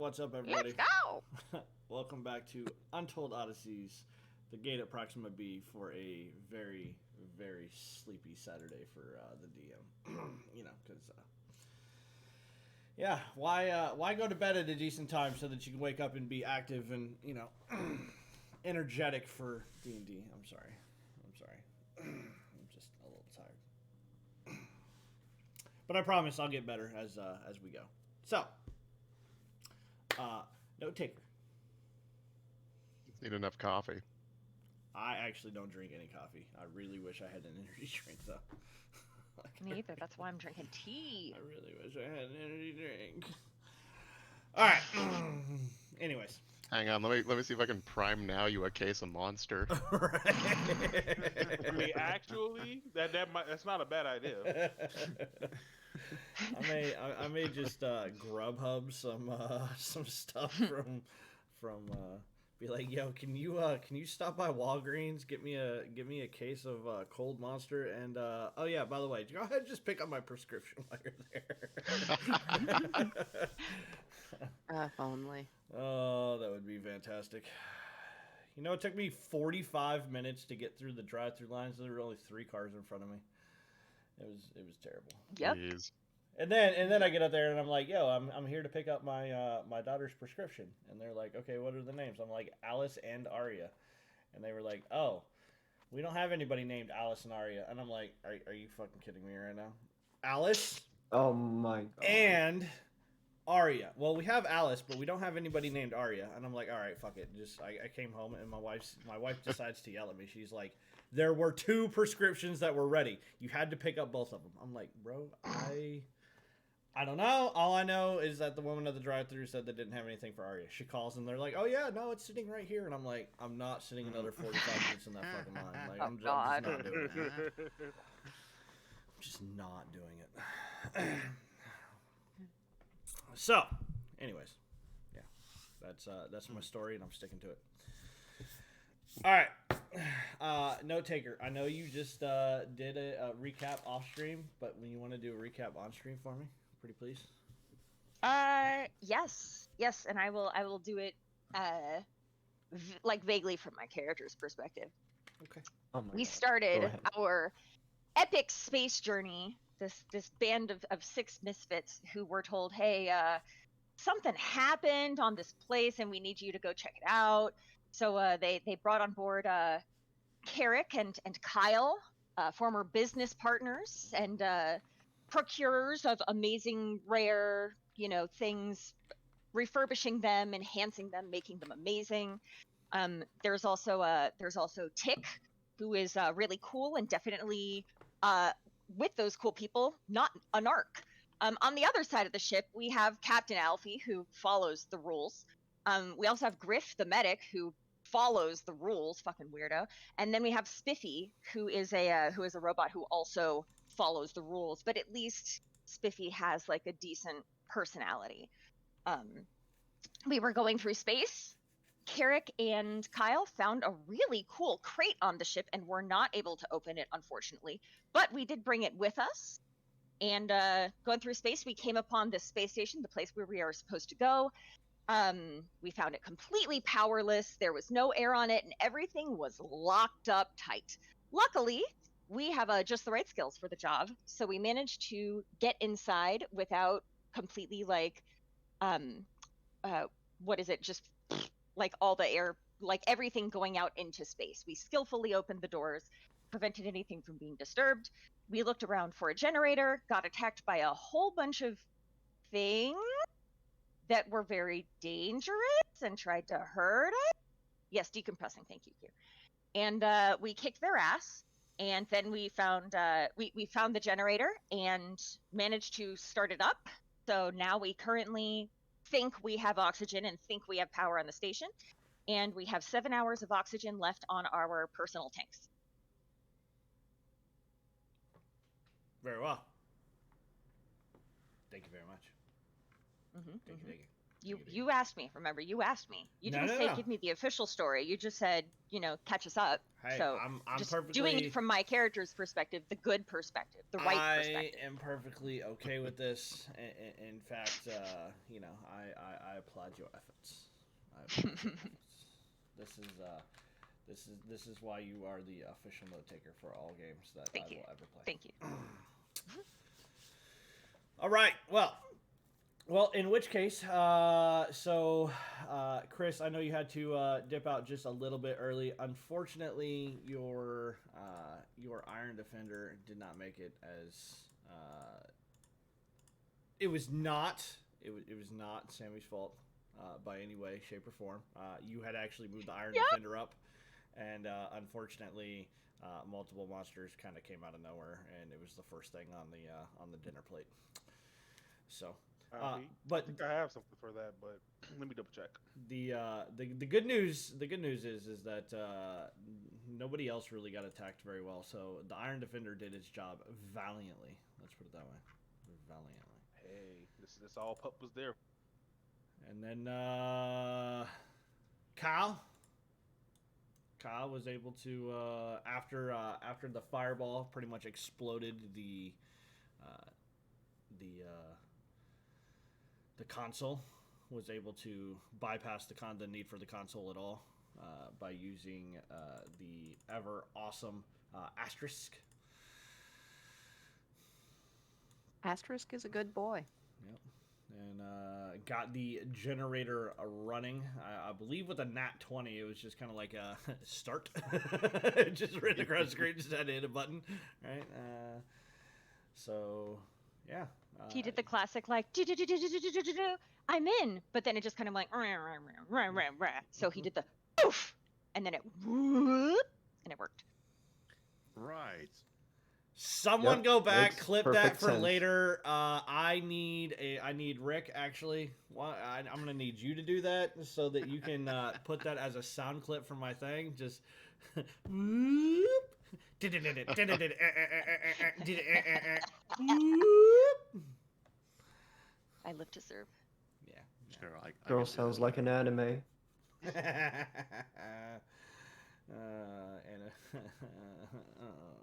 What's up, everybody? Let's go! Welcome back to Untold Odysseys, the gate at Proxima B for a very, very sleepy Saturday for the DM. Because yeah, why go to bed at a decent time so that you can wake up and be active and energetic for D&D? I'm sorry, I'm just a little tired, but I promise I'll get better as we go. So, note taker. Need enough coffee. I actually don't drink any coffee. I really wish I had an energy drink, though. Me either. That's why I'm drinking tea. I really wish I had an energy drink. All right. Anyways. Hang on, let me see if I can prime now you a case of Monster. Right. I mean, actually, that's not a bad idea. I may just Grubhub some stuff from be like, yo, can you stop by Walgreens, get me a case of cold Monster, and oh yeah, by the way, go ahead and just pick up my prescription while you're there. If only. Oh, that would be fantastic. You know, it took me 45 minutes to get through the drive-through lines. There were only 3 cars in front of me. It was terrible. Yep. Jeez. And then I get up there and I'm like, yo, I'm here to pick up my my daughter's prescription. And they're like, okay, what are the names? I'm like, Alice and Aria. And they were like, oh, we don't have anybody named Alice and Aria. And I'm like, are you fucking kidding me right now? Alice Oh my god. and Aria. Well, we have Alice, but we don't have anybody named Aria. And I'm like, all right, fuck it. Just I came home and my wife decides to yell at me. She's like, there were 2 prescriptions that were ready. You had to pick up both of them. I'm like, bro, I don't know. All I know is that the woman at the drive-thru said they didn't have anything for Aria. She calls and they're like, "Oh yeah, no, it's sitting right here." And I'm like, "I'm not sitting another 45 minutes in that fucking line. Like, I'm just not doing it. I'm just not doing it." So, anyways, yeah, that's my story, and I'm sticking to it. All right, note taker. I know you just did a recap off stream, but when you want to do a recap on stream for me, pretty please. Yes, and I will do it like vaguely from my character's perspective. Okay. Oh my We god. Go started ahead. our epic space journey. This band of 6 misfits who were told, hey, something happened on this place and we need you to go check it out. So they brought on board Carrick and Kyle, former business partners and procurers of amazing, rare, things, refurbishing them, enhancing them, making them amazing. There's also Tick, who is really cool and definitely with those cool people, not a narc. On the other side of the ship, we have Captain Alfie, who follows the rules. We also have Griff, the medic, who follows the rules, fucking weirdo. And then we have Spiffy, who is a robot who also follows the rules, but at least Spiffy has like a decent personality. We were going through space. Carrick and Kyle found a really cool crate on the ship and were not able to open it, unfortunately. But we did bring it with us. And going through space, we came upon this space station, the place where we are supposed to go. We found it completely powerless. There was no air on it, and everything was locked up tight. Luckily, we have just the right skills for the job, so we managed to get inside without completely what is it? Just like all the air, like everything going out into space. We skillfully opened the doors, prevented anything from being disturbed. We looked around for a generator, got attacked by a whole bunch of things that were very dangerous and tried to hurt us. Yes, decompressing. Thank you. And we kicked their ass. And then we found we found the generator and managed to start it up. So now we currently think we have oxygen and think we have power on the station. And we have 7 hours of oxygen left on our personal tanks. Very well. Thank you very much. Mm-hmm, Thank you. You asked me. Remember, you asked me. You No, didn't no, say no. give me the official story. You just said, catch us up. Hey, So I'm just perfectly doing it from my character's perspective, the good perspective, the right I perspective. am perfectly okay with this. In fact, I applaud your efforts. I applaud your efforts. This is why you are the official note taker for all games that Thank I you. will ever play. Thank you. All right. Well, in which case, Chris, I know you had to dip out just a little bit early. Unfortunately, your Iron Defender did not make it as it was not Sammy's fault by any way, shape, or form. You had actually moved the Iron Defender up, and unfortunately, multiple monsters kind of came out of nowhere, and it was the first thing on the dinner plate. So. I think I have something for that, but let me double check. The good news is that nobody else really got attacked very well. So the Iron Defender did its job valiantly. Let's put it that way, valiantly. Hey, this all pup was there. And then Kyle was able to after the fireball pretty much exploded the console, was able to bypass the need for the console at all by using the ever awesome asterisk. Asterisk is a good boy. Yep. And got the generator running. I believe with a nat 20, it was just kind of like a start. Just written across the screen, just had to hit a button, right? So, yeah. He did the classic like I'm in, but then it just kind of like so he did the poof, and then it whoop, and it worked. Right. Someone Yep, go back, makes clip that perfect for sense. later. I need Rick actually. I'm gonna need you to do that so that you can put that as a sound clip for my thing. Just whoop. I live to serve. Yeah. Sure. I Girl can do sounds that. like an anime. And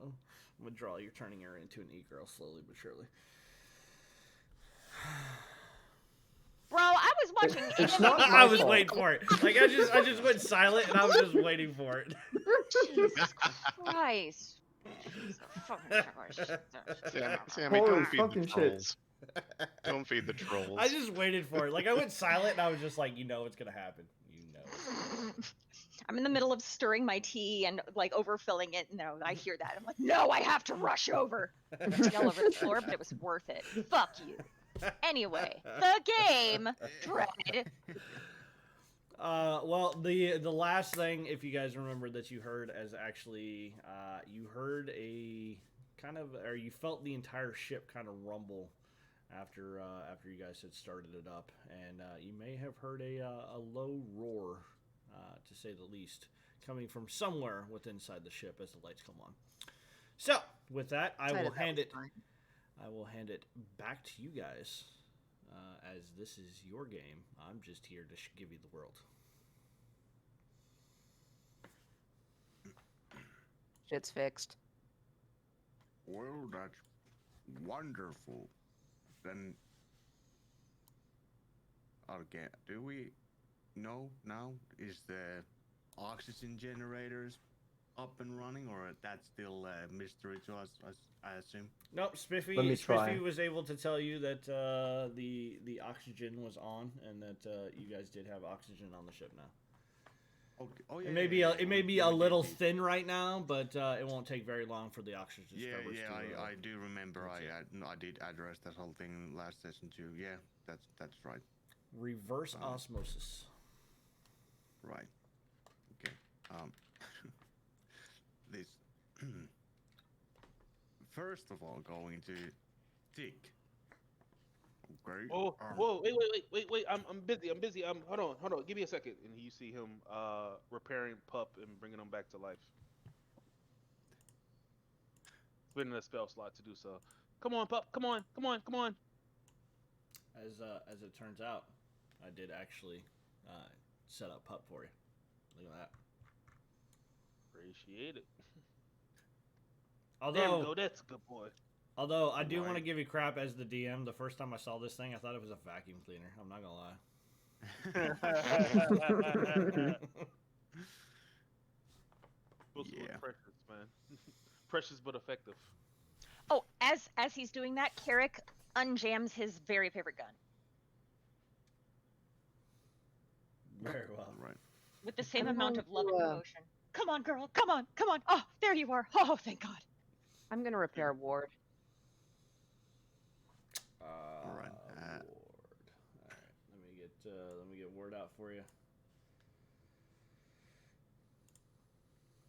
I'm gonna draw. You're turning her into an e-girl slowly but surely. Bro, I was watching. It's not my I was fault. waiting for it. Like I just went silent and I was just waiting for it. Jesus Christ. Jesus fucking Christ. Sammy, Holy don't feed the fucking shit. trolls. Don't feed the trolls. I just waited for it. Like I went silent and I was just like, it's gonna happen. I'm in the middle of stirring my tea and like overfilling it. No, I hear that. I'm like, no, I have to rush over. Tea all over the floor, but it was worth it. Fuck you. Anyway, the game dread. Well, the last thing, if you guys remember, that you heard as actually, you heard a kind of, or you felt the entire ship kind of rumble after you guys had started it up, and you may have heard a low roar, to say the least, coming from somewhere within inside the ship as the lights come on. So, with that, I will hand it back to you guys, as this is your game. I'm just here to give you the world. Shit's fixed. Well, that's wonderful. Then, okay, do we know now? Is the oxygen generators up and running, or that's still a mystery to us, I assume? Nope, Spiffy. Let me try. Spiffy was able to tell you that the oxygen was on, and that you guys did have oxygen on the ship now. Okay. Oh yeah. It may be a little thin right now, but it won't take very long for the oxygen scrubbers to. I do remember. I did address that whole thing last session too. Yeah, that's right. Reverse osmosis. Right. Okay. This. First of all, going to Dick. Okay. Oh, whoa, wait. I'm busy. Hold on. Give me a second. And you see him repairing Pup and bringing him back to life. Spending a spell slot to do so. Come on, Pup. Come on. As it turns out, I did actually set up pup for you. Look at that. Appreciate it. Although, There we go. That's a good boy. Although I do want to Right. give you crap as the DM. The first time I saw this thing, I thought it was a vacuum cleaner. I'm not gonna lie. Supposed to look Yeah. precious, man. Precious but effective. Oh, as he's doing that, Carrick unjams his very favorite gun Very well. Right. with the same I'm amount going of love to, and devotion. Come on, girl. Come on. Come on. Oh, there you are. Oh, thank God. I'm going to repair a ward. Ward. Alright, All right. Let me get word out for you.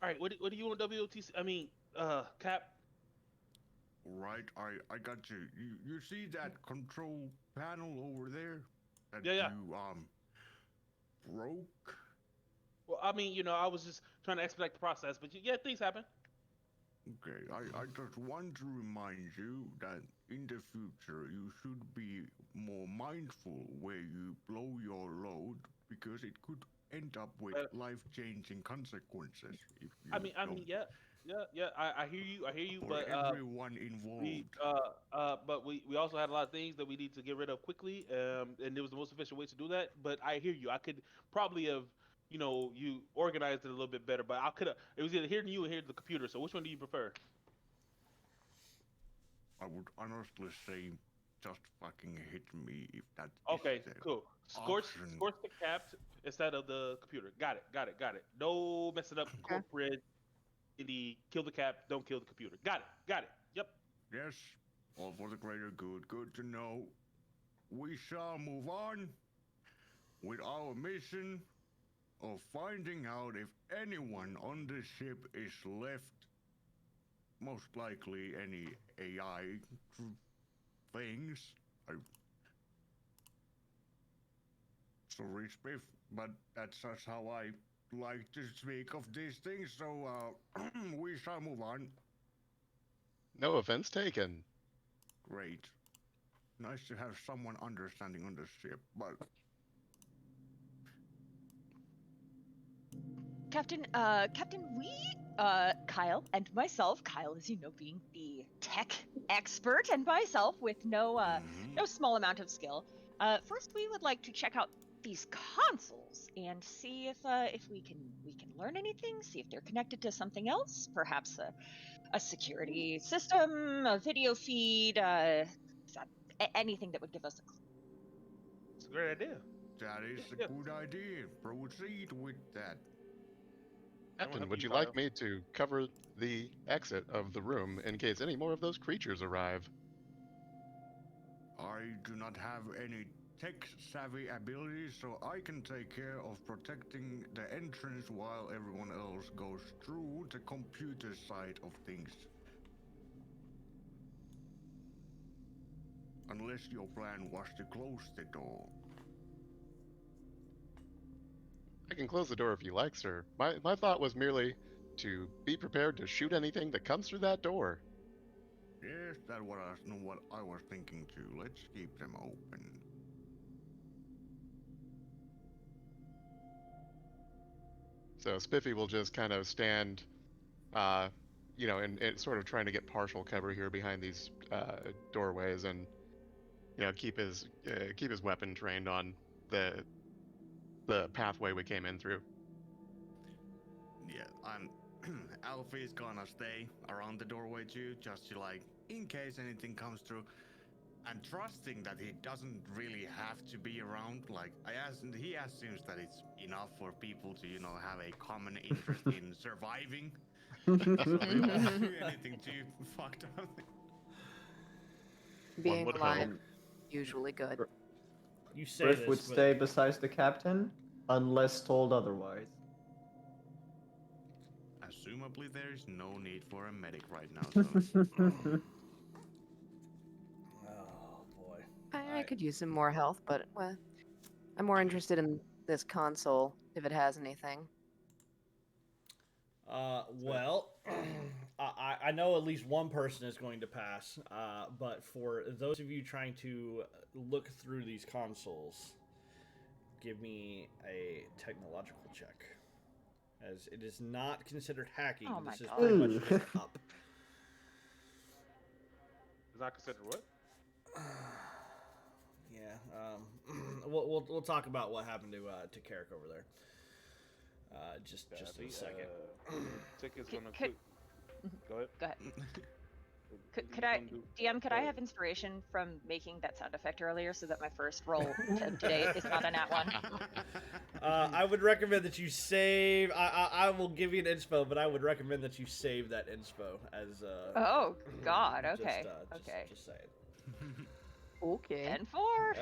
All right, what do you want WOTC? I mean, Cap. Right, I got you. You see that control panel over there? That Yeah. you broke? Well, I mean, I was just trying to expedite the process, but yeah, things happen. Okay, I just want to remind you that in the future you should be more mindful where you blow your load because it could end up with life-changing consequences if you I mean, don't. yeah. I hear you, For but everyone involved. but we also had a lot of things that we need to get rid of quickly, and it was the most efficient way to do that. But I hear you. I could probably have, you organized it a little bit better, but I could have. It was either hearing you or hearing the computer. So which one do you prefer? I would honestly say just fucking hit me if that Okay, is the cool. Scorch option. the capped instead of the computer. Got it. No messing up Okay. corporate. Kill the cap, don't kill the computer. Got it. Yep. Yes, all for the greater good. Good to know. We shall move on with our mission of finding out if anyone on the ship is left. Most likely any AI things. Sorry, Spiff, but that's just how I like to speak of these things, so we shall move on. No offense taken. Great. Nice to have someone understanding on the ship, but Captain, we, Kyle and myself, Kyle, as you know, being the tech expert, and myself with no small amount of skill. First, we would like to check out these consoles and see if we can learn anything. See if they're connected to something else, perhaps a security system, a video feed, anything that would give us a clue. It's a great idea. that is a Yeah. good idea. Proceed with that. Captain, help would you, you like Kyle. me to cover the exit of the room in case any more of those creatures arrive? I do not have any tech-savvy abilities, so I can take care of protecting the entrance while everyone else goes through the computer side of things. Unless your plan was to close the door. I can close the door if you like, sir. My thought was merely to be prepared to shoot anything that comes through that door. Yes, that's what I was thinking too. Let's keep them open. So Spiffy will just kind of stand, and sort of trying to get partial cover here behind these doorways, and keep his weapon trained on the pathway we came in through. Yeah, Alfie's gonna stay around the doorway too, just to in case anything comes through. I'm trusting that he doesn't really have to be around. He assumes that it's enough for people to, have a common interest in surviving. So they won't do anything too fucked up. Being would alive, hope. usually good. You say Griff this, would but stay beside the captain unless told otherwise. Assumably, there's no need for a medic right now. So oh boy. I could use some more health, but I'm more interested in this console if it has anything. Well, I know at least one person is going to pass, but for those of you trying to look through these consoles, give me a technological check, as it is not considered hacking. Oh my This is God. pretty much Ooh. just up. Is not considered what? Yeah. We'll talk about what happened to Carrick over there. Just in a second. Tick is Could- gonna could- quick. Go ahead. Go ahead. What Could you I, gonna do? DM? Could Go I ahead. have inspiration from making that sound effect earlier, so that my first roll today is not a nat one? I would recommend that you save. I will give you an inspo, but I would recommend that you save that inspo as. Oh God. Okay. Okay. Just saying. Okay. And 4.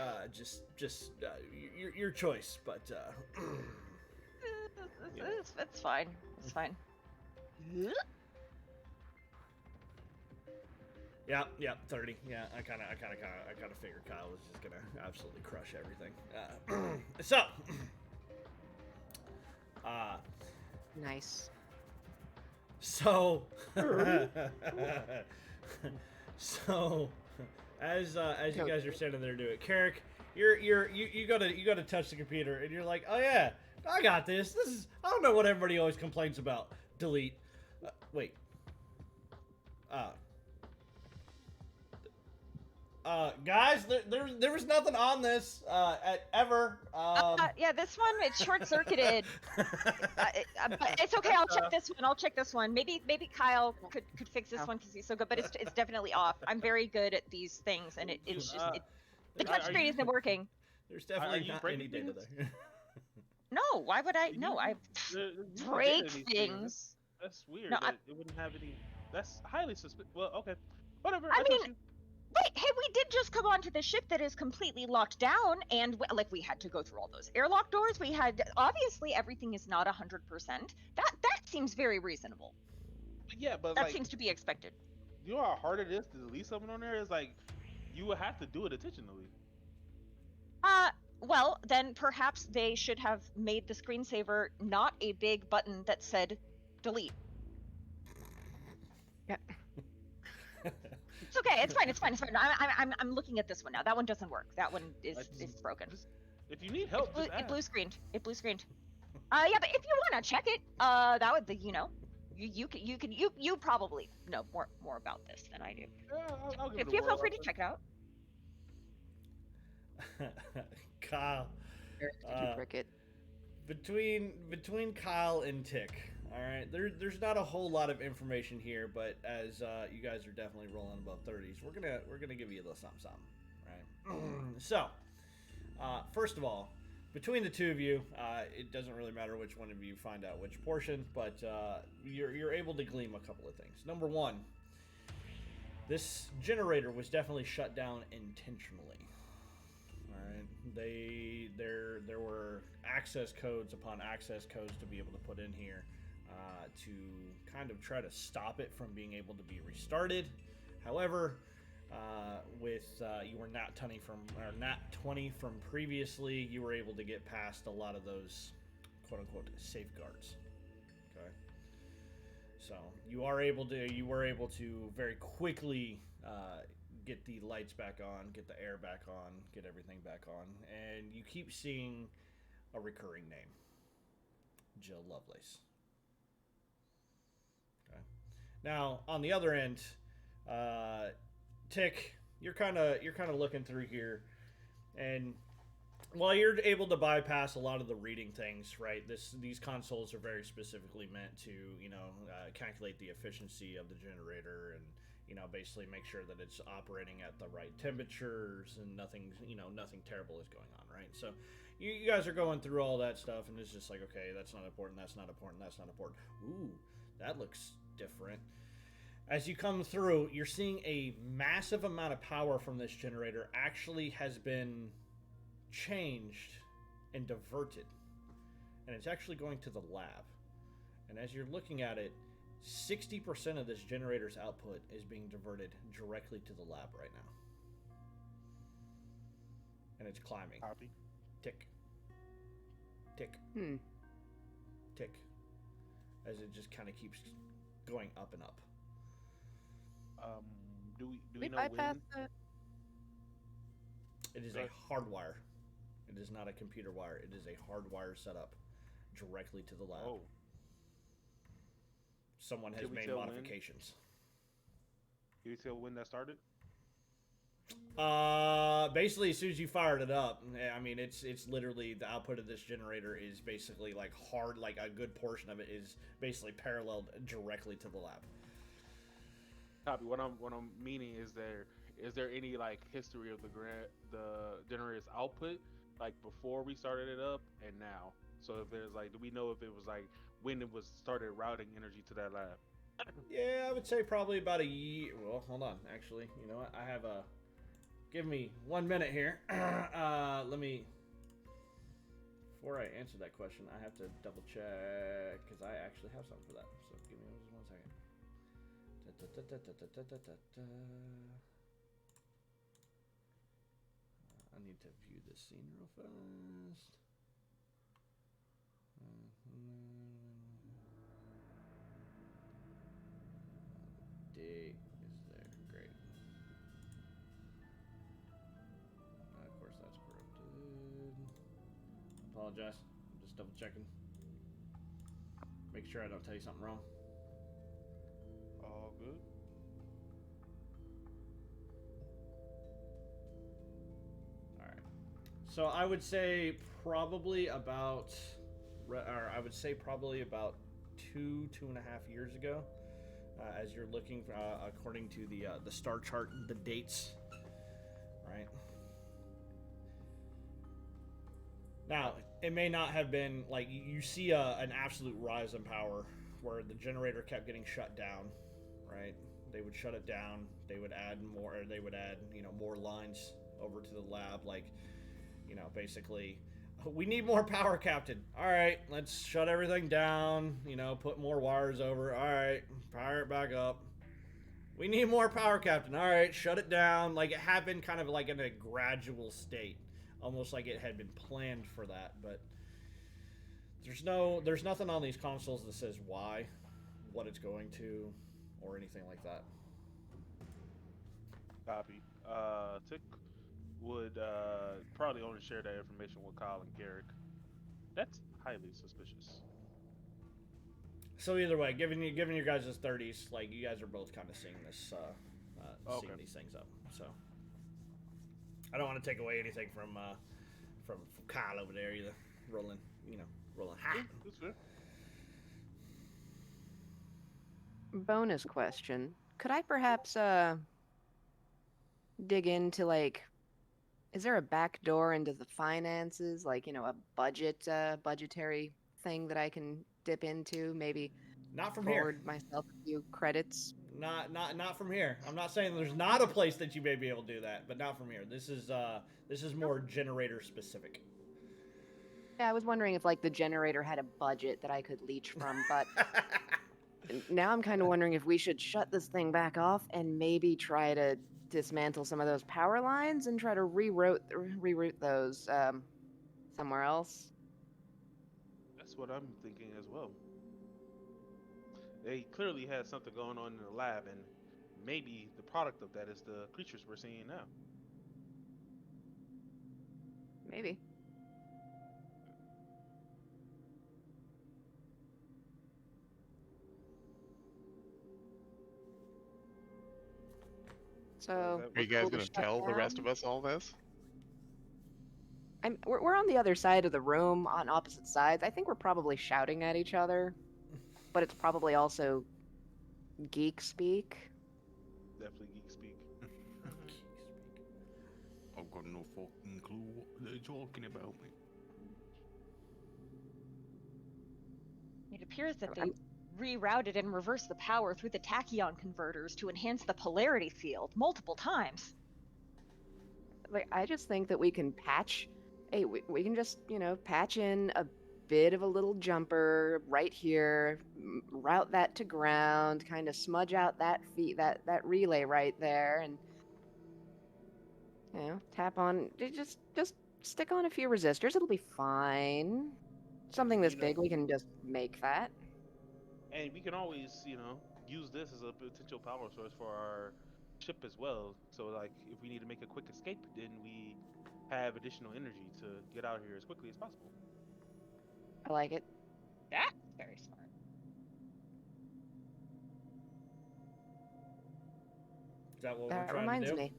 Your choice, but. It's fine. It's fine. Yeah, 30. Yeah, I kind of figured Kyle was just gonna absolutely crush everything. So. Nice. So. So, as you guys are standing there doing it, Carrick, you gotta touch the computer, and you're like, oh yeah, I got this. This is, I don't know what everybody always complains about. Delete. Wait. Guys, there was nothing on this ever. Yeah, this one, it's short circuited. But it's okay. I'll check this one. Maybe Kyle could fix this one because he's so good. But it's definitely off. I'm very good at these things, and it's just the touchscreen isn't working. There's definitely you not breaking any data things? there. No, why would I? No, I You don't break did anything. things. That's weird. No, that it wouldn't have any. That's highly suspicious. Well, okay, whatever. I trust mean, you. Wait, hey, we did just come onto the ship that is completely locked down, and we had to go through all those airlock doors. We had, obviously, everything is not 100%. That seems very reasonable. Yeah, but That like, seems to be expected. you know how hard it is to delete something on there? It's like you would have to do it intentionally. Well, then perhaps they should have made the screensaver not a big button that said delete. Yeah. It's okay. It's fine. I'm looking at this one now. That one doesn't work. That one is broken. If you need help, just It ask. blue screened. Yeah, but if you want to check it, that would be, you probably know more about this than I do. Yeah, I'll give it a Feel whirl. free to check it out. Kyle. Did you brick it? Between Kyle and Tick, all right. There's not a whole lot of information here, but as you guys are definitely rolling above 30s, we're gonna give you a little something, right? So, first of all, between the two of you, it doesn't really matter which one of you find out which portion, but you're able to glean a couple of things. Number one, this generator was definitely shut down intentionally. There were access codes upon access codes to be able to put in here to kind of try to stop it from being able to be restarted. However, with you were nat 20 from previously, you were able to get past a lot of those quote unquote safeguards. Okay, so you were able to very quickly get the lights back on, get the air back on, get everything back on, and you keep seeing a recurring name, Jill Lovelace. Okay. Now on the other end, Tick, you're kind of looking through here, and while you're able to bypass a lot of the reading things, right? These consoles are very specifically meant to calculate the efficiency of the generator and basically make sure that it's operating at the right temperatures and nothing terrible is going on, right? So you guys are going through all that stuff, and it's just like, okay, that's not important, that's not important, that's not important. Ooh, that looks different. As you come through, you're seeing a massive amount of power from this generator actually has been changed and diverted, and it's actually going to the lab. And as you're looking at it, 60% of this generator's output is being diverted directly to the lab right now. And it's climbing. Copy. Tick. Tick. Tick. As it just kind of keeps going up and up. Do we We know bypass when? the. It is a hardwire It is not a computer wire. It is a hardwire setup directly to the lab. Oh, Someone has Can we made tell when? modifications. can you tell when that started? Basically, as soon as you fired it up, I mean, it's literally the output of this generator is basically like hard, like a good portion of it is basically paralleled directly to the lab. Copy. What I'm meaning is there any like history of the generator's output, like before we started it up and now? So if there's like, do we know if it was like when it was started routing energy to that lab? Yeah, I would say probably about a year. Well, hold on. Actually, you know what? I have a. Give me 1 minute here. Let me. Before I answer that question, I have to double check because I actually have something for that. So give me just 1 second. I need to view this scene real fast. Date is there. Great. Of course, that's corrupted. Apologize. I'm just double checking. Make sure I don't tell you something wrong. All good. Alright. So I would say probably about, or I would say probably about 2.5 years ago, as you're looking, according to the star chart, the dates, right? Now, it may not have been, like, you see an absolute rise in power where the generator kept getting shut down, right? They would shut it down, they would add more, or they would add, more lines over to the lab, like, basically, we need more power, Captain. All right, let's shut everything down, put more wires over. All right, power it back up. We need more power, Captain. All right, shut it down. Like, it happened kind of like in a gradual state, almost like it had been planned for that, but there's nothing on these consoles that says why, what it's going to, or anything like that. Copy. Tick would probably only share that information with Kyle and Garrick. That's highly suspicious. So either way, given your guys' 30s, like, you guys are both kind of seeing this, Okay. seeing these things up. So I don't want to take away anything from Kyle over there either, rolling hot. That's fair. Bonus question. Could I perhaps dig into, like, is there a back door into the finances, like, a budgetary thing that I can dip into, maybe Not from forward here. myself a few credits? Not from here. I'm not saying there's not a place that you may be able to do that, but not from here. This is more generator specific. Yeah, I was wondering if, like, the generator had a budget that I could leech from, but now I'm kind of wondering if we should shut this thing back off and maybe try to dismantle some of those power lines and try to reroute those somewhere else. That's what I'm thinking as well. They clearly had something going on in the lab, and maybe the product of that is the creatures we're seeing now. Maybe. So Are you guys we'll gonna shut tell the rest down. of us all this? We're on the other side of the room, on opposite sides. I think we're probably shouting at each other, but it's probably also geek speak. Definitely geek speak. I've got no fucking clue what they're talking about, me. It appears that they I'm- rerouted and reversed the power through the tachyon converters to enhance the polarity field multiple times. Like, I just think that we can patch. Hey, we can just, patch in a bit of a little jumper right here, route that to ground, kind of smudge out that that relay right there, and tap on. Just stick on a few resistors. It'll be fine. Something this You know, big, we can just make that. and we can always, use this as a potential power source for our ship as well. So, like, if we need to make a quick escape, then we have additional energy to get out here as quickly as possible. I like it. That's very smart. Is that what we're That trying reminds to do? me.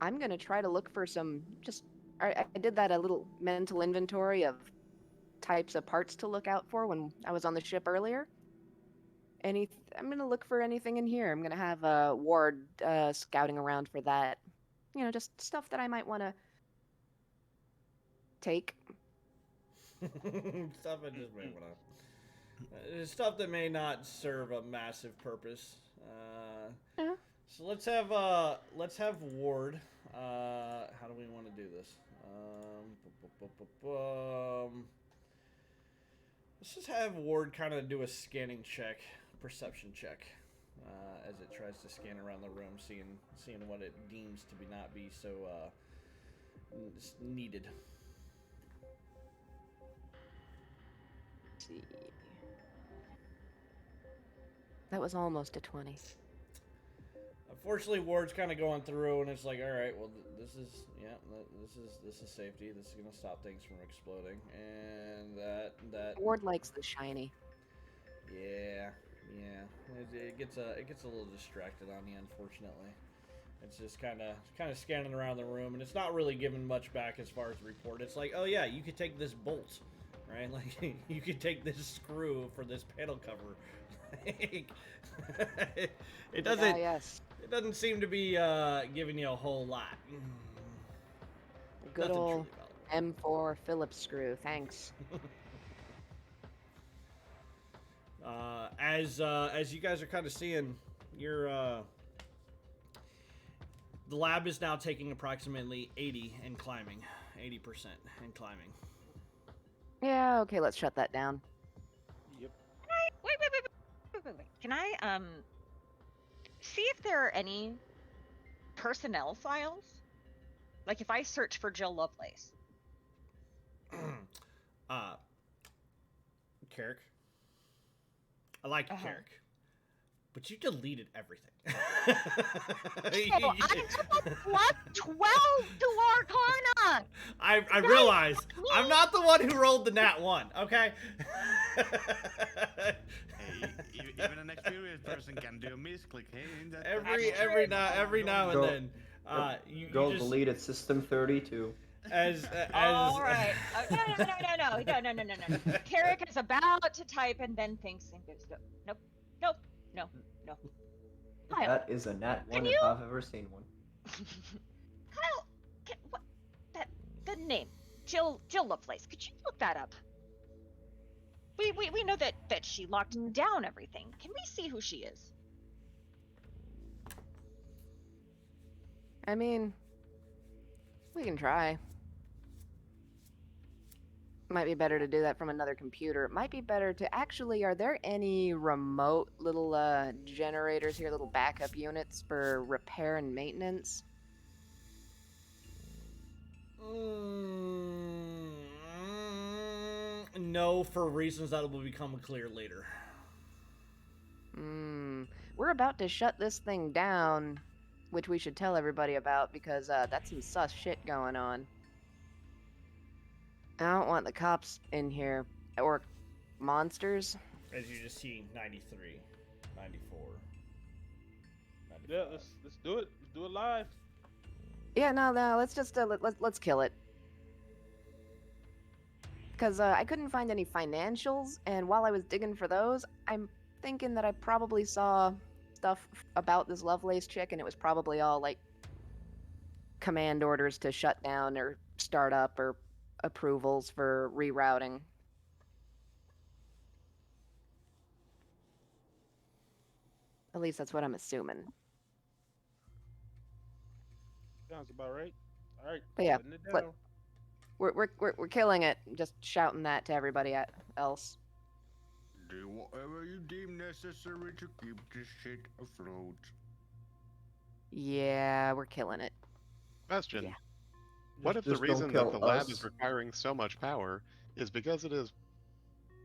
I'm gonna try to look for some. I did that a little mental inventory of types of parts to look out for when I was on the ship earlier. I'm gonna look for anything in here. I'm gonna have Ward scouting around for that. You know, just stuff that I might want to take. Stuff I just may wanna. Stuff that may not serve a massive purpose. Yeah. So let's have Ward. How do we want to do this? Let's just have Ward kind of do a scanning check, perception check, as it tries to scan around the room, seeing what it deems to not be so needed. Let's see. That was almost a 20. Unfortunately, Ward's kind of going through, and it's like, all right, well, this is safety. This is gonna stop things from exploding, and that. Ward likes the shiny. Yeah. It gets a little distracted on you, unfortunately. It's just kind of scanning around the room, and it's not really giving much back as far as the report. It's like, oh yeah, you could take this bolt, right? Like you could take this screw for this panel cover. It doesn't. Yes. It doesn't seem to be giving you a whole lot. The good Nothing old truly M4 Phillips screw. Thanks. As you guys are kind of seeing, the lab is now taking approximately 80% and climbing. Yeah. Okay. Let's shut that down. Yep. Wait. Can I see if there are any personnel files? Like if I search for Jill Lovelace. Carrick. I like Uh-huh. Carrick, but you deleted everything. So I'm plus 12 to Arcana. I realize I'm not the one who rolled the nat 1. Okay. Hey, even an experienced person can do a misclick. Hey, every now and Go- then, you Girl just deleted System 32. as All right. No. Carrick is about to type and then thinks and goes, nope. Kyle, That is a nat 1 Can if you- I've ever seen one. Kyle, what? The name, Jill Lovelace. Could you look that up? We know that she locked down everything. Can we see who she is? I mean, we can try. Might be better to do that from another computer. It might be better to actually. Are there any remote little generators here, little backup units for repair and maintenance? No, for reasons that will become clear later. We're about to shut this thing down, which we should tell everybody about because that's some sus shit going on. I don't want the cops in here or monsters. As you just see, 93, 94. Yeah, let's do it. Let's do it live. Yeah, no. Let's just let's kill it. Because I couldn't find any financials, and while I was digging for those, I'm thinking that I probably saw stuff about this Lovelace chick, and it was probably all like command orders to shut down or start up or approvals for rerouting. At least that's what I'm assuming. Sounds about right. All right. But yeah, putting it what- down. We're killing it. Just shouting that to everybody else. Do whatever you deem necessary to keep this shit afloat. Yeah, we're killing it. Question. Yeah. What if the Just don't reason kill that the lab us. is requiring so much power is because it is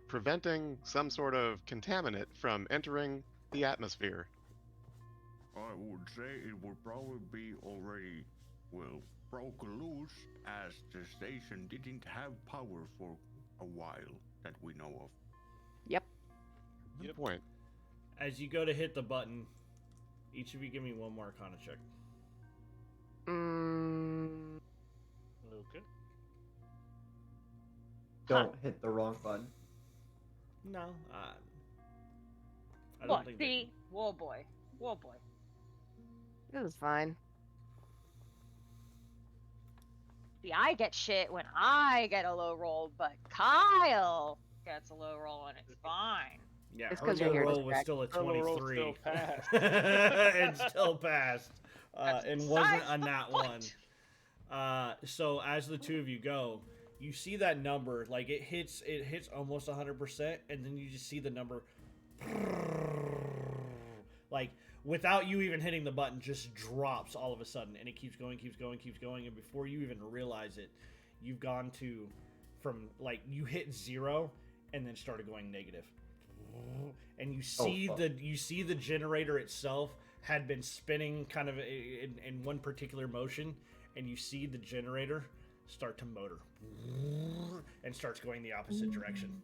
preventing some sort of contaminant from entering the atmosphere? I would say it would probably be already well, broke loose as the station didn't have power for a while that we know of. Yep. Good Yep. point. As you go to hit the button, each of you give me one more Arcana check. Okay. Don't hit the wrong button. No, I don't Look, think. see, whoa boy, whoa boy. It was fine. See, I get shit when I get a low roll, but Kyle gets a low roll and it's fine. Yeah, It's her 'cause you're low here to roll was distract. still a Her low roll 23. still passed. It still passed. That's And wasn't besides a the nat point. one. So as the two of you go, you see that number, like it hits almost 100%, and then you just see the number, like without you even hitting the button, just drops all of a sudden, and it keeps going, and before you even realize it, you've gone to from like you hit 0 and then started going negative, and you see fuck. the generator itself had been spinning kind of in one particular motion, and you see the generator start to motor and starts going the opposite direction.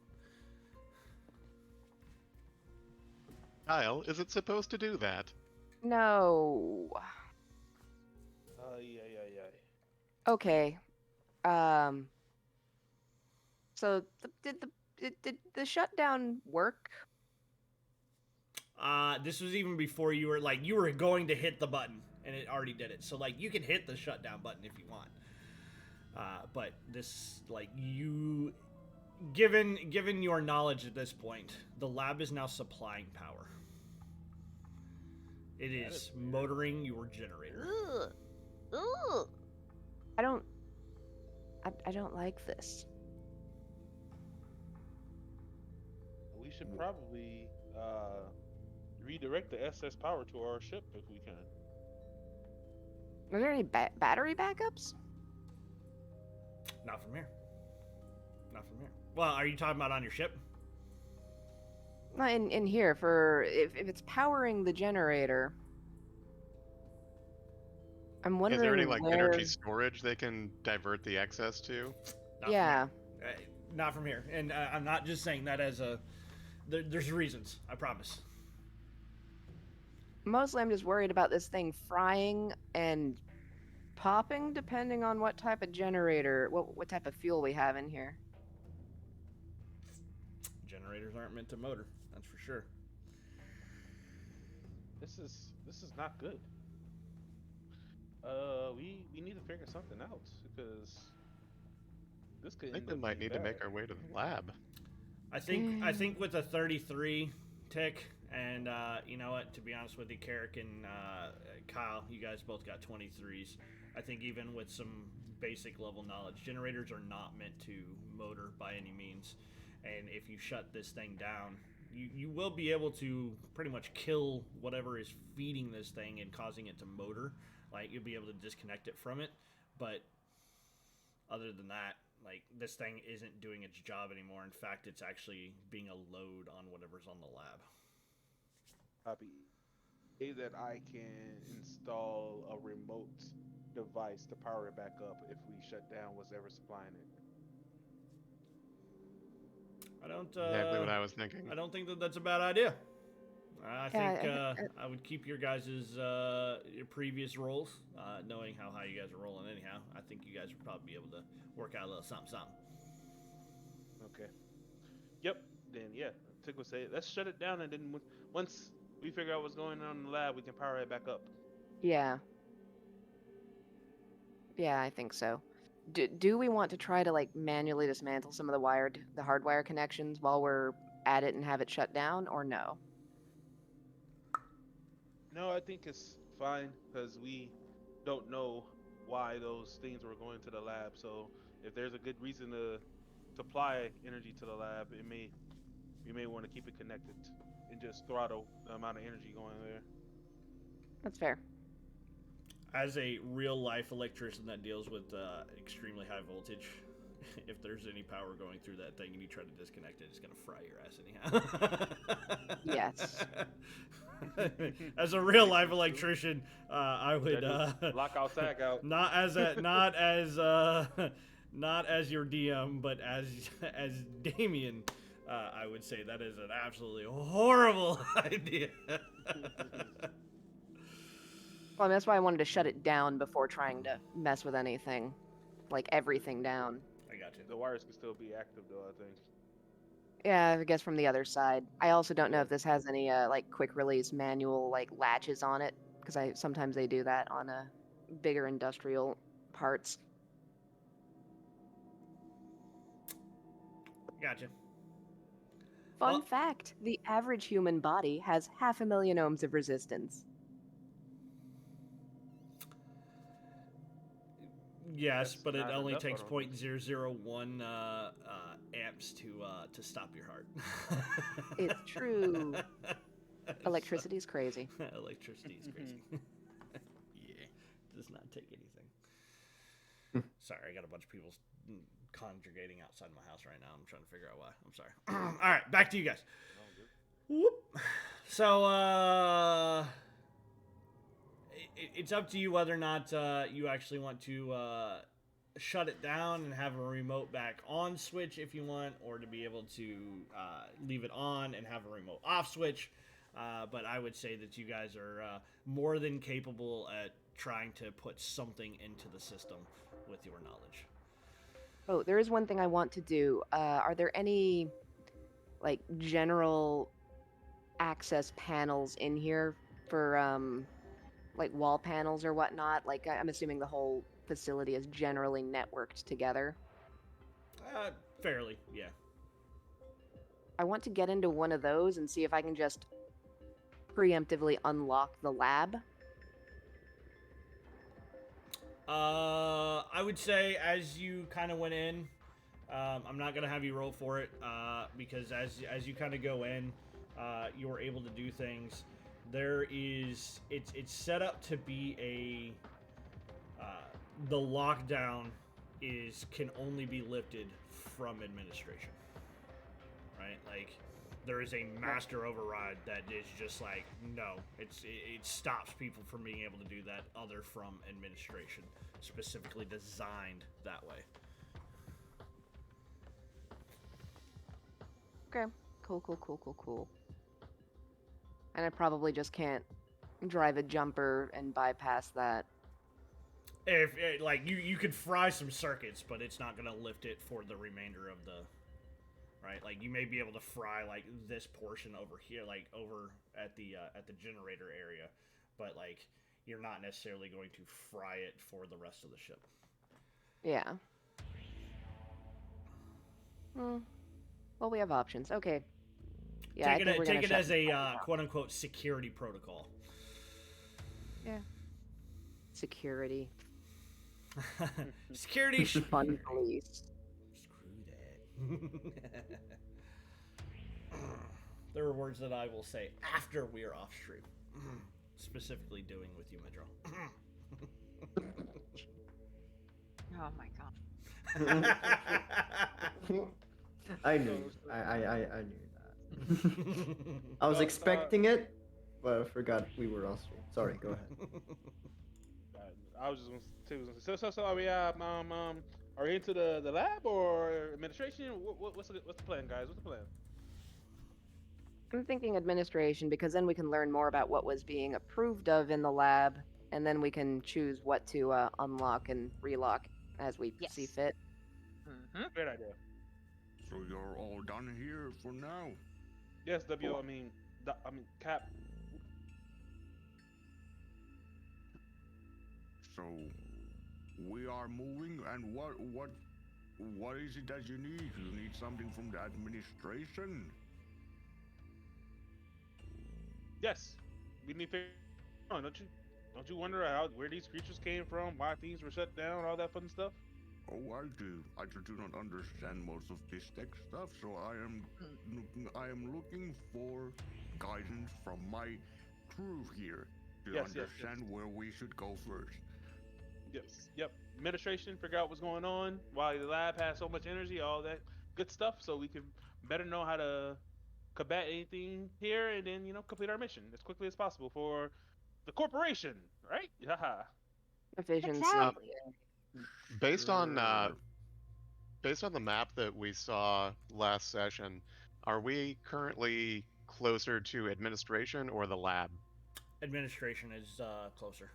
Kyle, is it supposed to do that? No. Yeah. Okay. So did the shutdown work? This was even before you were going to hit the button, and it already did it. So like you can hit the shutdown button if you want. But this given your knowledge at this point, the lab is now supplying power. It is motoring your generator. Ugh. Ugh. I don't like this. We should probably redirect the SS power to our ship if we can. Are there any battery backups? Not from here. Not from here. Well, are you talking about on your ship? Not in here for if it's powering the generator. I'm wondering Is there any like where... energy storage they can divert the excess to? Not Yeah. From here. Not from here. And I'm not just saying that as a. There's reasons. I promise. Mostly I'm just worried about this thing frying and popping depending on what type of generator, what type of fuel we have in here. Generators aren't meant to motor. That's for sure. This is not good. We need to figure something out because this could. I think end we up might being need to make bad. our way to the lab. I think with a 33 tick, and you know what? To be honest with you, Carrick and Kyle, you guys both got 23s. I think even with some basic level knowledge, generators are not meant to motor by any means. And if you shut this thing down, you will be able to pretty much kill whatever is feeding this thing and causing it to motor. Like, you'll be able to disconnect it from it. But other than that, like, this thing isn't doing its job anymore. In fact, it's actually being a load on whatever's on the lab. Copy. Say that I can install a remote device to power it back up if we shut down what's ever supplying it. I don't. Exactly what I was thinking. I don't think that that's a bad idea. I Yeah, think I would keep your guys' your previous rolls, knowing how high you guys are rolling. Anyhow, I think you guys would probably be able to work out a little something. Okay. Yep. Then yeah, Tick would say, let's shut it down, and then once we figure out what's going on in the lab, we can power it back up. Yeah. Yeah, I think so. Do we want to try to like manually dismantle some of the hardwire connections while we're at it and have it shut down, or no? No, I think it's fine because we don't know why those things were going to the lab. So if there's a good reason to supply energy to the lab, we may want to keep it connected and just throttle the amount of energy going there. That's fair. As a real life electrician that deals with extremely high voltage, if there's any power going through that thing and you try to disconnect it, it's gonna fry your ass anyhow. Yes. As a real life electrician, I would Lock out, tag out. not as not as your DM, but as Damien. I would say that is an absolutely horrible idea. Well, that's why I wanted to shut it down before trying to mess with anything, like everything down. I got you. The wires can still be active though, I think. Yeah, I guess from the other side. I also don't know if this has any like quick release manual like latches on it, because sometimes they do that on bigger industrial parts. Gotcha. Fun Well- fact: the average human body has 500,000 ohms of resistance. Yes, That's but it not only enough, I takes don't think. 0.001 amps to stop your heart. It's true. Electricity's crazy. Electricity is crazy. Yeah. Does not take anything. Sorry, I got a bunch of people congregating outside my house right now. I'm trying to figure out why. I'm sorry. All right, back to you guys. Whoop. So, it's up to you whether or not you actually want to shut it down and have a remote back on switch if you want, or to be able to leave it on and have a remote off switch. But I would say that you guys are more than capable at trying to put something into the system with your knowledge. Oh, there is one thing I want to do. Are there any like general access panels in here for like wall panels or whatnot? Like I'm assuming the whole facility is generally networked together. Fairly, yeah. I want to get into one of those and see if I can just preemptively unlock the lab. I would say as you kind of went in, I'm not gonna have you roll for it because as you kind of go in, you are able to do things. It's set up to be the lockdown can only be lifted from administration, right? Like there is a master override that is just like no, it stops people from being able to do that other from administration, specifically designed that way. Okay. Cool. And I probably just can't drive a jumper and bypass that. If like you could fry some circuits, but it's not gonna lift it for the remainder of the right. Like you may be able to fry like this portion over here, like over at the generator area, but like you're not necessarily going to fry it for the rest of the ship. Yeah. Well, we have options. Okay. Yeah, I think we're take gonna it shut as this a down. quote unquote security protocol. Yeah. Security. Security. Fun police. Screw that. There are words that I will say after we are off stream. Specifically doing with you, Metro. Oh my god. I knew. I knew that. I was expecting it, but I forgot we were off stream. Sorry, go ahead. I was just gonna say, so are we are we into the lab or administration? What's the plan, guys? What's the plan? I'm thinking administration because then we can learn more about what was being approved of in the lab, and then we can choose what to unlock and relock as we see Yes. fit. Great idea. So you're all done here for now? Yes, W. I mean Cap. So we are moving, and what is it that you need? You need something from the administration? Yes, we need to. Oh, don't you wonder where these creatures came from? Why things were shut down? All that fun stuff. Oh, I do. I just do not understand most of this tech stuff, so I am looking for guidance from my crew here to Yes, yes, understand where we should go first. Yes. Yep. Administration, figure out what's going on. Why the lab has so much energy, all that good stuff, so we can better know how to combat anything here, and then complete our mission as quickly as possible for the corporation, right? Haha. Efficiency. Exactly. Based on Sure. based on the map that we saw last session, are we currently closer to administration or the lab? Administration is closer.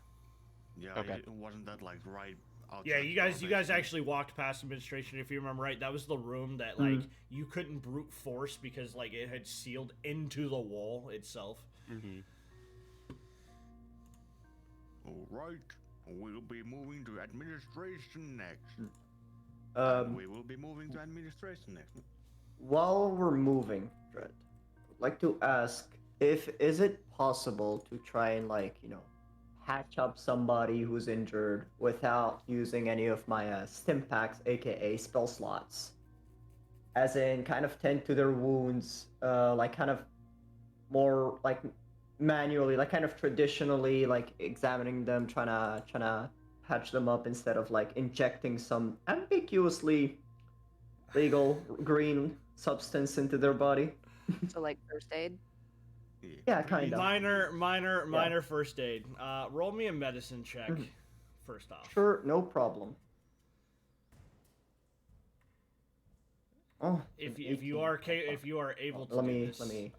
Yeah, Okay. wasn't that like right outside? Yeah, you guys basement? actually walked past administration. If you remember right, that was the room that like you couldn't brute force because like it had sealed into the wall itself. Mm-hmm. All right, we'll be moving to administration next. We will be moving to administration next. While we're moving, Fred, I'd like to ask is it possible to try and patch up somebody who's injured without using any of my stim packs, aka spell slots, as in kind of tend to their wounds, like kind of more like manually, like kind of traditionally, like examining them, trying to patch them up instead of like injecting some ambiguously legal green substance into their body. So like first aid. Yeah, kind of. Minor first aid. Roll me a medicine check. Mhm. First off. Sure, no problem. Oh, If an you 18. are if you are able to Let do me- this, let me-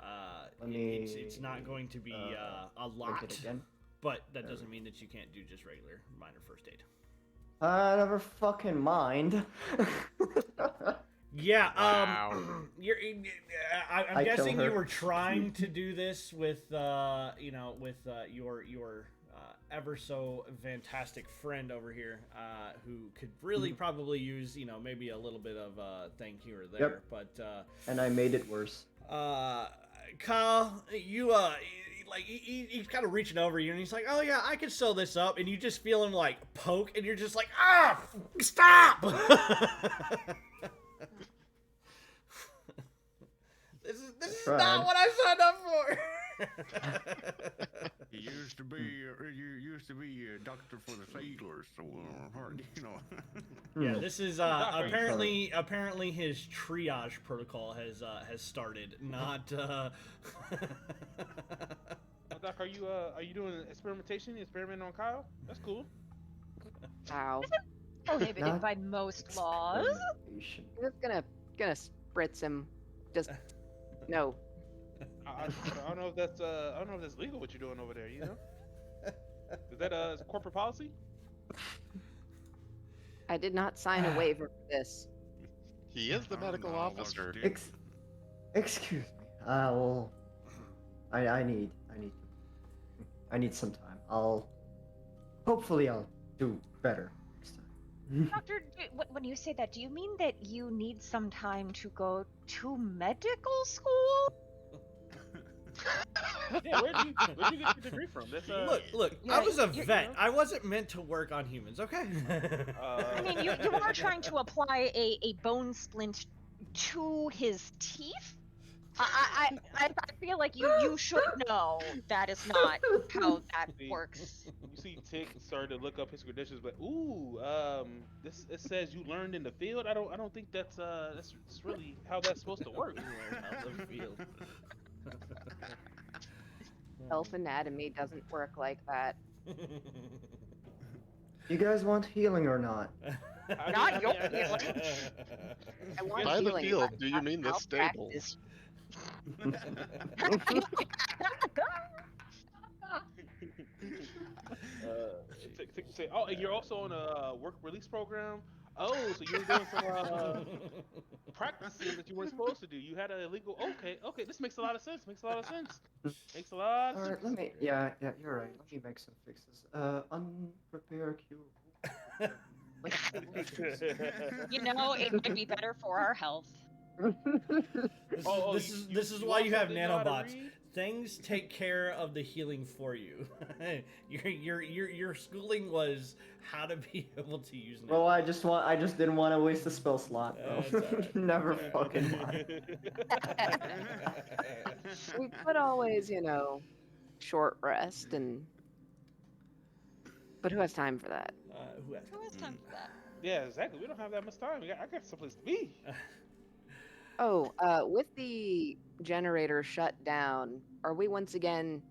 it's not going to be a Look lot, it again. but that doesn't mean that you can't do just regular minor first aid. Never fucking mind. Yeah, Wow. I'm I guessing kill you her. were trying to do this with, your ever so fantastic friend over here, who could really probably use, maybe a little bit of thing here or there. Yep. But And I made it worse. Kyle, you he's kind of reaching over you, and he's like, "Oh yeah, I can sew this up," and you just feel him like poke, and you're just like, "Ah, stop!" This is tried. not what I signed up for. You used to be a doctor for the sailors, so hard, Yeah, this is Doctor, apparently his triage protocol has started. Not. Doc, are you doing experimentation? You experimenting on Kyle? That's cool. Ow. Prohibited Not by most laws. Experimentation. I'm just gonna spritz him. Just no. I don't know if that's legal what you're doing over there. Is that corporate policy? I did not sign a waiver for this. He is the Oh, medical no, officer. what's Excuse me. Well, I need some time. Hopefully I'll do better next time. Doctor, when you say that, do you mean that you need some time to go to medical school? Yeah, where'd you get your degree from? That's Look. Yeah, I was a you're- vet. I wasn't meant to work on humans. Okay. I mean, you are trying to apply a bone splint to his teeth. I feel like you should know that is not how that See, works. You see, Tick started to look up his credentials, but this it says you learned in the field. I don't think that's really how that's supposed to work. Out the field. Self anatomy doesn't work like that. You guys want healing or not? Not your field. I want By the healing, field, but do you not mean the malpractice. stables? Oh, and you're also on a work release program. Oh, so you were doing some practicing that you weren't supposed to do. You had a illegal. Okay, this makes a lot of sense. Makes a lot of sense. All right, let me. Yeah, you're right. Let me make some fixes. Unprepared cure. It might be better for our health. This is why you have nanobots. Things take care of the healing for you. Your schooling was how to be able to use nanobots. Well, I just didn't want to waste a spell slot. It's Bro. alright. Never fucking mind. We could always, short rest and. But who has time for that? Who has Who has time for that? Yeah, exactly. We don't have that much time. I got someplace to be. Oh, with the generator shut down, are we once again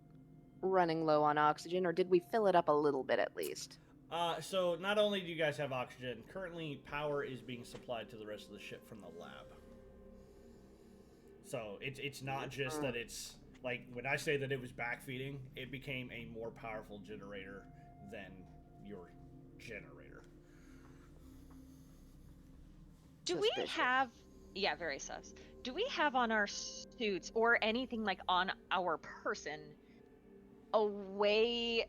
running low on oxygen, or did we fill it up a little bit at least? So not only do you guys have oxygen, currently power is being supplied to the rest of the ship from the lab. So it's not just that it's like when I say that it was backfeeding, it became a more powerful generator than your generator. Do we Suspicious. have? Yeah, very sus. Do we have on our suits or anything like on our person a way,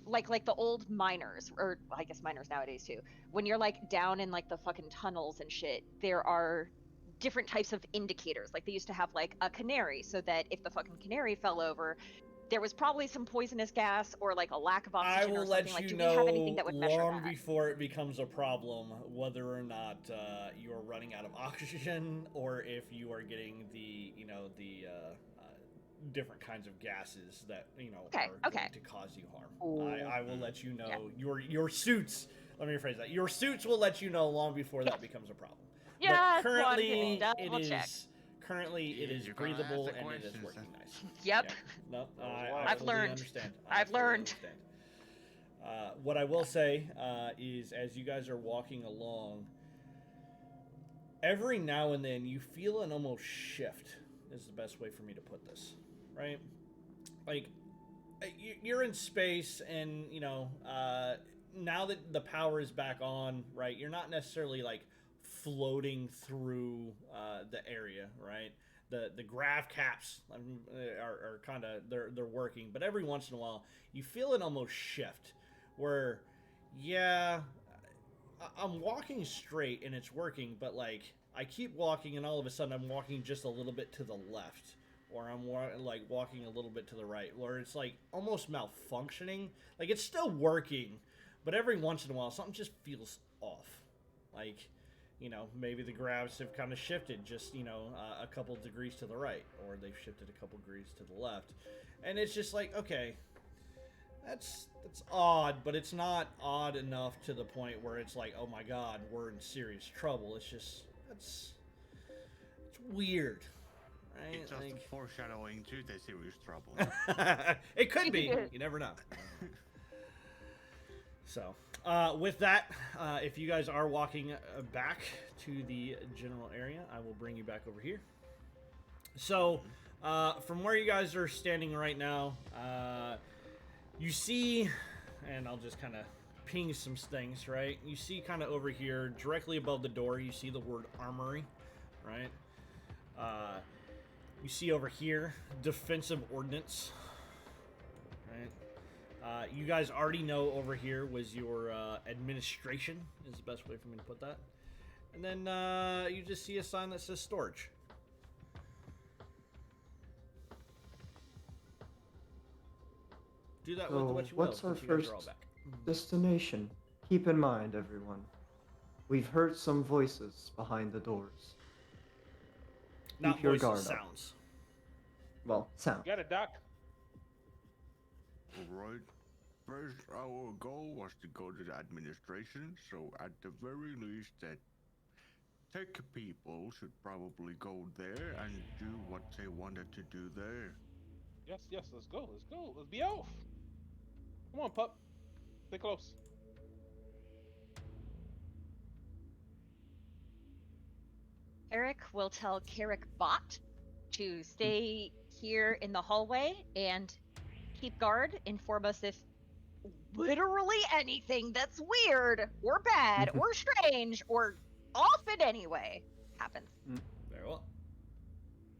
like the old miners, or I guess miners nowadays too? When you're like down in like the fucking tunnels and shit, there are different types of indicators. Like they used to have like a canary, so that if the fucking canary fell over, there was probably some poisonous gas or like a lack of I oxygen or will something. let Like, you do we have anything know that would measure long that? before it becomes a problem whether or not you're running out of oxygen or if you are getting the different kinds of gases that Okay, are okay. going to cause you harm. Ooh. I will let you know. Yeah. Your suits. Let me rephrase that. Your suits will let you know long before that becomes a problem. Yeah, But currently double it check. is currently it Yeah, is you gotta ask breathable the and it is questions. working nice. Yep. Yeah. No, That was I wild. I've fully learned. understand. I've fully learned. understand. What I will say is, as you guys are walking along, every now and then you feel an almost shift. Is the best way for me to put this, right? Like you're in space, and now that the power is back on, right? You're not necessarily like floating through the area, right? The grav caps are kind of they're working, but every once in a while you feel an almost shift where, yeah, I'm walking straight and it's working, but like I keep walking and all of a sudden I'm walking just a little bit to the left, or I'm like walking a little bit to the right, where it's like almost malfunctioning. Like it's still working, but every once in a while something just feels off. Like, maybe the gravs have kind of shifted just, a couple degrees to the right, or they've shifted a couple degrees to the left. And it's just like, okay, that's odd, but it's not odd enough to the point where it's like, oh my god, we're in serious trouble. It's just it's weird, right? It's just Like, foreshadowing to the serious trouble. it could be. You never know. So, with that, if you guys are walking back to the general area, I will bring you back over here. So, from where you guys are standing right now, you see, and I'll just kind of ping some things, right? You see kind of over here, directly above the door, you see the word armory, right? You see over here, defensive ordnance, right? You guys already know over here was your administration, is the best way for me to put that. And then you just see a sign that says storage. Do that with So, what you will, what's our since you guys first are all back. destination? Keep in mind, everyone. We've heard some voices behind the doors. Not Keep your voices, guard up. sounds. Well, sound. Got it, Doc. Alright. First, our goal was to go to the administration, so at the very least, that tech people should probably go there and do what they wanted to do there. Yes, yes. Let's go. Let's go. Let's be off. Come on, pup. Stay close. Eric will tell Carrick Bot to stay here in the hallway and keep guard. Inform us if literally anything that's weird or bad or strange or off in any way happens. Very well.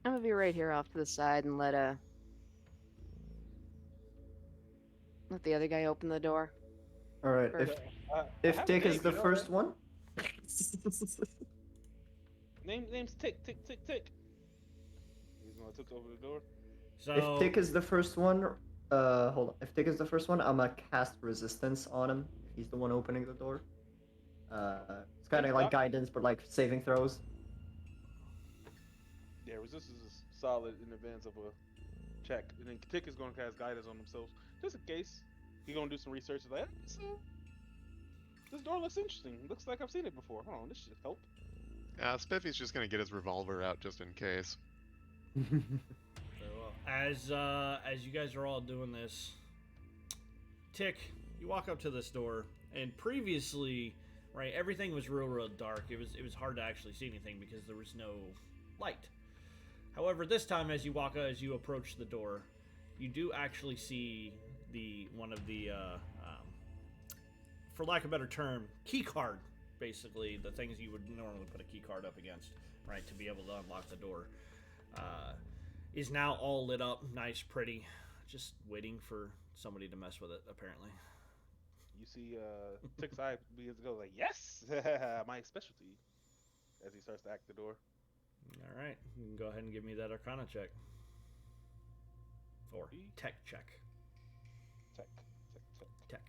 I'm gonna be right here off to the side and let the other guy open the door. All right. Or- If have a Dick is name, the you know, first right? one. Name's Tick, Tick, Tick, Tick. He's the one who took over the door. So If Dick is the first one, hold on. If Dick is the first one, I'm gonna cast resistance on him. If he's the one opening the door. It's kind of like guidance, but like saving throws. Yeah, resistance is solid in advance of a check, and then Tick is going to cast guidance on themselves just in case. He's going to do some research. Like, this door looks interesting. Looks like I've seen it before. Hold on, this should help. Spiffy's just gonna get his revolver out just in case. Very well. As you guys are all doing this, Tick, you walk up to this door, and previously, right, everything was real dark. It was hard to actually see anything because there was no light. However, this time, as you approach the door, you do actually see one of the, for lack of a better term, key card. Basically, the things you would normally put a key card up against, right, to be able to unlock the door, is now all lit up, nice, pretty, just waiting for somebody to mess with it. Apparently, You see Tick's eye begins to go like, yes, my specialty, as he starts to act the door. all right. You can go ahead and give me that Arcana check or E? tech check. Tech. Tech check.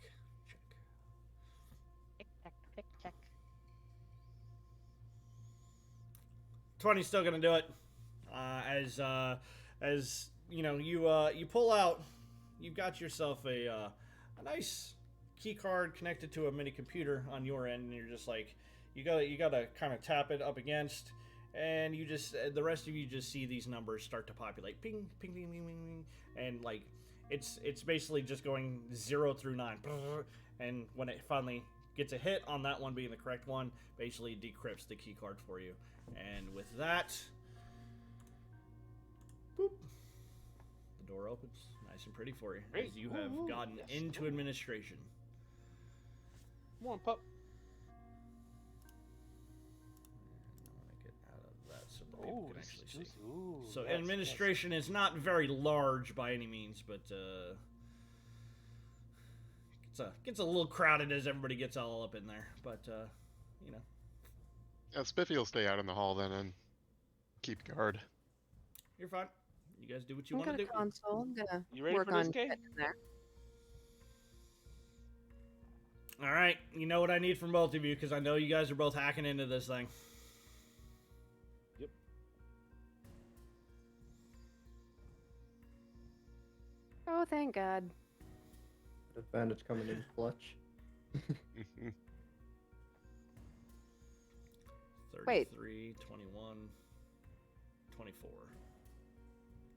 Tick, tack, tick, tack. 20's still gonna do it. As you know, you pull out. You've got yourself a nice key card connected to a mini computer on your end, and you're just like, you gotta kind of tap it up against, and you just the rest of you just see these numbers start to populate, ping, ping, ping, ping, ping, ping, and like it's basically just going 0 through 9, and when it finally gets a hit on that one being the correct one, basically decrypts the key card for you. And with that, boop, the door opens, nice and pretty for you, Great. as you have Ooh, gotten yes. into administration. Come on, pup. I'm gonna get out of that so the people Oh, can this is actually see. juicy. Ooh, So yes, administration is not very large by any means, but gets a little crowded as everybody gets all up in there. But you know, Spiffy will stay out in the hall then and keep guard. you're fine. You guys do what you I'm want got to a do. console. I'm gonna You ready work for this, on Kay? getting there. All right, you know what I need from both of you because I know you guys are both hacking into this thing. Yep. Oh, thank God. Advantage coming in clutch. 33, Wait. 21, 24.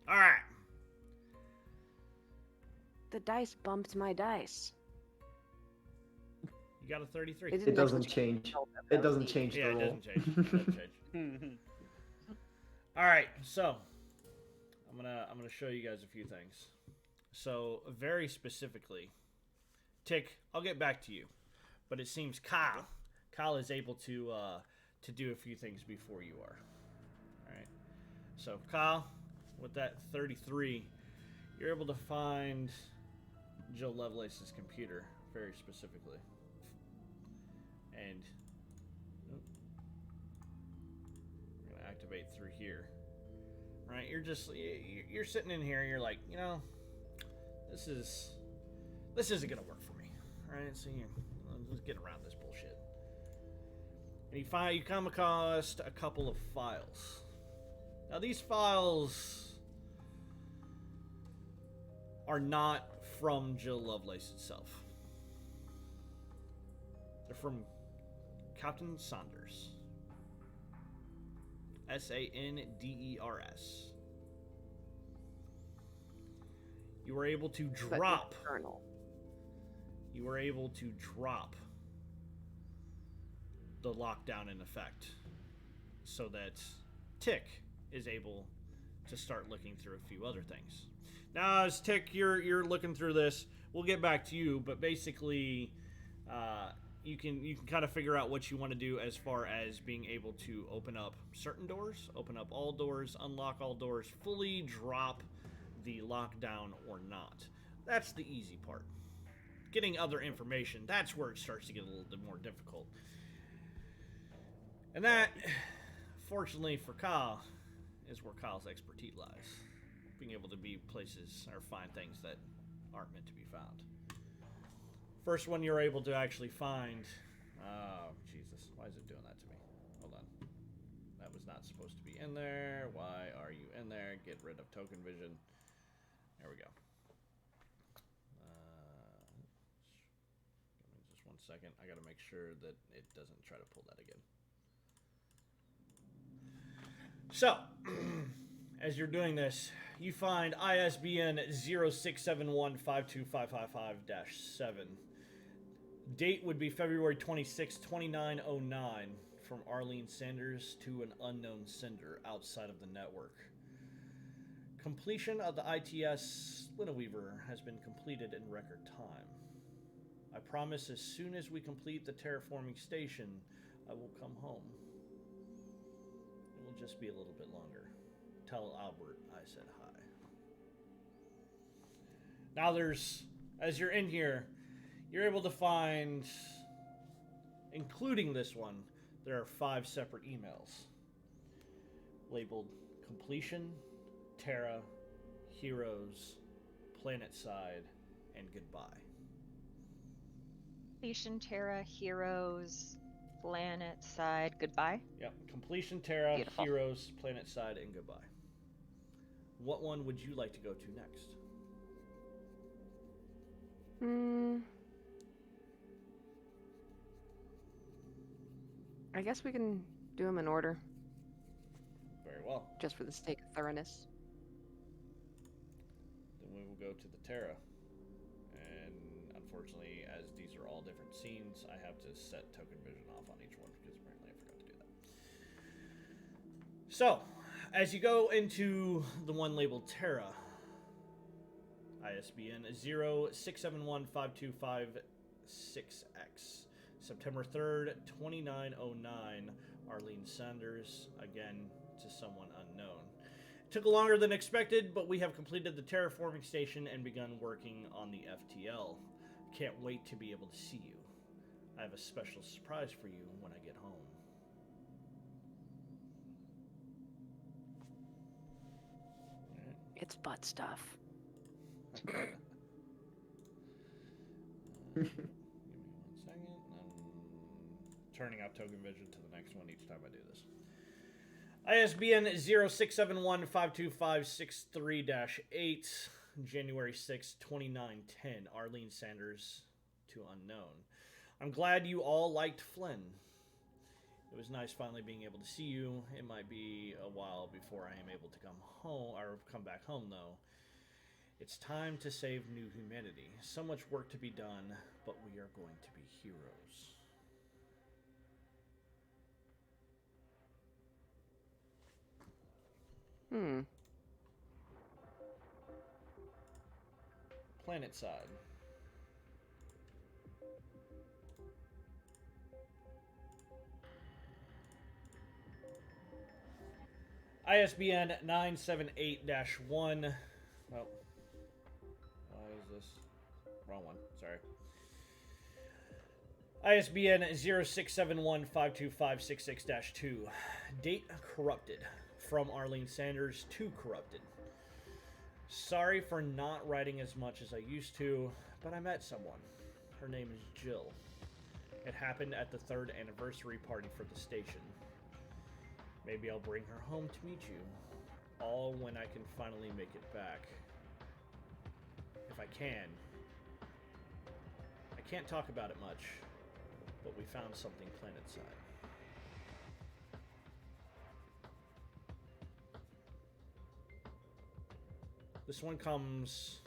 All right. The dice bumped my dice. You got a 33. It It didn't doesn't actually change. roll that It well. doesn't change Yeah, the it roll. doesn't change. It doesn't change. All right, so I'm gonna show you guys a few things. So very specifically, Tick, I'll get back to you, but it seems Kyle is able to do a few things before you are. All right, so Kyle, with that 33, you're able to find Jill Lovelace's computer very specifically, and we're gonna activate through here. Right, you're sitting in here. You're like, you know, this isn't gonna work for me. All right, so let's get around this bullshit. And you come across a couple of files. Now these files are not from Jill Lovelace itself. They're from Captain Saunders. Sanders. You were able to But drop. Journal. You were able to drop the lockdown in effect, so that Tick is able to start looking through a few other things. Now, as Tick, you're looking through this. We'll get back to you, but basically, you can kind of figure out what you want to do as far as being able to open up certain doors, open up all doors, unlock all doors, fully drop the lockdown or not. That's the easy part. Getting other information, that's where it starts to get a little bit more difficult. And that, fortunately for Kyle, is where Kyle's expertise lies. Being able to be places or find things that aren't meant to be found. First one you're able to actually find. Oh, Jesus. Why is it doing that to me? Hold on. That was not supposed to be in there. Why are you in there? Get rid of token vision. There we go. Give me just 1 second. I gotta make sure that it doesn't try to pull that again. So, as you're doing this, you find ISBN 0671-52555-7. Date would be February 26, 2909, from Arlene Sanders to an unknown sender outside of the network. Completion of the ITS Lineweaver has been completed in record time. I promise as soon as we complete the terraforming station, I will come home. It will just be a little bit longer. Tell Albert I said hi. Now as you're in here, you're able to find, including this one, there are 5 separate emails labeled completion, Terra, heroes, planetside, and goodbye. Completion, Terra, heroes, planet side, goodbye. Yep, completion, Terra, Beautiful. heroes, planetside, and goodbye. What one would you like to go to next? I guess we can do them in order, Very well. just for the sake of thoroughness. Then we will go to the Terra. And unfortunately, as these are all different scenes, I have to set token vision off on each one because apparently I forgot to do that. So, as you go into the one labeled Terra, ISBN 06715256X, September 3rd, 2909, Arlene Sanders, again to someone unknown. It took longer than expected, but we have completed the terraforming station and begun working on the FTL. Can't wait to be able to see you. I have a special surprise for you when I get home. It's butt stuff. Give me 1 second. I'm turning off token vision to the next one each time I do this. ISBN 0671-52563-8, January 6, 2910, Arlene Sanders to unknown. I'm glad you all liked Flynn. It was nice finally being able to see you. It might be a while before I am able to come home or come back home though. It's time to save new humanity. So much work to be done, but we are going to be heroes. Planetside. ISBN 978-1. Well, why is this? Wrong one. Sorry. ISBN 0671-52566-2. Date corrupted. From Arlene Sanders to corrupted. Sorry for not writing as much as I used to, but I met someone. Her name is Jill. It happened at the 3rd anniversary party for the station. Maybe I'll bring her home to meet you. All when I can finally make it back. If I can. I can't talk about it much, but we found something planetside. This one comes...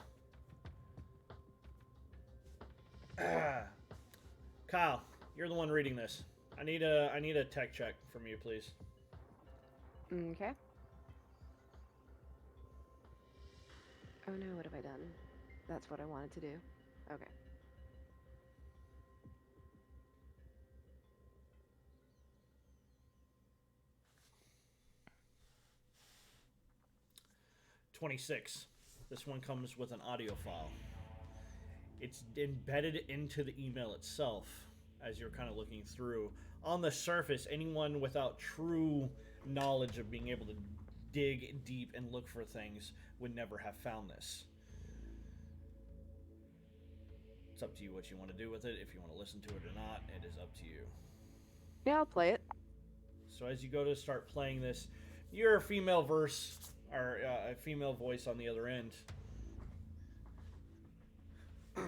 Kyle, you're the one reading this. I need a tech check from you, please. Okay. Oh no, what have I done? That's what I wanted to do. Okay. $26. This one comes with an audio file. It's embedded into the email itself as you're kind of looking through. On the surface, anyone without true knowledge of being able to dig deep and look for things would never have found this. It's up to you what you want to do with it. If you want to listen to it or not, it is up to you. Yeah, I'll play it. So as you go to start playing this, you're a female verse, or a female voice on the other end. I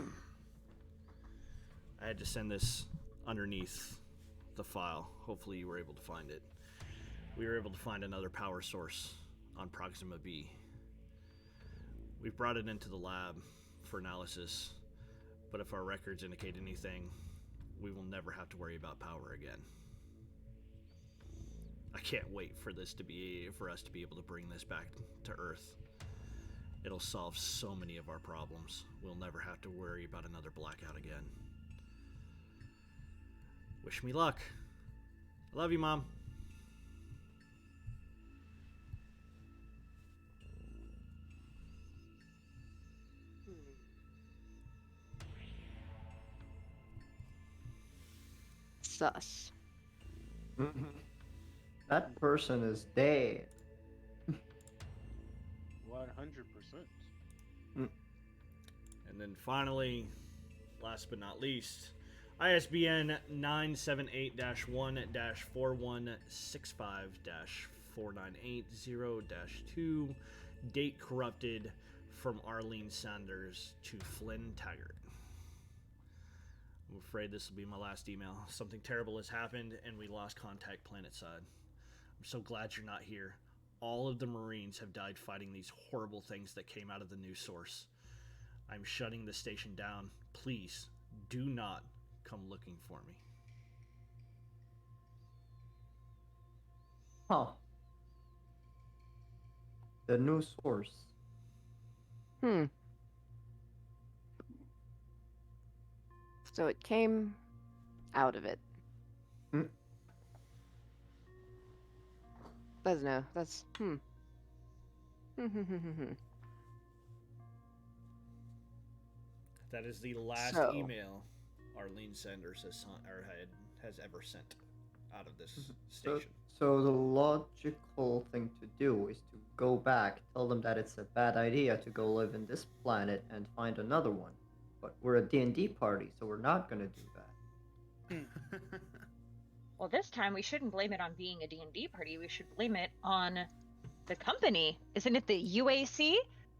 had to send this underneath the file. Hopefully you were able to find it. we were able to find another power source on Proxima B. We've brought it into the lab for analysis, but if our records indicate anything, we will never have to worry about power again. I can't wait for us to be able to bring this back to Earth. It'll solve so many of our problems. We'll never have to worry about another blackout again. Wish me luck. I love you, Mom. Sus. That person is dead. 100%. And then finally, last but not least, ISBN 978-1-4165-4980-2, date corrupted, from Arlene Sanders to Flynn Taggart. I'm afraid this will be my last email. Something terrible has happened, and we lost contact planetside. I'm so glad you're not here. All of the Marines have died fighting these horrible things that came out of the new source. I'm shutting the station down. Please, do not come looking for me. Huh. The new source. So it came out of it. That's That is the last So- email Arlene Sanders has ever sent out of this So, station. so the logical thing to do is to go back, tell them that it's a bad idea to go live in this planet and find another one. But we're a D&D party, so we're not gonna do that. Well, this time we shouldn't blame it on being a D&D party. We should blame it on the company. Isn't it the UAC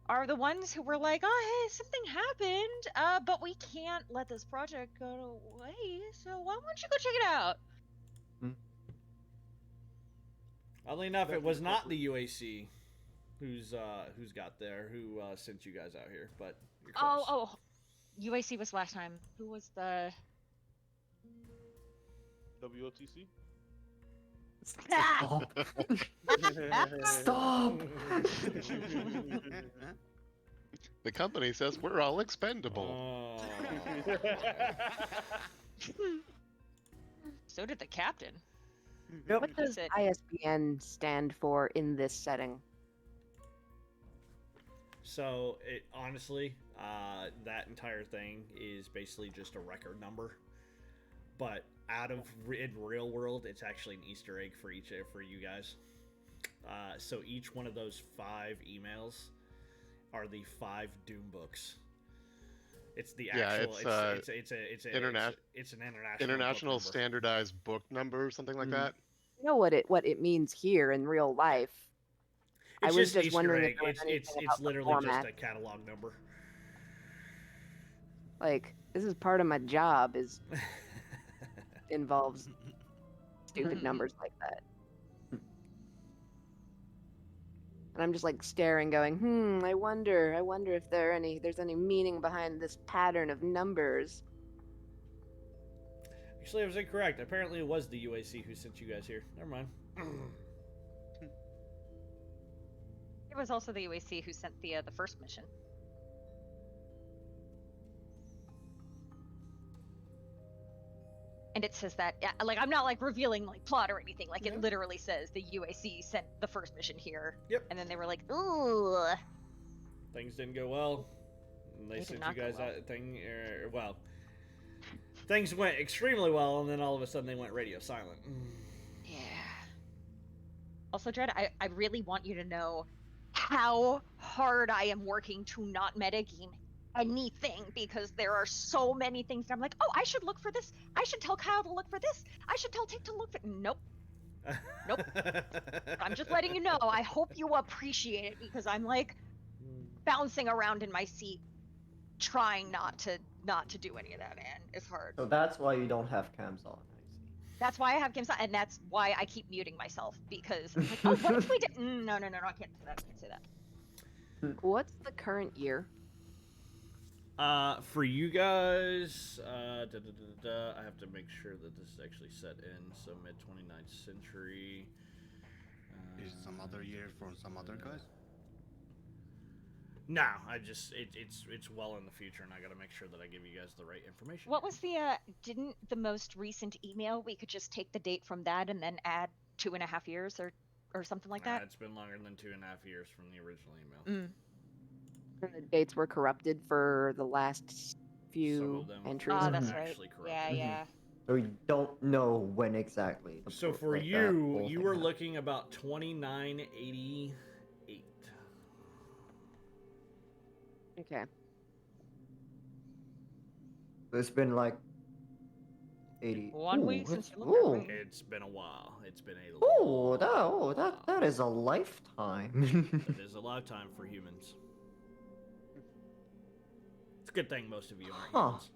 are the ones who were like, oh, hey, something happened, but we can't let this project go to waste, so why don't you go check it out? Oddly enough, it was not the UAC who sent you guys out here, but you're close. Oh, UAC was last time. Who was the... WOTC? Stop! Stop! The company says we're all expendable. Oh. So did the captain. Yep. What does it. ISBN stand for in this setting? So, it honestly, that entire thing is basically just a record number. But in real world, it's actually an Easter egg for you guys. So each one of those 5 emails are the 5 Doom books. It's the actual. It's an international book number. standardized book number, something like that. I know what it means here in real life. I It's was just just Easter wondering egg. if there was anything It's about the literally just format. a catalog number. Like, this is part of my job is involves stupid numbers like that. And I'm just like staring, going, I wonder if there's any meaning behind this pattern of numbers. Actually, I was incorrect. Apparently, it was the UAC who sent you guys here. Never mind. It was also the UAC who sent the first mission. And it says that, like, I'm not like revealing like plot or anything. Like, Yeah. it literally says the UAC sent the first mission here. Yep. And then they were like, ooh. Things didn't go well. And they They did sent you not go guys well. that thing. Well, things went extremely well, and then all of a sudden they went radio silent. Yeah. Also, Dread, I really want you to know how hard I am working to not metagame anything, because there are so many things that I'm like, oh, I should look for this. I should tell Kyle to look for this. I should tell Tick to look for. Nope. Nope. I'm just letting you know. I hope you appreciate it, because I'm like bouncing around in my seat, trying not to do any of that, man. It's hard. So that's why you don't have cams on, I see. That's why I have games on, and that's why I keep muting myself because I'm like, oh, what if we did? No, I can't say that. I can't say that. What's the current year? For you guys, I have to make sure that this is actually set in. So mid 29th century. Is it some other year from some other guys? No, it's well in the future, and I got to make sure that I give you guys the right information. What was didn't the most recent email, we could just take the date from that and then add 2.5 years or something like that? It's been longer than 2.5 years from the original email. And the dates were corrupted for the last Some few of them entries. Ah, were that's right. actually Yeah, corrupted. yeah. So we don't know when exactly. So for like, that you, whole you thing were happened. looking about 2988. Okay. It's been like 80. 1 week Ooh, since it's- you looked at ooh. me. It's been a while. It's been a Oh, long that is a lifetime. That is a lifetime for humans. It's a good thing most of you aren't Huh. humans.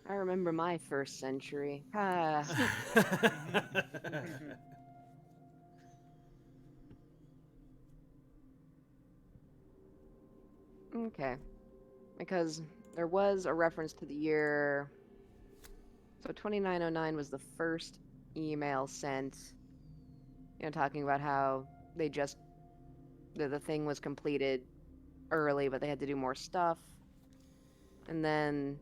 I remember my first century. Ah. Okay. Because there was a reference to the year. So 2909 was the first email sent, talking about how they just, the thing was completed early, but they had to do more stuff. And then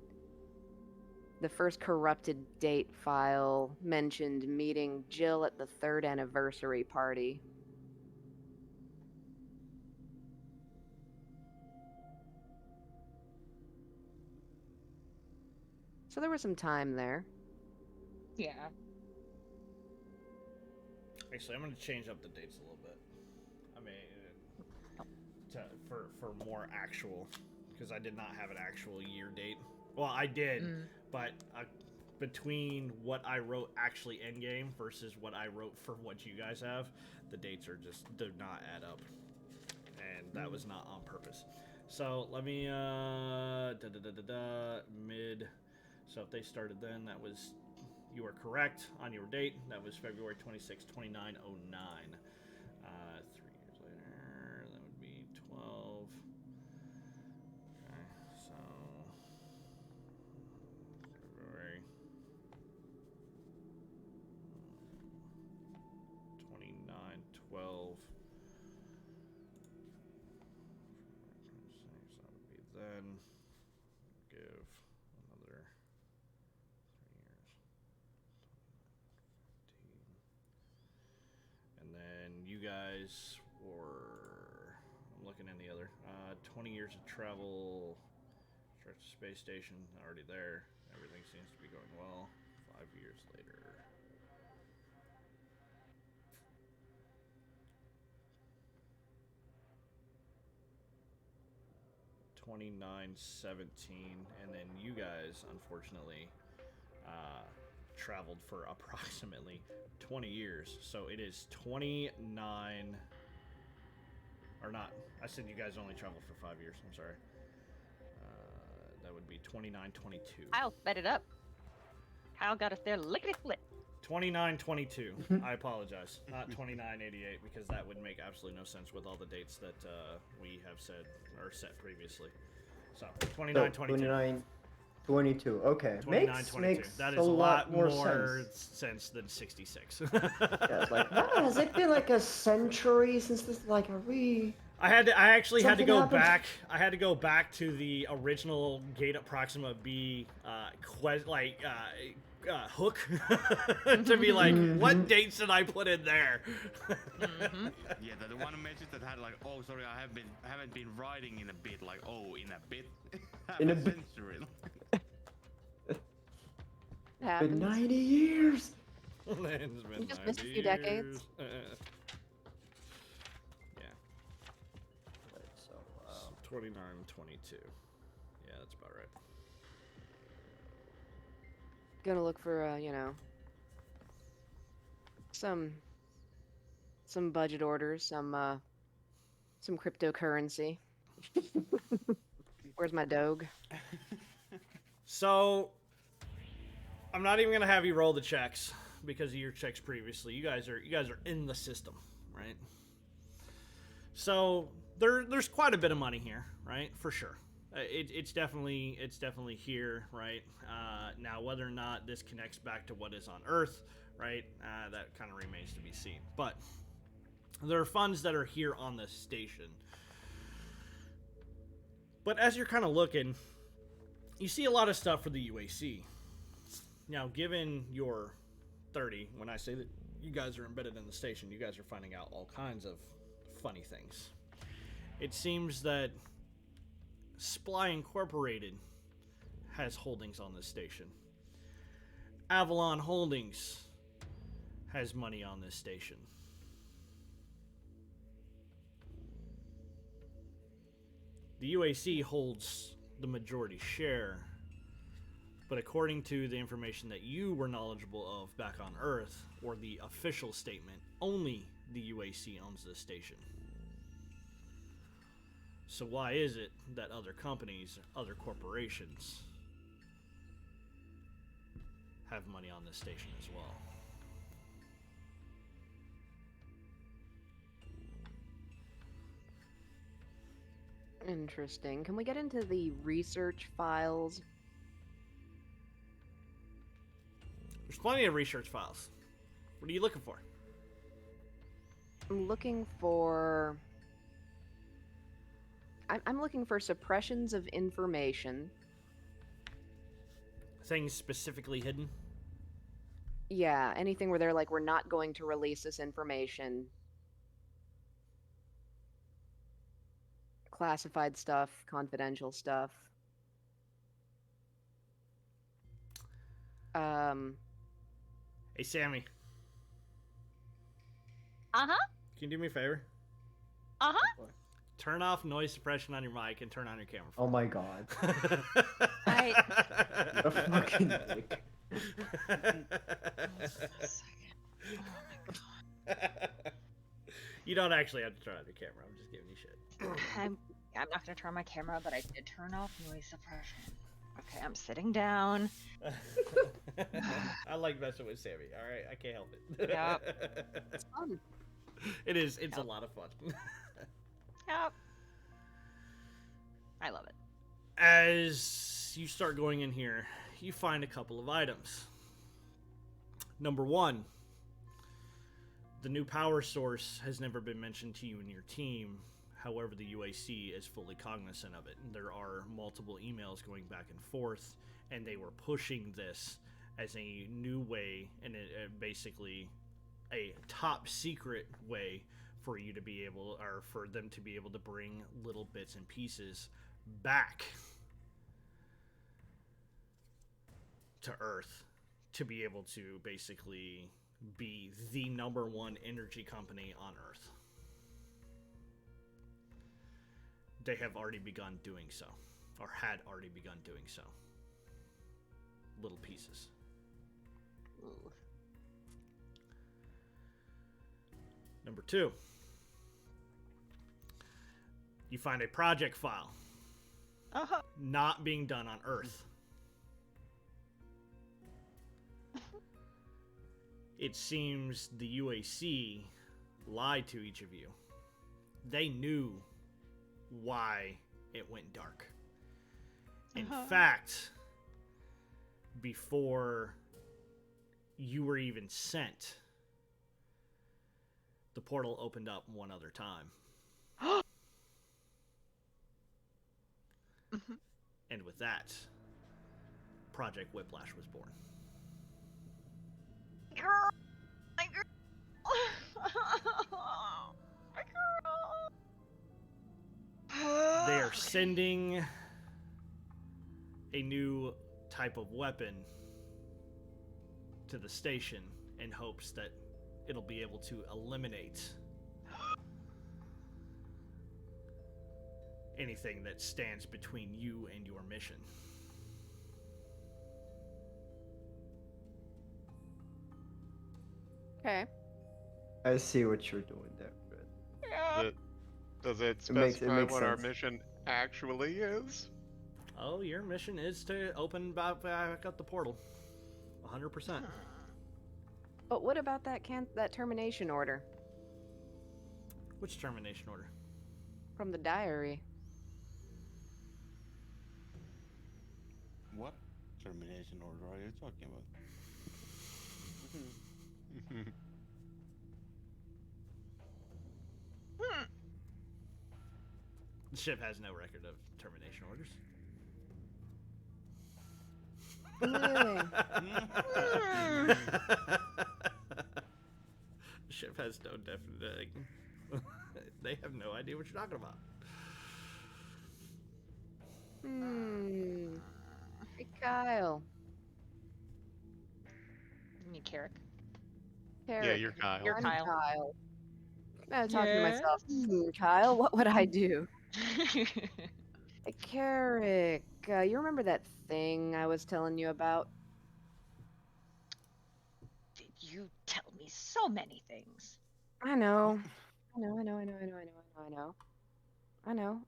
the first corrupted date file mentioned meeting Jill at the 3rd anniversary party. So there was some time there. Yeah. Actually, I'm going to change up the dates a little bit. I mean, for more actual, because I did not have an actual year date. Well, I did, but between what I wrote actually endgame versus what I wrote for what you guys have, the dates are just do not add up, and that was not on purpose. So let me mid. So if they started then, that was, you are correct on your date. That was February 26, 2909. 3 years later, that would be 12. Okay, so February 2912. So that would be then. Give another 3 years. 15. And then you guys were, I'm looking in the other, 20 years of travel, stretch to space station, already there. Everything seems to be going well. 5 years later. $29.17, and then you guys, unfortunately, traveled for approximately 20 years. So it is 29, or not. I said you guys only traveled for 5 years. I'm sorry. That would be 2922. Kyle sped it up. Kyle got us there lickety-split. 2922. I apologize. Not 2988, because that would make absolutely no sense with all the dates that we have said or set previously. So 2922. 2922. Okay. 2922. Makes That a is a lot more sense. sense than 66. Yeah, it's like, wow, has it been like a century since this? Like, are we? I actually had to Something go happened? back. I had to go back to the original Gate at Proxima B hook to be like, what dates did I put in there? Yeah, the one message that had like, oh, sorry, I haven't been writing in a bit. Like, oh, in a bit, half In a a bit. century. Been Happens. 90 years. It's been You just missed a 90 few decades. years. Yeah, So, 29, 22. Yeah, that's about right. Gonna look for some budget orders, some cryptocurrency. Where's my Doge? So, I'm not even gonna have you roll the checks because of your checks previously. You guys are in the system, right? So there's quite a bit of money here, right? For sure. It's definitely here, right? Now whether or not this connects back to what is on Earth, right? That kind of remains to be seen. But there are funds that are here on this station. But as you're kind of looking, you see a lot of stuff for the UAC. Now, given your 30, when I say that you guys are embedded in the station, you guys are finding out all kinds of funny things. It seems that Sply Incorporated has holdings on this station. Avalon Holdings has money on this station. The UAC holds the majority share, but according to the information that you were knowledgeable of back on Earth, or the official statement, only the UAC owns this station. So why is it that other companies, other corporations, have money on this station as well? Interesting. Can we get into the research files? There's plenty of research files. What are you looking for? I'm looking for... I'm looking for suppressions of information. Things specifically hidden? Yeah, anything where they're like, we're not going to release this information. Classified stuff, confidential stuff. Hey, Sammy. Uh-huh. Can you do me a favor? Uh-huh. Turn off noise suppression on your mic and turn on your camera. Oh my god. I... A fucking dick. You don't actually have to turn on your camera. I'm just giving you shit. I'm not gonna turn on my camera, but I did turn off noise suppression. Okay, I'm sitting down. I like messing with Sammy. All right, I can't help it. Yep. It's fun. It is. It's a Yep. lot of fun. Yep. I love it. As you start going in here, you find a couple of items. Number one, the new power source has never been mentioned to you and your team. However, the UAC is fully cognizant of it. There are multiple emails going back and forth, and they were pushing this as a new way, and basically a top secret way for you to be able, or for them to be able to bring little bits and pieces back to Earth to be able to basically be the #1 energy company on Earth. They have already begun doing so, or had already begun doing so. Little pieces. Ooh. Number two, you find a project file Uh-huh. not being done on Earth. It seems the UAC lied to each of you. They knew why it went dark. In fact, before you were even sent, the portal opened up one other time. And with that, Project Whiplash was born. Girl. My girl. My girl. They are sending a new type of weapon to the station in hopes that it'll be able to eliminate anything that stands between you and your mission. Okay. I see what you're doing there, Fred. Yeah. Does it makes specify what our sense. mission actually is? Oh, your mission is to open back up the portal. 100%. But what about that that termination order Which termination order? from the diary? What termination order are you talking about? The ship has no record of termination orders. Really? The ship has no definite. They have no idea what you're talking about. Hey, Kyle. You Carrick. Yeah, you're Kyle. You're I'm Kyle. Kyle. I was talking to myself. Kyle, what would I do? Hey, Carrick, you remember that thing I was telling you about? You tell me so many things. I know. I know.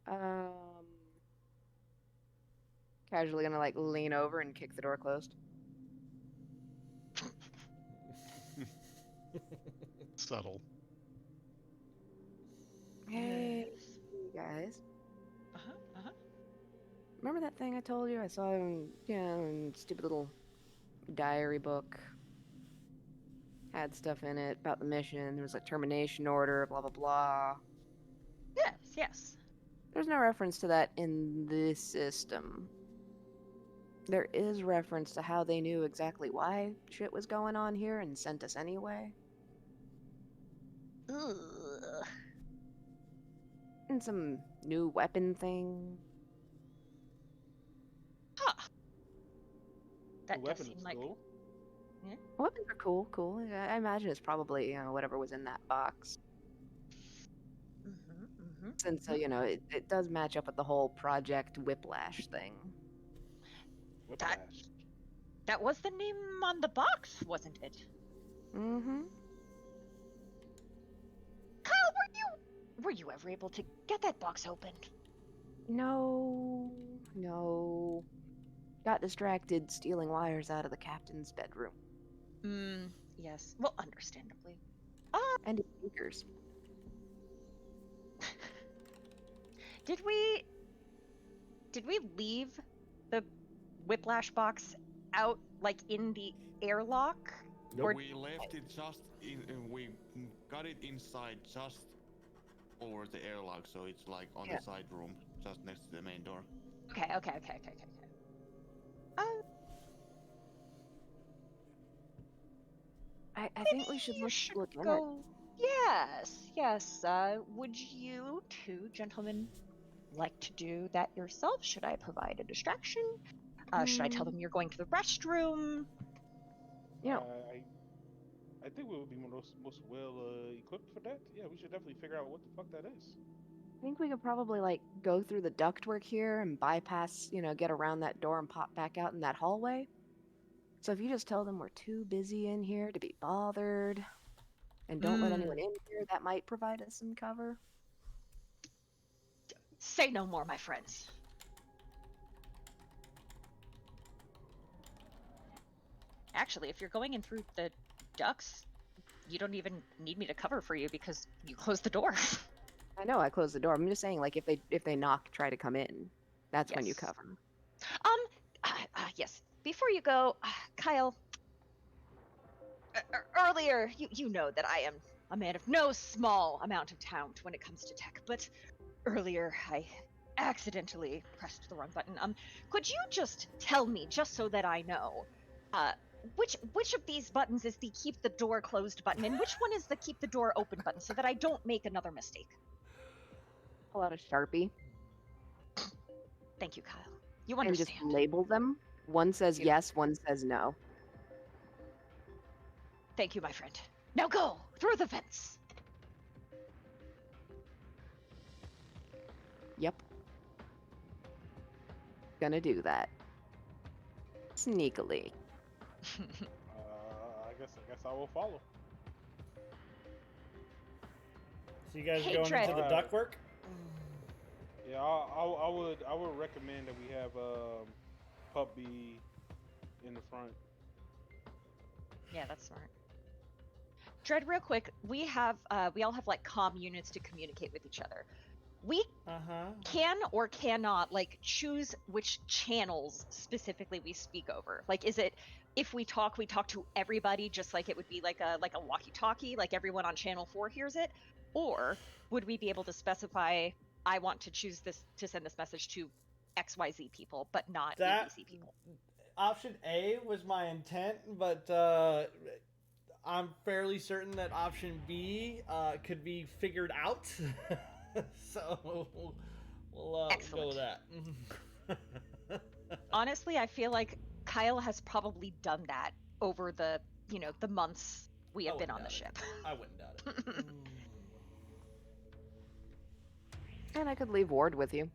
Casually gonna like lean over and kick the door closed. Subtle. Hey, you guys. Uh-huh. Remember that thing I told you? I saw in stupid little diary book. Had stuff in it about the mission. There was a termination order, blah blah blah. Yes. There's no reference to that in this system. There is reference to how they knew exactly why shit was going on here and sent us anyway. Ugh. And some new weapon thing. Huh. The That does weapon seem is like cool. Weapons are cool. I imagine it's probably, whatever was in that box. Since, it does match up with the whole Project Whiplash thing. Whiplash. That was the name on the box, wasn't it? Mm-hmm. Kyle, were you ever able to get that box opened? No. Got distracted stealing wires out of the captain's bedroom. Yes. Well, understandably. And his speakers. Did we leave the whiplash box out like in the airlock? Nope. Or We left it just in. We got it inside just over the airlock, so it's like on the side room, just next to the main door. Okay. I think we should look in it. Yes. Would you two gentlemen like to do that yourself? Should I provide a distraction? Should I tell them you're going to the restroom? I think we would be most well equipped for that. Yeah, we should definitely figure out what the fuck that is. I think we could probably go through the ductwork here and bypass, get around that door and pop back out in that hallway. So if you just tell them we're too busy in here to be bothered and don't let anyone in here, that might provide us some cover. Say no more, my friends. Actually, if you're going in through the ducts, you don't even need me to cover for you because you closed the door. I know I closed the door. I'm just saying, if they knock, try to come in. That's when you cover. Yes. Before you go, Kyle. Earlier, you know that I am a man of no small amount of talent when it comes to tech, but earlier I accidentally pressed the wrong button. Could you just tell me, just so that I know, which of these buttons is the keep the door closed button, and which one is the keep the door open button, so that I don't make another mistake? Pull out a Sharpie. Thank you, Kyle. You understand. And just label them. One says yes, one says no. Thank you, my friend. Now go through the vents. Yep. Gonna do that. Sneakily. I guess I will follow. So you guys are Hatred. going into the ductwork? Yeah, I would recommend that we have Pup be in the front. Yeah, that's smart. Dread, real quick, we all have like comm units to communicate with each other. We can or cannot like choose which channels specifically we speak over. Like, is it if we talk to everybody, just like it would be like a walkie-talkie, like everyone on channel 4 hears it, or would we be able to specify I want to choose this to send this message to XYZ people, but not ABC people? Option A was my intent, but I'm fairly certain that option B could be figured out. So we'll go with that. Honestly, I feel like Kyle has probably done that over the months we have been on the ship. I wouldn't doubt it. And I could leave Ward with you.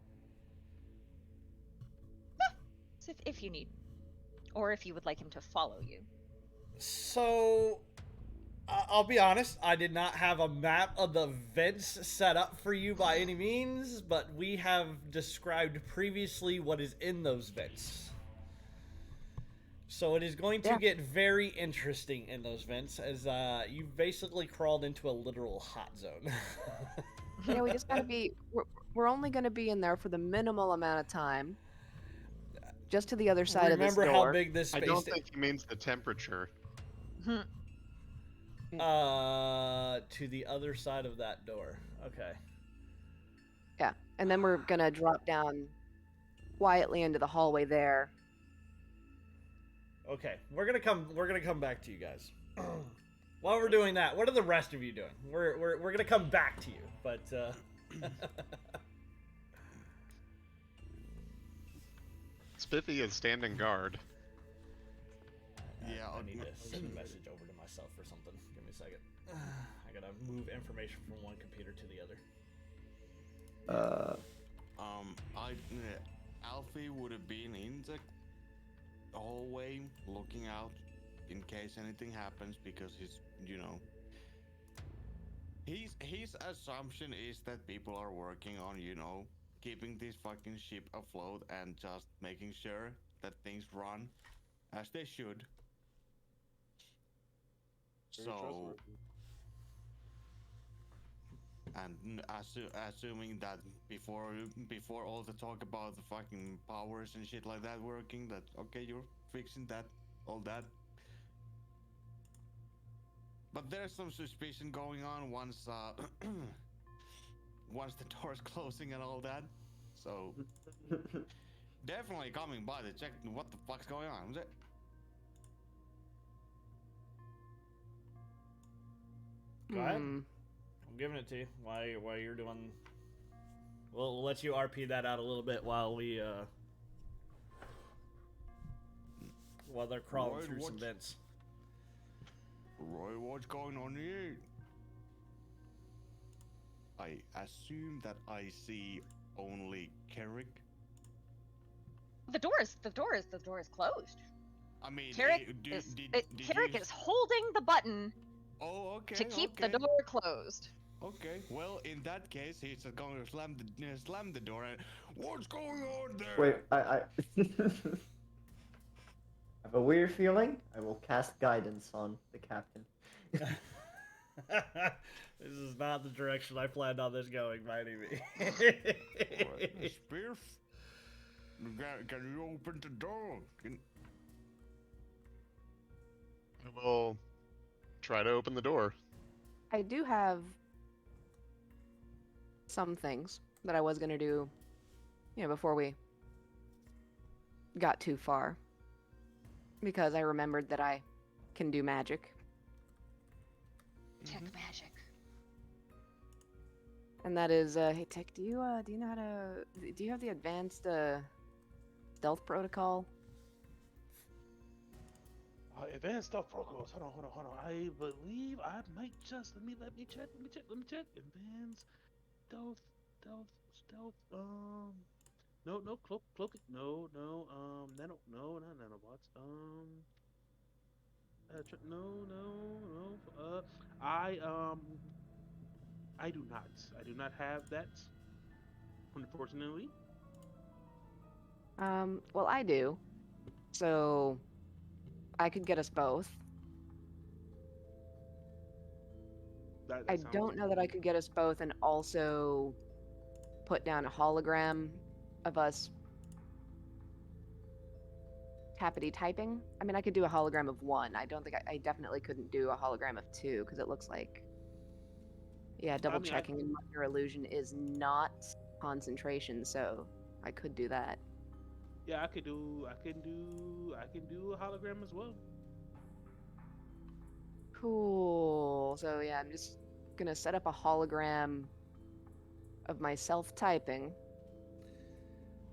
So if you need, or if you would like him to follow you. So I'll be honest, I did not have a map of the vents set up for you by any means, but we have described previously what is in those vents. So it is going to get very interesting in those vents, as you basically crawled into a literal hot zone. Yeah, we just gotta be. We're only gonna be in there for the minimal amount of time. Just to the other side of this door. Remember how big this space I don't think he means the temperature. To the other side of that door. Okay. Yeah, and then we're gonna drop down quietly into the hallway there. Okay, we're gonna come back to you guys. While we're doing that, what are the rest of you doing? We're gonna come back to you, but Spiffy is standing guard. I need to send a message over to myself or something. Give me a second. I gotta move information from one computer to the other. Alfie would have been in the hallway looking out in case anything happens, because his assumption is that people are working on, keeping this fucking ship afloat and just making sure that things run as they should. So, and assuming that before all the talk about the fucking powers and shit like that working, that okay, you're fixing that, all that. But there's some suspicion going on once once the door's closing and all that. So definitely coming by to check what the fuck's going on. Is it? Go ahead. I'm giving it to you. While you're doing. We'll let you RP that out a little bit while we while they're crawling through some vents. Roy, what's going on here? I assume that I see only Carrick. The door is closed. I mean, Carrick is holding the button. Oh, okay. To keep the door closed. Okay. Well, in that case, he's just going to slam the door. And what's going on there? Wait, I have a weird feeling. I will cast guidance on the captain. This is not the direction I planned on this going by any means. Spiff, can you open the door? I will try to open the door. I do have some things that I was gonna do, before we got too far. Because I remembered that I can do magic. Tech magic. And that is, hey Tech, do you know how to, do you have the advanced, stealth protocol? Advanced stealth protocols. Hold on. I believe I might just let me check. Advanced stealth. No, cloak. No. Not nanobots. No. I do not. I do not have that. Unfortunately. Well, I do. So I could get us both. That I sounds don't know that I could get us both and also put down a hologram of us tappity typing. I mean, I could do a hologram of one. I don't think I definitely couldn't do a hologram of two because it looks like, yeah, double mean, checking in minor illusion is not concentration, so I could do that. Yeah, I can do a hologram as well. Cool. So yeah, I'm just gonna set up a hologram of myself typing.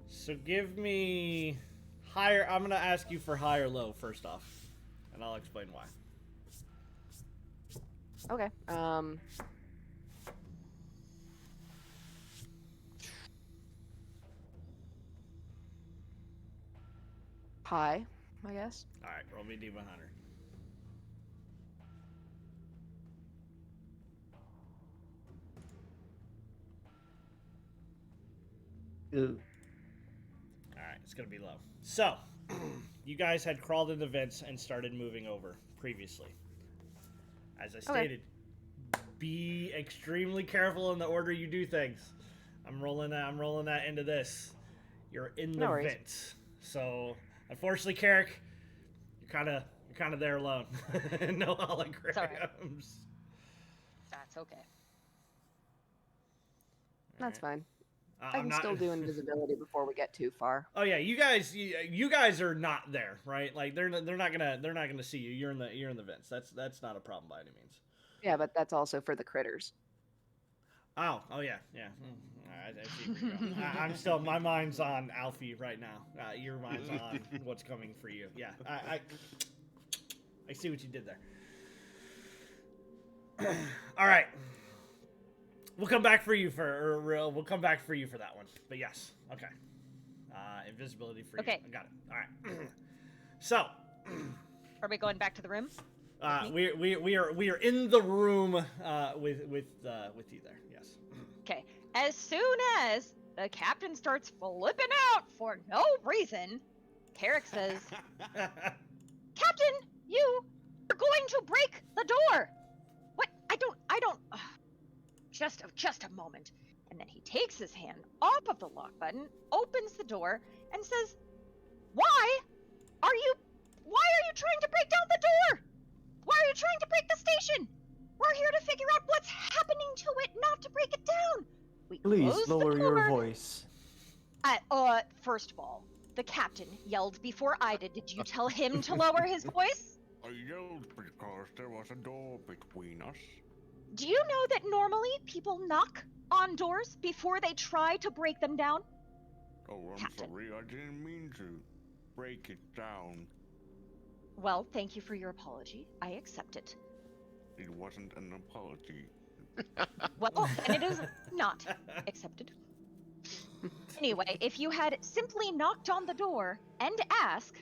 So give me higher. I'm gonna ask you for high or low first off, and I'll explain why. Okay. High, I guess. All right, roll me D100. Ooh. All right, it's gonna be low. So, you guys had crawled into vents and started moving over previously. As I stated, be extremely careful in the order you do things. I'm rolling that into this. You're in the No worries. vents. So, unfortunately, Carrick, you're kind of there alone. No holograms. Sorry. That's okay. That's fine. I I'm can not still do invisibility before we get too far. Oh yeah, you guys are not there, right? Like they're not gonna see you. You're in the vents. That's not a problem by any means. Yeah, but that's also for the critters. Oh yeah. I see where you're going. I'm still, my mind's on Alfie right now. Your mind's on what's coming for you. Yeah, I see what you did there. All right, we'll come back for you we'll come back for you for that one. But yes, okay. Invisibility for Okay. you. I got it. All right. So, Are we going back to the room? we are in the room with you there. Yes. Okay. As soon as the captain starts flipping out for no reason, Carrick says, "Captain, you are going to break the door." What? I don't. Just a moment. And then he takes his hand off of the lock button, opens the door, and says, Why are you trying to break down the door? Why are you trying to break the station? We're here to figure out what's happening to it, not to break it down. We Please closed lower the your door. voice. First of all, the captain yelled before I did. Did you tell him to lower his voice? I yelled because there was a door between us. Do you know that normally people knock on doors before they try to break them down? Oh, I'm Captain. sorry, I didn't mean to break it down. Well, thank you for your apology. I accept it. It wasn't an apology. Well, then it is not accepted. Anyway, if you had simply knocked on the door and asked,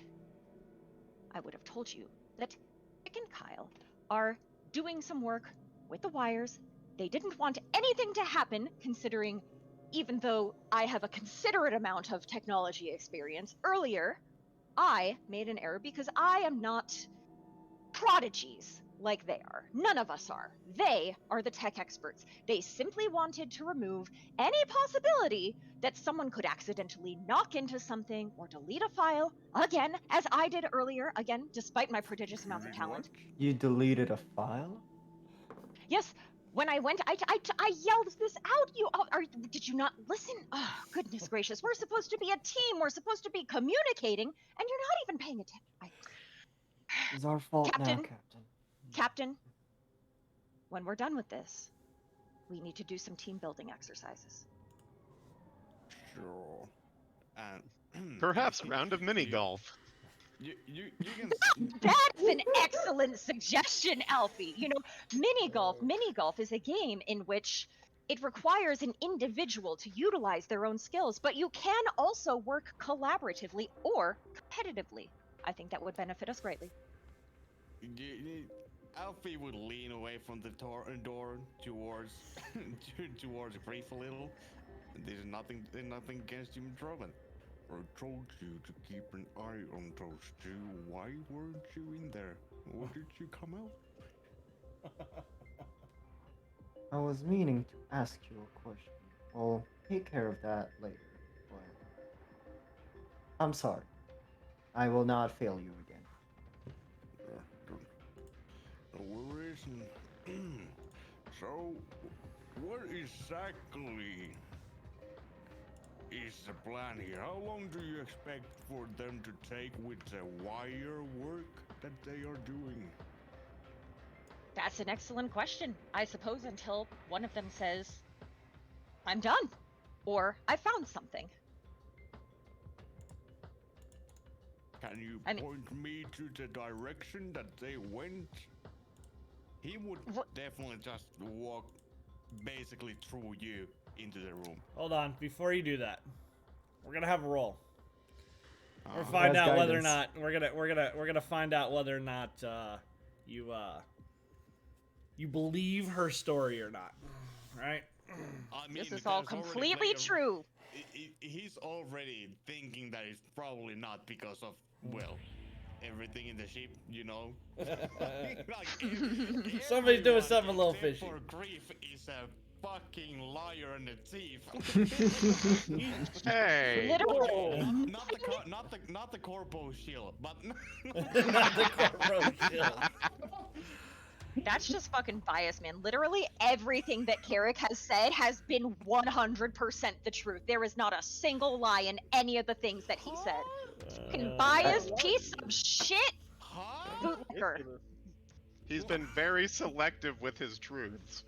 I would have told you that Nick and Kyle are doing some work with the wires. They didn't want anything to happen, considering even though I have a considerate amount of technology experience earlier, I made an error because I am not prodigies like they are. None of us are. They are the tech experts. They simply wanted to remove any possibility that someone could accidentally knock into something or delete a file, again, as I did earlier, again, despite my prodigious amounts of talent. You deleted a file? Yes, when I went, I yelled this out. Did you not listen? Oh, goodness gracious. We're supposed to be a team. We're supposed to be communicating, and you're not even paying attention. It's our fault now, Captain. Captain. Captain, when we're done with this, we need to do some team building exercises. Sure. And Perhaps a round of mini golf. You can. That's an excellent suggestion, Alfie. You know, mini golf is a game in which it requires an individual to utilize their own skills, but you can also work collaboratively or competitively. I think that would benefit us greatly. Alfie would lean away from the door towards towards Grief a little. There's nothing against you, Drogon. I told you to keep an eye on those two. Why weren't you in there? Why did you come out? I was meaning to ask you a question. I'll take care of that later, but I'm sorry. I will not fail you again. No worries. So, what exactly is the plan here? How long do you expect for them to take with the wire work that they are doing? That's an excellent question. I suppose until one of them says, I'm done, or I found something. Can you I mean- point me to the direction that they went? He would What- definitely just walk basically through you into the room. Hold on, before you do that, we're gonna have a roll. We're Uh, find That's out whether or guidance. not we're gonna find out whether or not you believe her story or not. Right? I mean, This is all there's already completely plenty of- true. He's already thinking that it's probably not because of, well, everything in the ship, you know? Like, Somebody's doing everyone something a little except fishy. for Grief is a fucking liar and a thief. Hey. Literally. not the corpo shield, but Not the corporate shield. That's just fucking bias, man. Literally everything that Carrick has said has been 100% the truth. There is not a single lie in any of the things that he said. Fucking biased piece of shit huh? bootlicker. He's been very selective with his truths.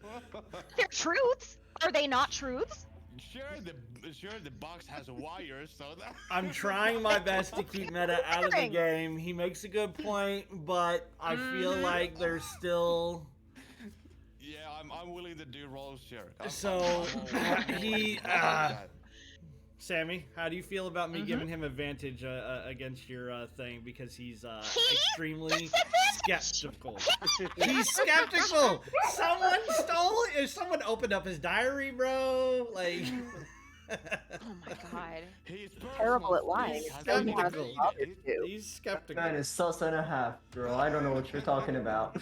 They're truths. Are they not truths? Sure, the box has wires, so that. I'm trying my best to keep Meta out of the game. He makes a good point, but I feel like there's still. Yeah, I'm willing to do rolls, sure. So, he, I'm fine with that. Sammy, how do you feel about me giving him advantage against your thing because he's He extremely gets skeptical? He's skeptical. Someone stole it. Someone opened up his diary, bro. Like. Oh my god. He's Terrible at lying. He's It's so hard for skeptical. others to. He's skeptical. Man is sus and a half, girl. I don't know what you're talking about.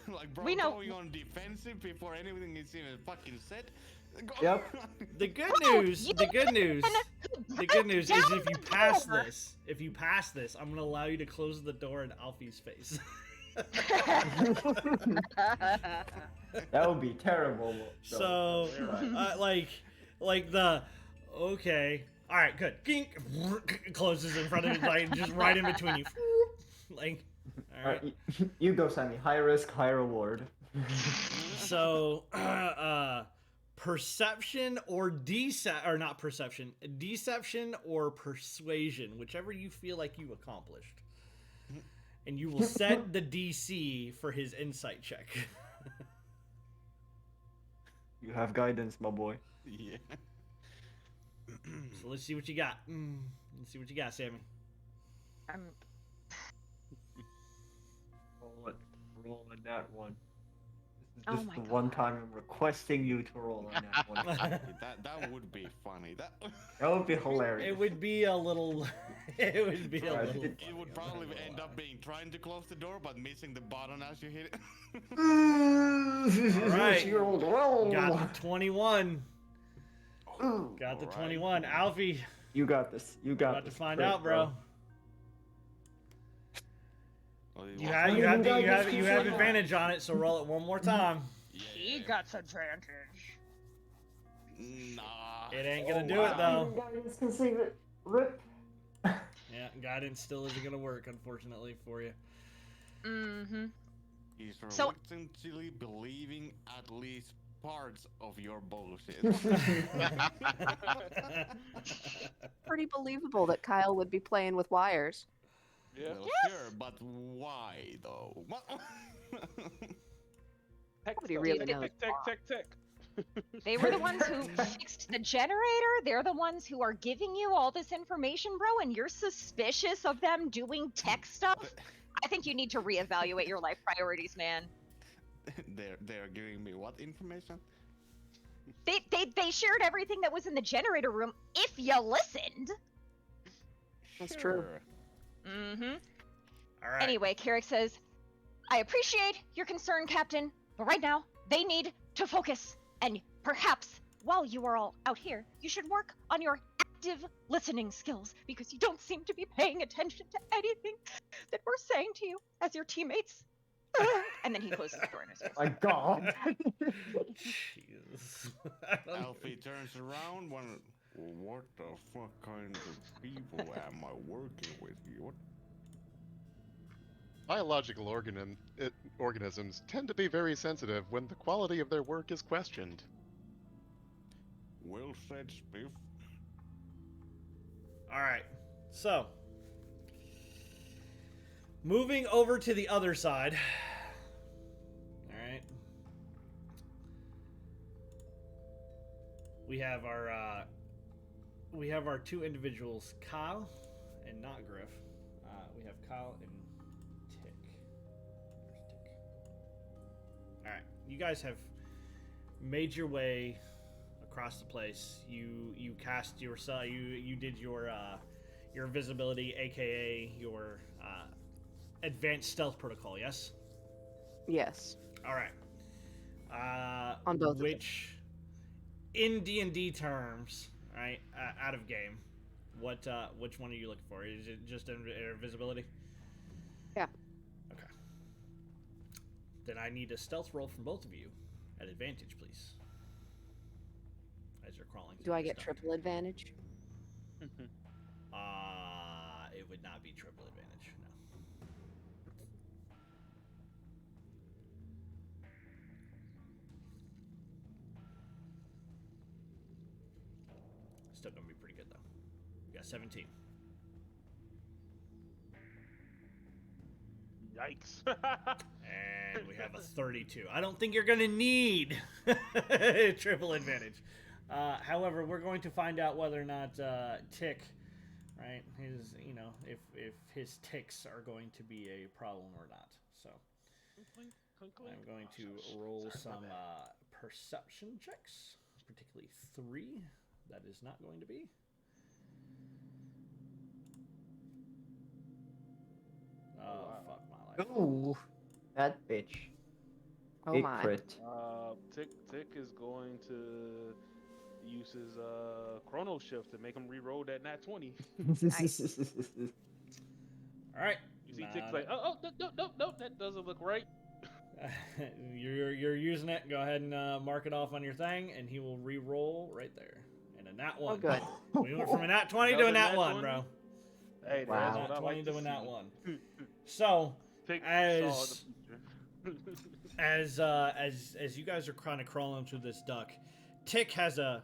Like, bro, We know- going on defensive before anything is even fucking said. Yep. The good Bro, news, you the good news, the good news is down if you the pass door. this, I'm gonna allow you to close the door in Alfie's face. That would be terrible. So, like the, okay, all right, good. Gink, closes in front of his, like, just right in between you. Like, all right. Alright, you go, Sammy. High risk, high reward. So, perception or not perception, deception or persuasion, whichever you feel like you accomplished. And you will set the DC for his insight check. You have guidance, my boy. Yeah. So let's see what you got. Let's see what you got, Sammy. I'm Roll on that one. This Oh is just my the one God. time I'm requesting you to roll on that one. that would be funny. That That would be hilarious. It would be a little. It would be a Alright, little. it it would funny, I'm probably not gonna end lie. up being trying to close the door but missing the button as you hit it. Alright. You rolled well. Got the 21. Got the Alright. 21. Alfie, You got this. You got about to this. find Crit, out, bro. You have- you have advantage on it, so roll it one more time. he got advantage. Nah. It ain't gonna Oh, do it wow. though. Guidance can save it. Rip. Yeah, guidance still isn't gonna work, unfortunately, for you. Mm-hmm. He's So- reluctantly believing at least parts of your bullshit. Pretty believable that Kyle would be playing with wires. Yeah. Well, sure, but why though? Tech, Nobody stuff. really tech, knows tech, tech, tech, tech. They were the ones who fixed the generator. They're the ones who are giving you all this information, bro, and you're suspicious of them doing tech stuff? I think you need to reevaluate your life priorities, man. They're giving me what information? They shared everything that was in the generator room if you listened. That's true. Sure. Mm-hmm. All right. Anyway, Carrick says, I appreciate your concern, Captain, But right now, they need to focus. And perhaps while you are all out here, you should work on your active listening skills because you don't seem to be paying attention to anything that we're saying to you as your teammates. And then he closes the door in his face. My God. Jesus. I don't- Alfie turns around when. What the fuck kind of people am I working with here? What? Biological organisms tend to be very sensitive when the quality of their work is questioned. Well said, Spiff. All right. So, moving over to the other side. All right. We have our two individuals, Kyle and not Griff. We have Kyle and Tick. Where's Tick? All right. You guys have made your way across the place. You cast your you did your invisibility, aka your advanced stealth protocol. Yes. Yes. All right. On both of them. which, in D&D terms, right, out of game, which one are you looking for? Is it just invisibility? Yeah. Okay. Then I need a stealth roll from both of you at advantage, please. As you're crawling. Do through I the get stuff. triple advantage? It would not be triple advantage. No. Still gonna be pretty good though. You got 17. Yikes. And we have a 32. I don't think you're going to need triple advantage. However, we're going to find out whether or not Tick, right, his, if his ticks are going to be a problem or not. So I'm going to roll some perception checks, particularly 3. That is not going to be. Oh, fuck my life. Ooh, that bitch. Oh A my. crit. Tick is going to use his chrono shift to make him re-roll that nat 20. All right. You see Tick's like, oh, no, that doesn't look right. You're using it. Go ahead and mark it off on your thing, and he will re-roll right there. And a nat 1. Oh, good. We went from a nat 20 to a Another nat nat 1, 20? bro. Hey, Wow. that's Nat what I 20 like to to a nat see. 1. So, Tick as saw the future. as you guys are kind of crawling through this duck, Tick has a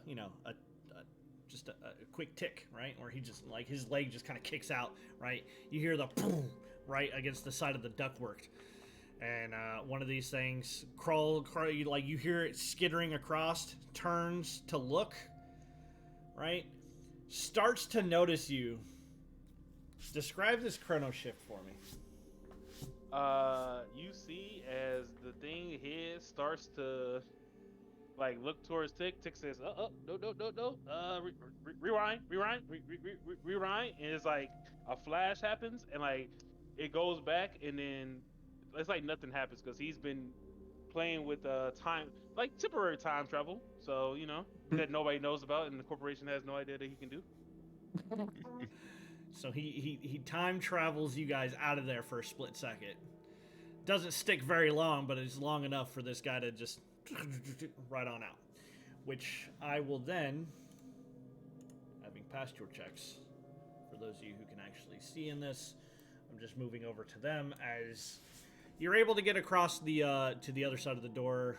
just a quick tick, right? Where he just, like, his leg just kind of kicks out, right? You hear the boom, right against the side of the ductwork. And one of these things you hear it skittering across, turns to look, right? Starts to notice you. Describe this chrono shift for me. You see as the thing here starts to like look towards Tick. Tick says, no, rewind, and it's like a flash happens, and like it goes back, and then it's like nothing happens because he's been playing with time, like temporary time travel. So that nobody knows about, and the corporation has no idea that he can do. So he time travels you guys out of there for a split second. Doesn't stick very long, but it's long enough for this guy to just right on out. Which I will then, having passed your checks, for those of you who can actually see in this, I'm just moving over to them as you're able to get across the to the other side of the door,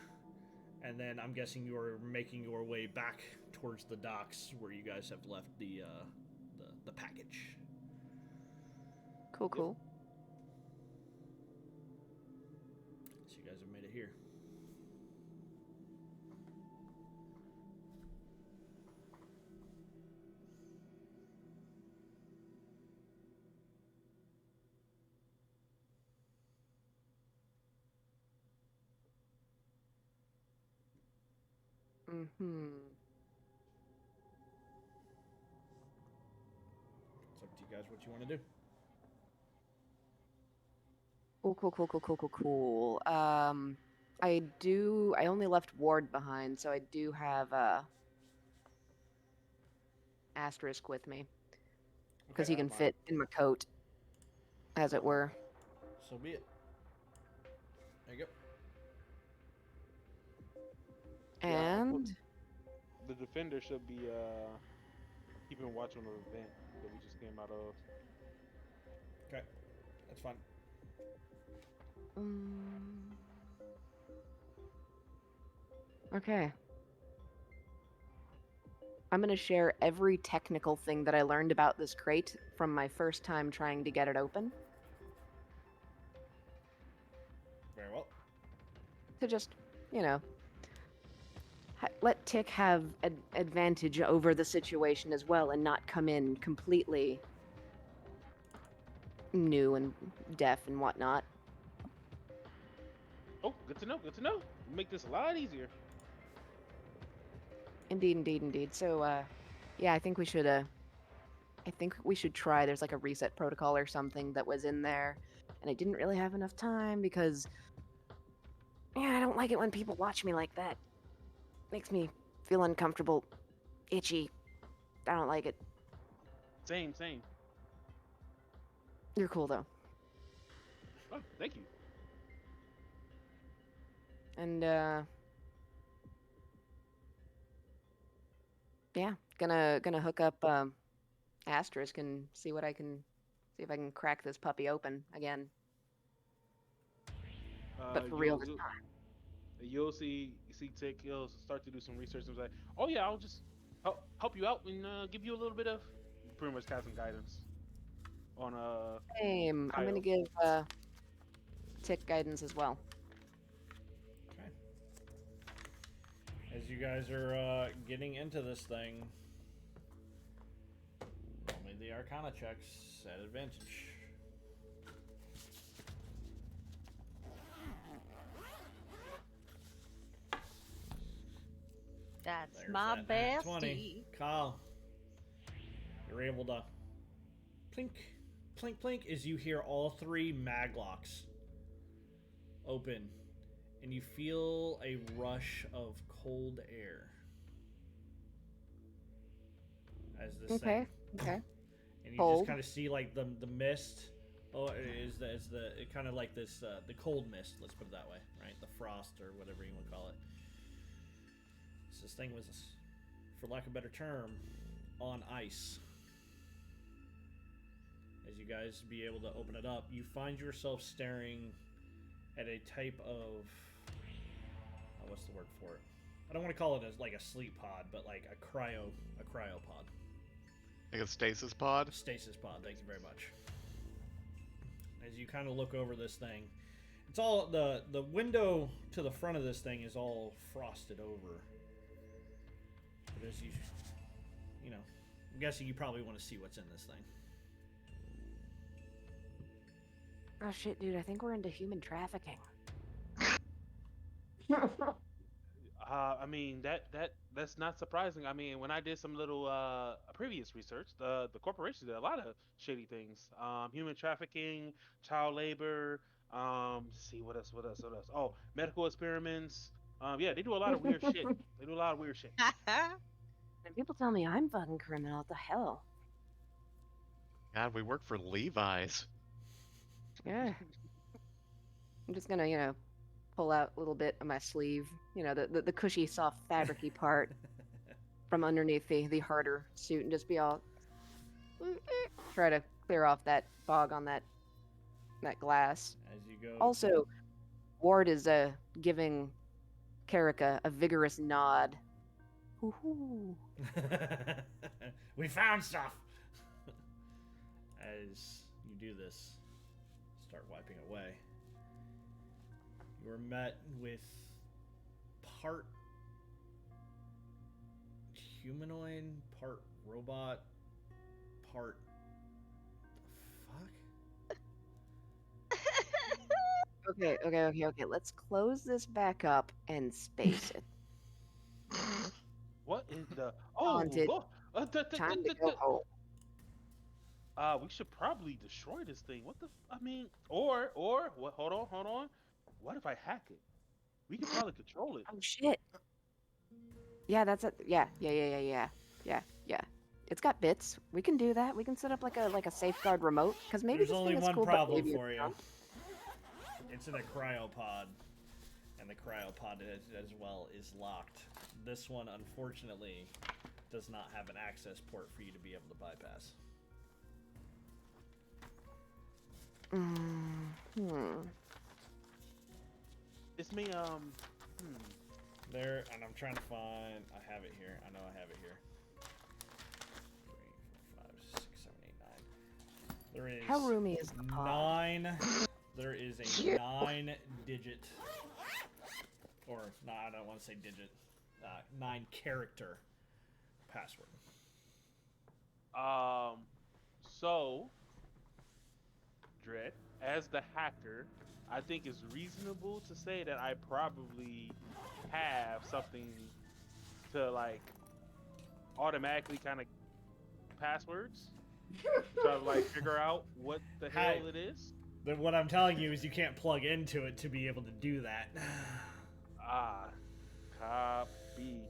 and then I'm guessing you're making your way back towards the docks where you guys have left the package. Cool. So you guys have made it here. Mm-hmm. It's up to you guys what you want to do. Cool. I only left Ward behind, so I do have Asterisk with me because Okay, he can fine. fit in my coat, as it were. so be it. There you go. Yeah, I'll put And the defender should be keeping watch on the event that we just came out of. Okay, that's fine. um, okay. I'm going to share every technical thing that I learned about this crate from my first time trying to get it open Very well. to just, you know, let Tick have an advantage over the situation as well and not come in completely new and deaf and whatnot. Oh, good to know. Good to know. Make this a lot easier. Indeed, indeed, indeed. So, yeah, I think we should, try. There's like a reset protocol or something that was in there, and I didn't really have enough time because, yeah, I don't like it when people watch me like that. Makes me feel uncomfortable, itchy. I don't like it. Same, same. You're cool though, Oh, thank you. and yeah, gonna hook up Asterisk and see if I can crack this puppy open again. But for real You'll this you'll time. you'll see Tick. He'll start to do some research and be like, oh yeah, I'll just help you out and give you a little bit of pretty much have some guidance on Same. I'm gonna Kyle. give Tick guidance as well. Okay. As you guys are getting into this thing, roll me the Arcana checks at advantage. That's There's my that nat bestie. 20. Kyle, you're able to plink, plink, plink as you hear all three maglocks open, and you feel a rush of cold air as this Okay. thing, Okay. and you just Cold. kind of see like the mist. Oh, is the it kind of like this the cold mist. Let's put it that way, right? The frost or whatever you want to call it. So this thing was, for lack of a better term, on ice. As you guys be able to open it up, you find yourself staring at a type of what's the word for it? I don't want to call it as like a sleep pod, but like a cryopod. Like a stasis pod. Stasis pod. Thank you very much. As you kind of look over this thing, it's all the window to the front of this thing is all frosted over. But as you know, I'm guessing you probably want to see what's in this thing. Oh shit, dude! I think we're into human trafficking. I mean that's not surprising. I mean, when I did some little previous research, the corporation did a lot of shady things. Human trafficking, child labor. Let's see what else? What else? What else? Oh, medical experiments. Yeah, they do a lot of weird shit. They do a lot of weird shit. And people tell me I'm fucking criminal. What the hell? God, we work for Levi's. Yeah. I'm just gonna, pull out a little bit of my sleeve, the cushy, soft, fabricy part from underneath the harder suit, and just be all try to clear off that fog on that glass. As you go. Also, Ward is giving Karika a vigorous nod. Woohoo! We found stuff. As you do this, start wiping away. You are met with part humanoid, part robot, part the fuck? Okay. Let's close this back up and space it. What is the Haunted. Time to go home. we should probably destroy this thing. What the? I mean, or what? Hold on. What if I hack it? We can probably control it. Oh shit. Yeah, that's it. Yeah. It's got bits. We can do that. We can set up like a safeguard remote because maybe There's this only thing is one cool, but problem maybe for it's you. not. It's in a cryopod, and the cryopod as well is locked. This one, unfortunately, does not have an access port for you to be able to bypass. This may There, and I'm trying to find. I have it here. I know I have it here. 3, 4, 5, 6, 7, 8, 9. There is. How roomy is the pod? 9. There is a 9-digit, or no, I don't want to say digit. 9-character password. So, Dread, as the hacker, I think it's reasonable to say that I probably have something to like automatically kind of passwords. Try to like figure out what the hell it is. Then what I'm telling you is you can't plug into it to be able to do that. Copy.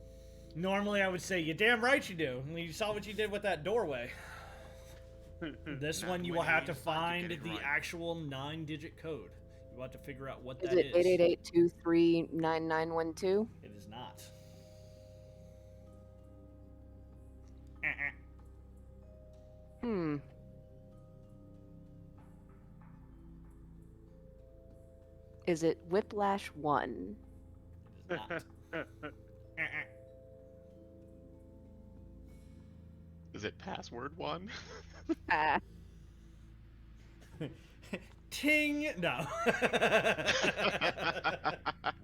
Normally I would say, you damn right you do. You saw what you did with that doorway. This Not one you when will you have to use fun to find get the it right. actual 9-digit code. You have to figure out what Is that it is. 888-239-9912? It is not. Is it Whiplash 1? It is not. Is it password 1? Ah. Ting! No.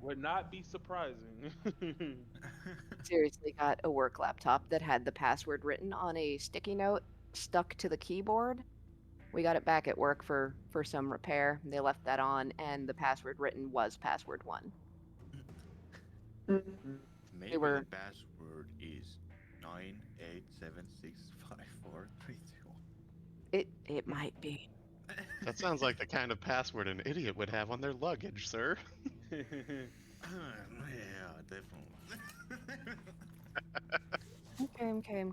Would not be surprising. Seriously got a work laptop that had the password written on a sticky note stuck to the keyboard. We got it back at work for some repair. They left that on, and the password written was password 1. Maybe were- the password is 987654321. It might be. That sounds like the kind of password an idiot would have on their luggage, sir. Yeah, definitely. Okay.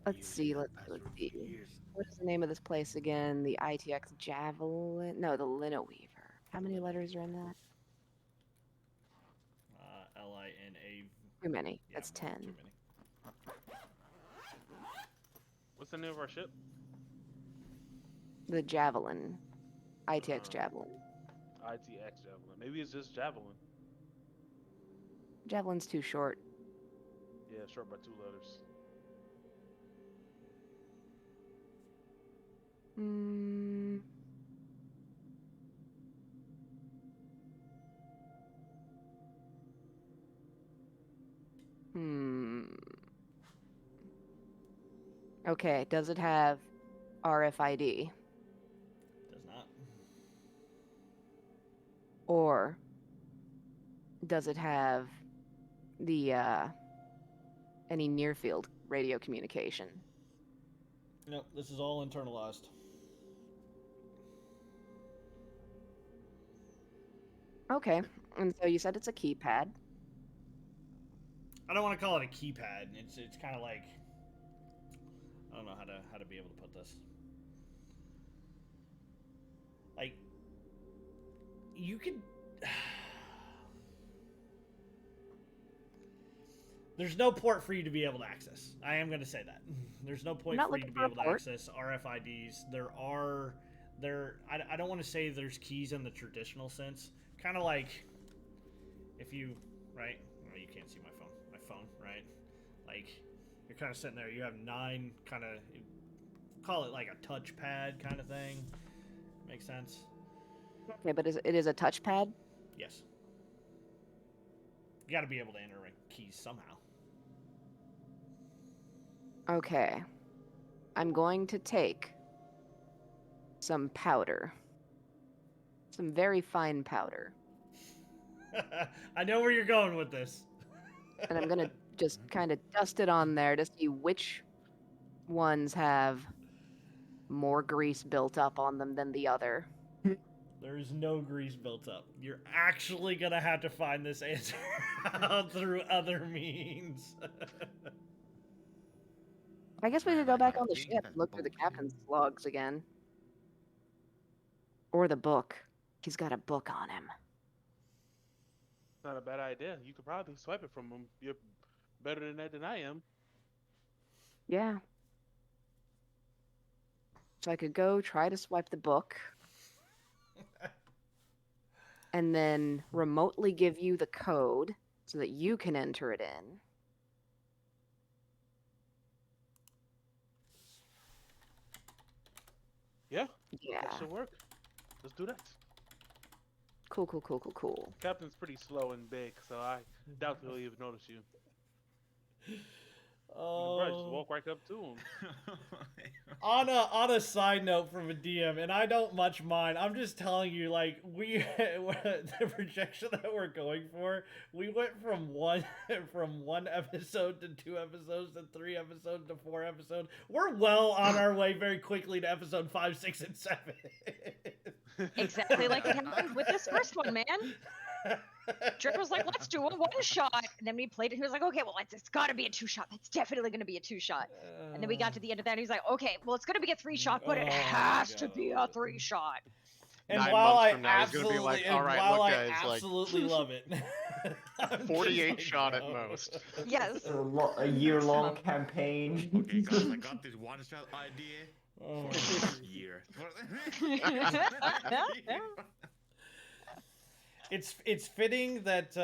Let's see. What is the name of this place again? The ITX Javelin? No, the Lina Weaver. How many letters are in that? Lina. Too many. Yeah, That's more 10. than too many. What's the name of our ship? The Javelin. ITX Javelin. ITX Javelin. Maybe it's just Javelin. Javelin's too short. Yeah, short by 2 letters. Okay, does it have RFID? Does not. Or does it have the any near field radio communication? Nope, this is all internalized. Okay, and so you said it's a keypad. I don't want to call it a keypad. It's kind of like, I don't know how to be able to put this. Like, you could. There's no port for you to be able to access. I am going to say that. There's no point Not for you to looking be for a able to port. access RFIDs. I don't want to say there's keys in the traditional sense. Kind of like if you, right? Well, you can't see my phone, right? Like, you're kind of sitting there. You have 9 kind of, call it like a touchpad kind of thing. Makes sense? Okay, but it is a touchpad? Yes. You got to be able to enter keys somehow. Okay. I'm going to take some powder. Some very fine powder. I know where you're going with this. And I'm going to just kind of dust it on there to see which ones have more grease built up on them than the other. There is no grease built up. You're actually gonna have to find this answer out through other means. I guess we Man, could go I back gotta on the think ship that and look through the boat captain's here. logs again. Or the book. He's got a book on him. Not a bad idea. You could probably swipe it from him. You're better than that than I am. Yeah. So I could go try to swipe the book. And then remotely give you the code so that you can enter it in. Yeah, Yeah. that should work. Let's do that. Cool. Captain's pretty slow and big, so I doubt he'll even notice you. You can probably just Oh. walk right up to him. On a side note from a DM, and I don't much mind. I'm just telling you, like the projection that we're going for, we went from one episode to 2 episodes to 3 episodes to 4 episodes. We're well on our way very quickly to episode 5, 6, and 7. Exactly like it happened with this first one, man. Drake was like, let's do a 1-shot. And then we played it. He was like, okay, well, it's got to be a 2-shot. That's definitely going to be a 2-shot. And then we got to the end of that. And he's like, okay, well, it's going to be a 3-shot, but it Oh my has to God, be I a love it. 3-shot. And 9 while months I from now, he's gonna be absolutely, like, "All right, while look, I guys, like, absolutely love it, I'm "48 just like, shot at no. most." Yes. A year-long campaign. Okay, guys, I got this one-shot idea Oh. for this year. It's fitting that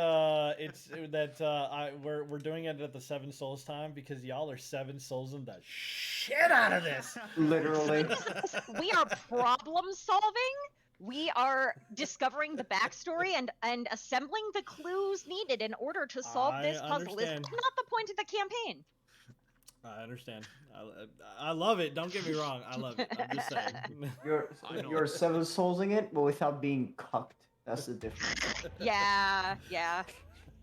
we're doing it at the 7 souls time because y'all are 7 souls in the shit out of this. Literally. We are problem solving. We are discovering the backstory and assembling the clues needed in order to solve this I puzzle. Is understand. not the point of the campaign. I understand. I love it. Don't get me wrong. I love it. I'm just saying. I know. You're 7 soulsing it, but without being cucked. That's the difference. Yeah.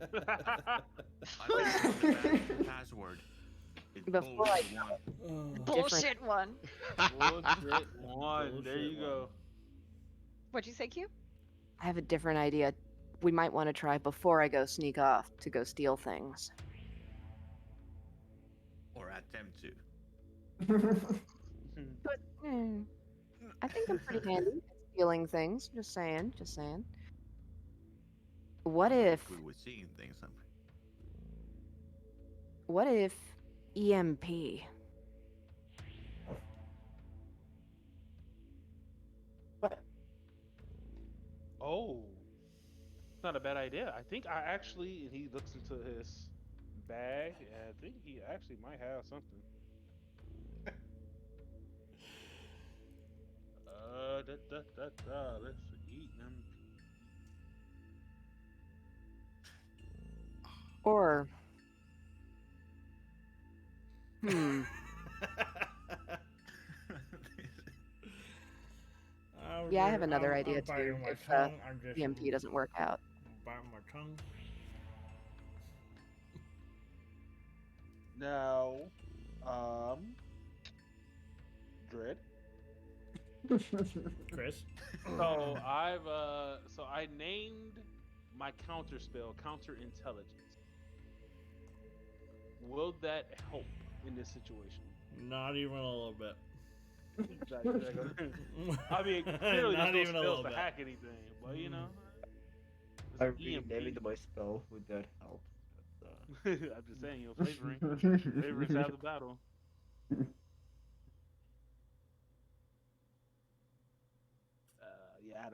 I think the password. It's Before bullshit I- one. Bullshit one. Bullshit one. There you Bullshit go. one. What'd you say, Q? I have a different idea. We might want to try before I go sneak off to go steal things. Or attempt to. But I think I'm pretty handy at stealing things. Just saying. What if We were seeing things. What if EMP? What? Oh, not a bad idea. I think I actually, and he looks into his bag, and I think he actually might have something. Let's eat them. Or Yeah, I have another idea I'm biting too, my if, tongue. I'm just EMP doesn't work out. biting my tongue. Now, Dread. Chris. So I named my counter spell counter intelligence. Will that help in this situation? Not even a little bit. I mean, clearly Not there's even no a spells little to bit. hack anything, but you know. I It's an renamed EMP. my spell. Would that help? I'm just saying, you know, flavoring half the battle. Yeah, I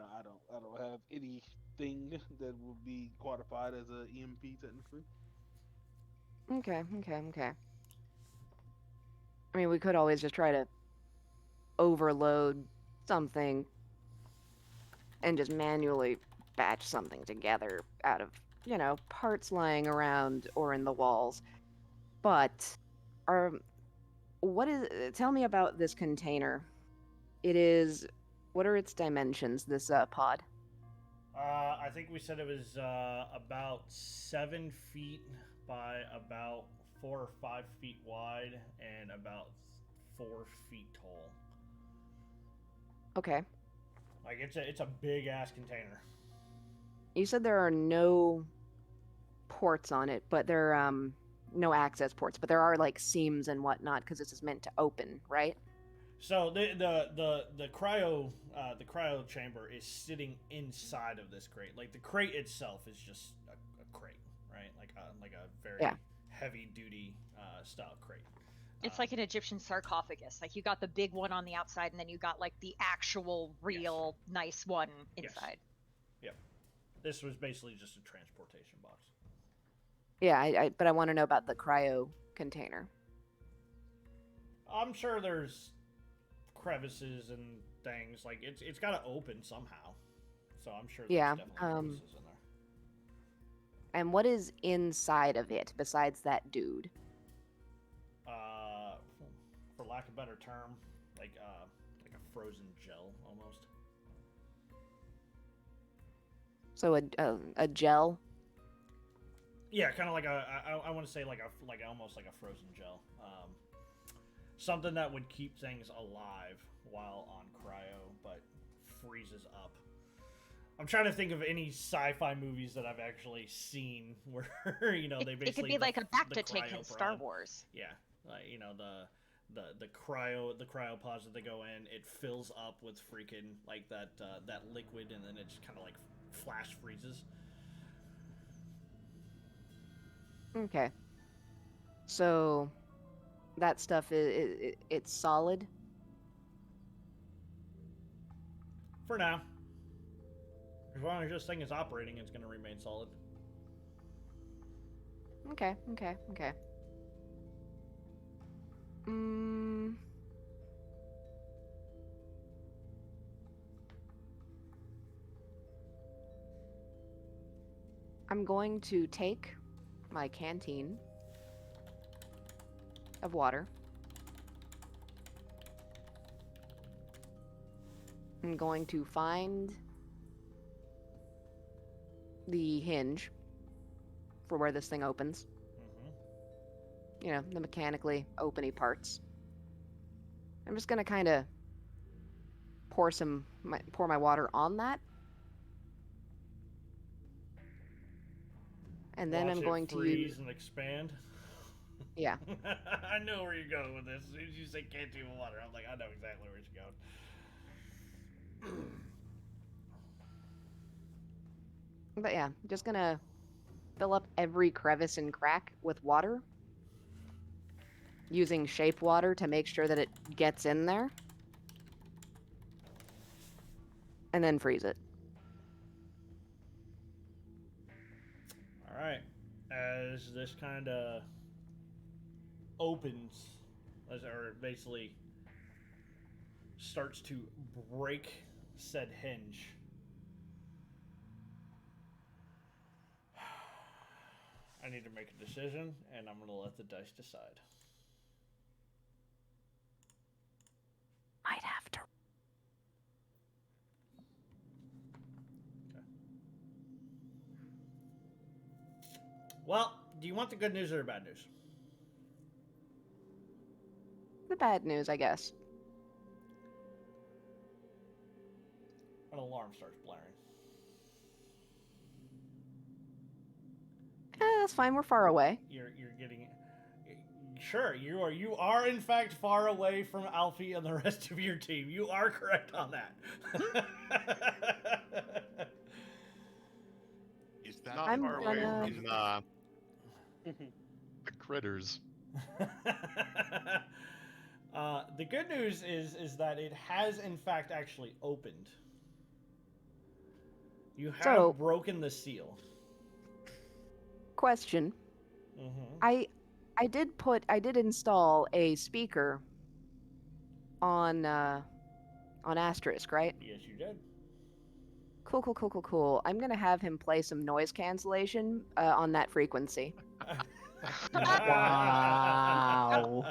don't have anything that would be qualified as a EMP technically. Okay. I mean, we could always just try to overload something and just manually batch something together out of, parts lying around or in the walls. But tell me about this container. What are its dimensions, this pod? I think we said it was about 7 feet by about 4 or 5 feet wide and about 4 feet tall. Okay. Like it's a big ass container. You said there are no ports on it, but there are no access ports, but there are like seams and whatnot because this is meant to open, right? So the cryo chamber is sitting inside of this crate. Like the crate itself is just a crate, right? Like a very Yeah. heavy duty style crate. It's like an Egyptian sarcophagus. Like you got the big one on the outside, and then you got like the actual, real, nice one Yes. inside. Yep. This was basically just a transportation box. Yeah, but I want to know about the cryo container. I'm sure there's crevices and things. Like it's got to open somehow. So I'm sure there's Yeah, definitely crevices in there. And what is inside of it besides that dude? For lack of a better term, like a frozen gel almost. So a gel. Yeah, kind of like I want to say like almost like a frozen gel. Something that would keep things alive while on cryo, but freezes up. I'm trying to think of any sci-fi movies that I've actually seen where they basically It could be like a bacta tank in Star cryopod. Wars. Yeah, like the cryopods that they go in, it fills up with freaking like that liquid, and then it just kind of like flash freezes. Okay. So that stuff it's solid. For now. As long as this thing is operating, it's going to remain solid. Okay. I'm going to take my canteen of water. I'm going to find the hinge for where this thing opens. Mm-hmm. The mechanically openy parts. I'm just gonna kind of pour my water on that, and then Watch I'm it going to freeze use. and expand. Yeah. I know where you're going with this. As soon as you say canteen of water, I'm like, I know exactly where you're going. But yeah, just gonna fill up every crevice and crack with water, using shape water to make sure that it gets in there, and then freeze it. All right. As this kind of opens, or basically starts to break said hinge, I need to make a decision, and I'm going to let the dice decide. Might have to. Okay. Well, do you want the good news or the bad news? The bad news, I guess. An alarm starts blaring. That's fine. We're far away. You're getting sure you are in fact far away from Alfie and the rest of your team. You are correct on that. Is that Not I'm far away gonna- from the critters. The good news is that it has in fact actually opened. You have broken the seal. Question. Mm-hmm. I did install a speaker on Asterisk, right? Yes, you did. Cool. I'm gonna have him play some noise cancellation on that frequency. Wow.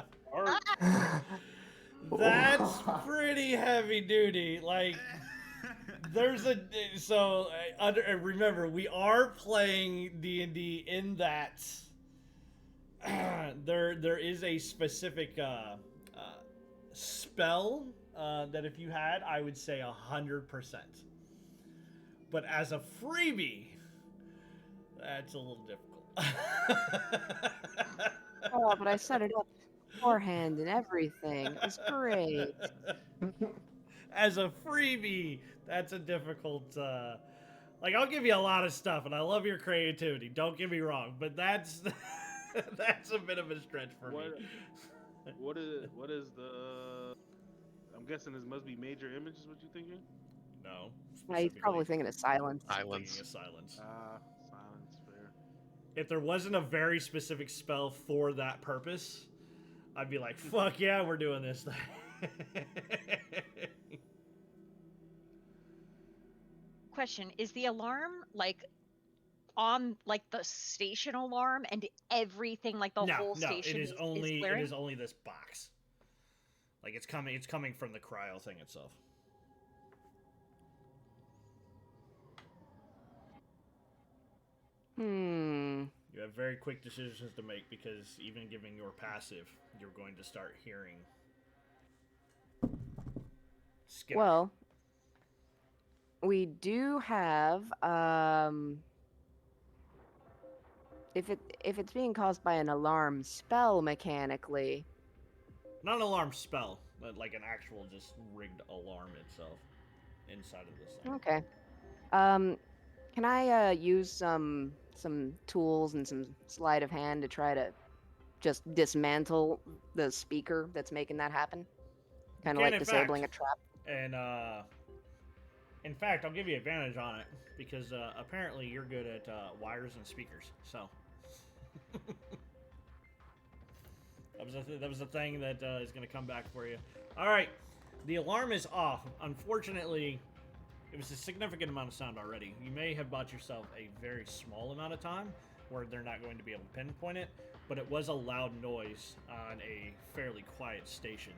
That's pretty heavy duty. Like, there's remember, we are playing D&D in that there is a specific spell that if you had, I would say 100%. But as a freebie, that's a little difficult. Oh, but I set it up beforehand and everything. It was great. As a freebie, that's a difficult. Like, I'll give you a lot of stuff, and I love your creativity. Don't get me wrong, but that's that's a bit of a stretch for me. What is the? I'm guessing this must be major images. What you thinking? No, He's probably thinking of silence. thinking of silence. Silence. Fair. If there wasn't a very specific spell for that purpose, I'd be like, fuck yeah, we're doing this thing. Question: is the alarm like on like the station alarm and everything, like the whole station it is only blaring? it is only this box. Like, it's coming from the cryo thing itself. You have very quick decisions to make, because even giving your passive, you're going to start hearing skitter. Well, we do have if it's being caused by an alarm spell mechanically. Not an alarm spell, but like an actual just rigged alarm itself inside of this thing. Okay. Can I use some tools and some sleight of hand to try to just dismantle the speaker that's making that happen? Kind of can, like in disabling fact. a trap. And in fact, I'll give you advantage on it, because apparently you're good at wires and speakers. So that was a thing that is going to come back for you. All right, the alarm is off. Unfortunately, it was a significant amount of sound already. You may have bought yourself a very small amount of time where they're not going to be able to pinpoint it, but it was a loud noise on a fairly quiet station.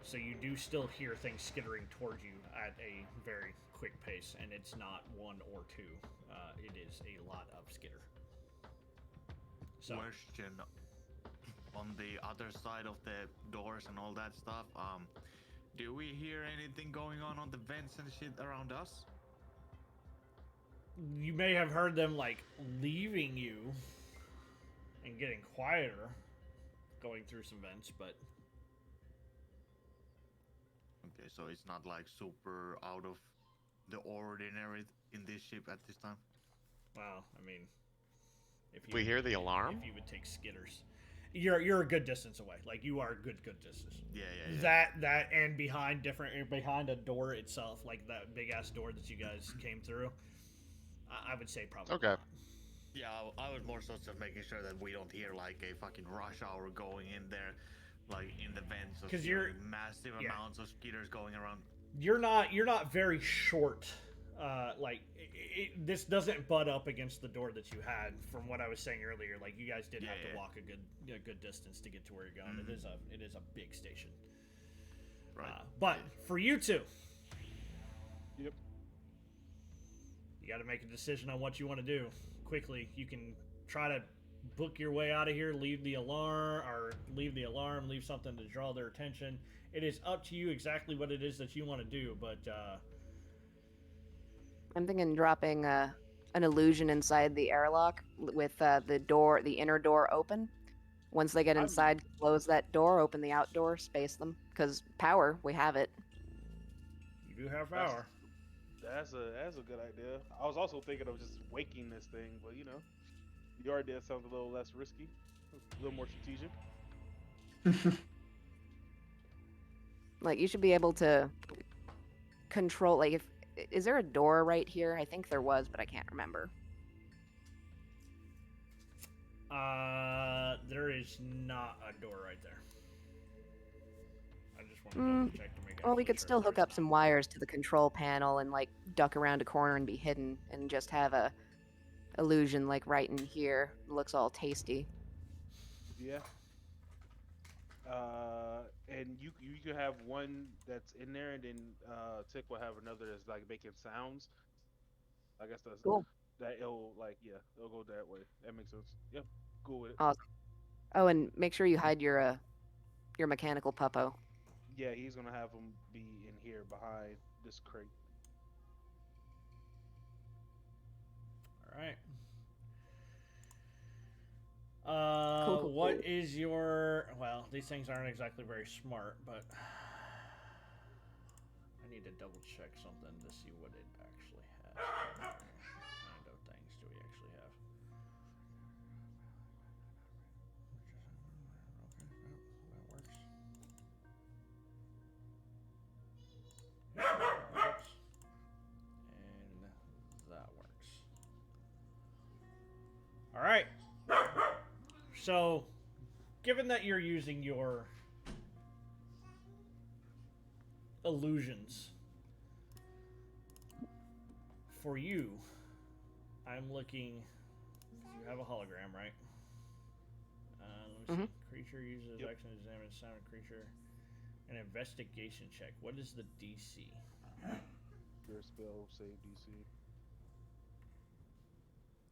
So you do still hear things skittering towards you at a very quick pace, and it's not one or two. It is a lot of skitter. So, Question: on the other side of the doors and all that stuff, do we hear anything going on the vents and shit around us? you may have heard them, like, leaving you and getting quieter, going through some vents, but Okay, so it's not like super out of the ordinary in this ship at this time. well, I mean, if you We hear the alarm? if you would take skitters, you're a good distance away. Like, you are a good distance. Yeah. That and behind a door itself, like that big ass door that you guys came through. I would say probably Okay. not. Yeah, I was more so just making sure that we don't hear like a fucking rush hour going in there, like in the vents. 'Cause you're- massive yeah. amounts of skitters going around. You're not very short. This doesn't butt up against the door that you had. From what I was saying earlier, like, you guys did have to walk a good distance to get to where you're going. It is a big station. Right. But for you two, Yep. you got to make a decision on what you want to do quickly. You can try to book your way out of here, leave the alarm, leave something to draw their attention. It is up to you exactly what it is that you want to do, but I'm thinking dropping an illusion inside the airlock with the inner door open. Once they get inside, close that door, open the outdoor, space them. Because power, we have it. you do have power. That's a good idea. I was also thinking of just waking this thing, but your idea sounds a little less risky, a little more strategic. Like, you should be able to control, like, is there a door right here? I think there was, but I can't remember. There is not a door right there. I just want to double check to make Well, we absolutely could sure still hook there's up some wires to the control panel and, like, duck around a corner and be hidden and just have a illusion, like, right in here. It looks all tasty. Yeah. And you could have one that's in there, and then Tick will have another that's like making sounds. I guess that's Cool. that it'll go that way. That makes sense. Yep, cool with it. Awesome. Oh, and make sure you hide your mechanical puppo. Yeah, he's gonna have him be in here behind this crate. All right. Cool. What is your? Well, these things aren't exactly very smart, but I need to double check something to see what it actually has. What kind of things do we actually have? Okay, that works. And that works. All right. So, given that you're using your illusions for you, I'm looking. You have a hologram, right? Let me see. Creature uses action to examine sound creature. An investigation check. What is the DC? Your spell save DC.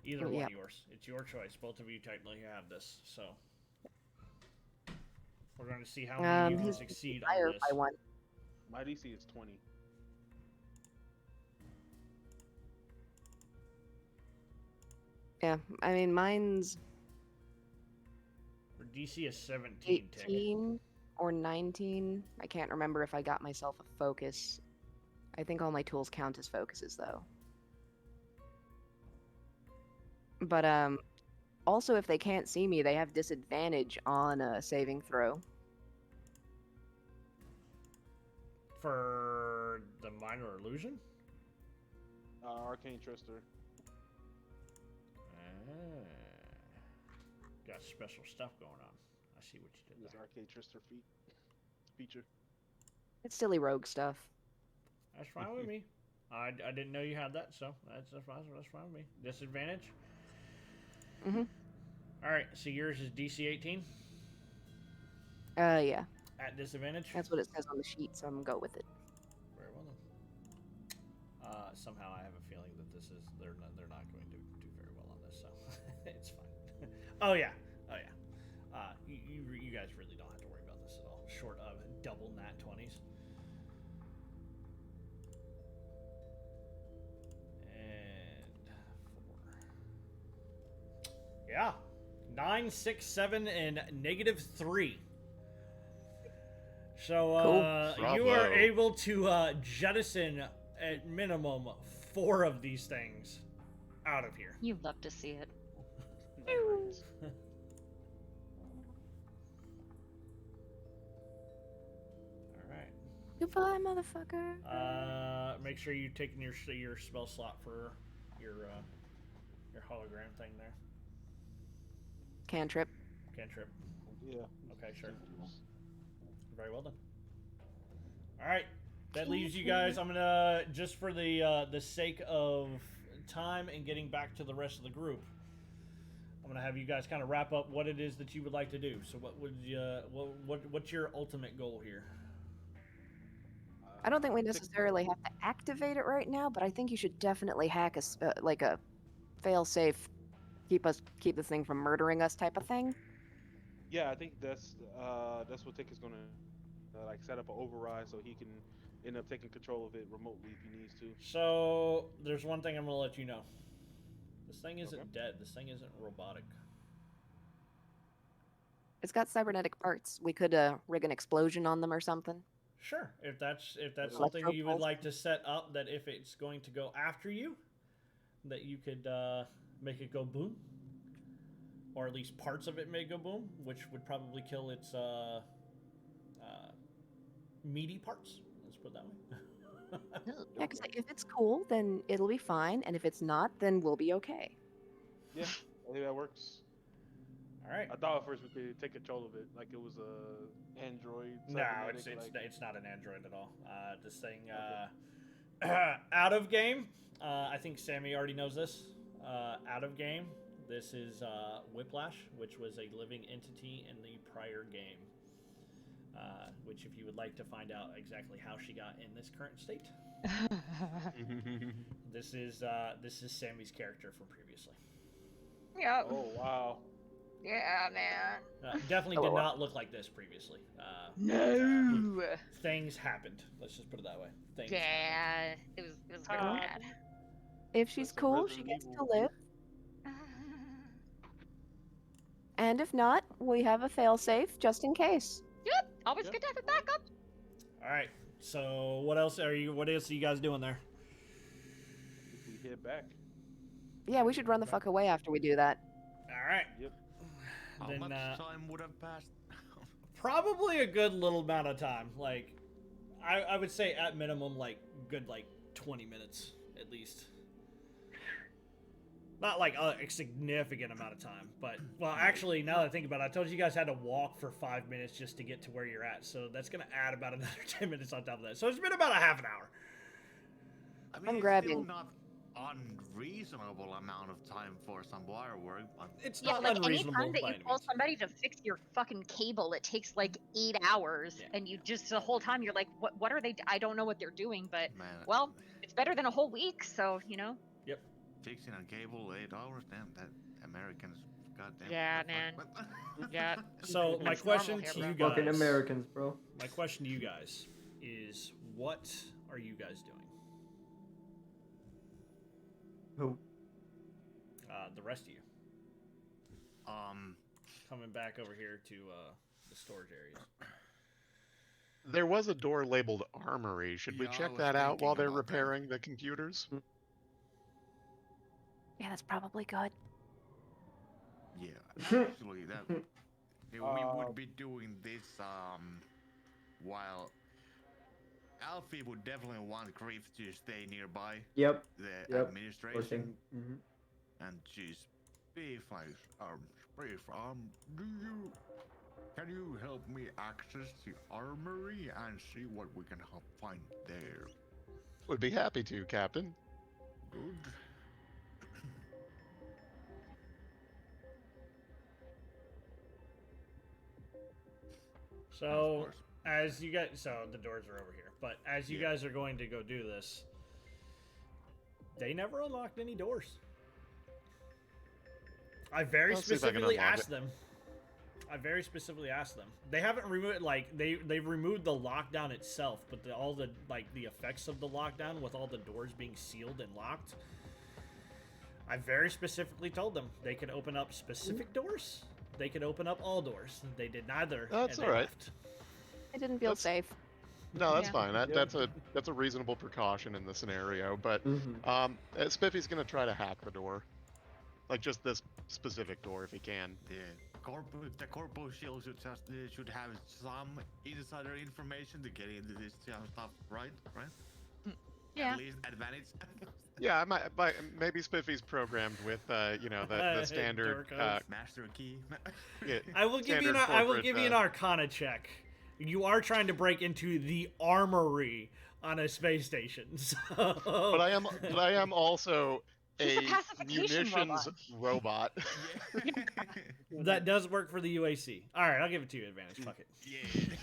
Either one Yeah. of yours. It's your choice. Both of you technically have this, so we're going to see how many you can He's succeed higher on this. by one. My DC is 20. Yeah, I mean mine's For DC is 17. Tick. 18 or 19. I can't remember if I got myself a focus. I think all my tools count as focuses though. But also if they can't see me, they have disadvantage on a saving throw. For the minor illusion? Arcane Trister. Got special stuff going on. I see what you did This there. Arcane Trister feature. It's silly rogue stuff. That's fine with me. I didn't know you had that, so that's fine with me. Disadvantage? Mhm. Alright, so yours is DC 18? Yeah. At disadvantage? That's what it says on the sheet, so I'm gonna go with it. Very well then. Somehow I have a feeling that this is they're not going to do very well on this, so it's fine. Oh yeah. You guys really don't have to worry about this at all. Short of double nat 20s. And 4. Yeah. 9, 6, 7, and -3. So Cool. you are Bravo. able to jettison at minimum 4 of these things out of here. You love to see it. Nice. All right. Goodbye, motherfucker. Make sure you take in your spell slot for your hologram thing there. Cantrip. Cantrip. Yeah. Okay, sure. Very well done. All right, that leaves you guys. I'm gonna just for the sake of time and getting back to the rest of the group, I'm gonna have you guys kind of wrap up what it is that you would like to do. So, what would you what's your ultimate goal here? I don't think we necessarily have to activate it right now, but I think you should definitely hack like a fail-safe, keep this thing from murdering us type of thing. Yeah, I think that's what Tick is gonna like set up an override so he can end up taking control of it remotely if he needs to. So, there's one thing I'm gonna let you know. This thing isn't Okay. dead. This thing isn't robotic. It's got cybernetic parts. We could rig an explosion on them or something. Sure, if that's something Electro you would pulse. like to set up, that if it's going to go after you, that you could make it go boom, or at least parts of it may go boom, which would probably kill its meaty parts. Let's put it that way. Yeah, because if it's cool, then it'll be fine, and if it's not, then we'll be okay. Yeah, I think that works. All right. I thought at first we could take control of it, like it was a android. No, cybernetic, it's not an android at all. This thing out of game. I think Sammy already knows this. Out of game. This is Whiplash, which was a living entity in the prior game. Which, if you would like to find out exactly how she got in this current state, this is Sammy's character from previously. Yeah. Oh wow. Yeah, man. Definitely did not look like this previously. No. Things happened. Let's just put it that way. Things. Yeah, it was real Ah. bad. If she's That's some cool, she Resident gets Evil. to live. And if not, we have a failsafe just in case. Yep, always Yep. good to have a backup. All right. So what else are you? What else are you guys doing there? We head back. Yeah, we should run the fuck away after we do that. All right. Yep. How Then much time would have passed? probably a good little amount of time. Like, I would say at minimum like good 20 minutes at least. Not like a significant amount of time, but well, actually, now that I think about it, I told you guys had to walk for 5 minutes just to get to where you're at, so that's gonna add about another 10 minutes on top of that. So it's been about a half an hour. I mean, I'm it's grabbing. still not unreasonable amount of time for some wire work, but It's Yeah, not like any unreasonable time that by you any call means. somebody to fix your fucking cable, it takes like 8 hours, Yeah. and you just the whole time you're like, what are they? I don't know what they're doing, but man, well, it's better than a whole week, so you know. fixing a cable 8 hours, damn, that Americans, goddamn. Yeah, the man. fuck? Yeah. So my That's question normal to here, you bro. guys, Fucking Americans, bro. my question to you guys is, what are you guys doing? Who? The rest of you coming back over here to the storage areas. There was a door labeled armory. Should we Yeah, I check was that out while thinking they're about that. repairing the computers? Yeah, that's probably good. Yeah, actually, that we would be doing this while Alfie would definitely want Grief to stay nearby Yep. the Yep. administration Mm-hmm. and just Beef, Brief, can you help me access the armory and see what we can find there? Would be happy to, Captain. Good. So Of course. as you guys, so the doors are over here, but as you Yeah. guys are going to go do this, they never unlocked any doors. I very I'll see if I can specifically unlock asked them. I very specifically asked them. They haven't removed they've removed the lockdown itself, but all the the effects of the lockdown with all the doors being sealed and locked. I very specifically told them they could open up specific doors. They could open up all doors. They did neither. That's and they all right. left. I didn't feel That's- safe. No, that's Yeah. fine. Yeah. That's a reasonable precaution in the scenario. But Mm-hmm. Spiffy's gonna try to hack the door, like just this specific door if he can. The corpo shield should have some insider information to get into this stuff, right? Yeah. At least advantage. Yeah, I might. Maybe Spiffy's programmed with the standard. Door codes. Master key. Yeah, I will give you an standard I will corporate, give you an Arcana check. You are trying to break into the armory on a space station. So... But I am also He's a a pacification munitions robot. that does work for the UAC. All right, I'll give it to you advantage. Fuck it. Yeah.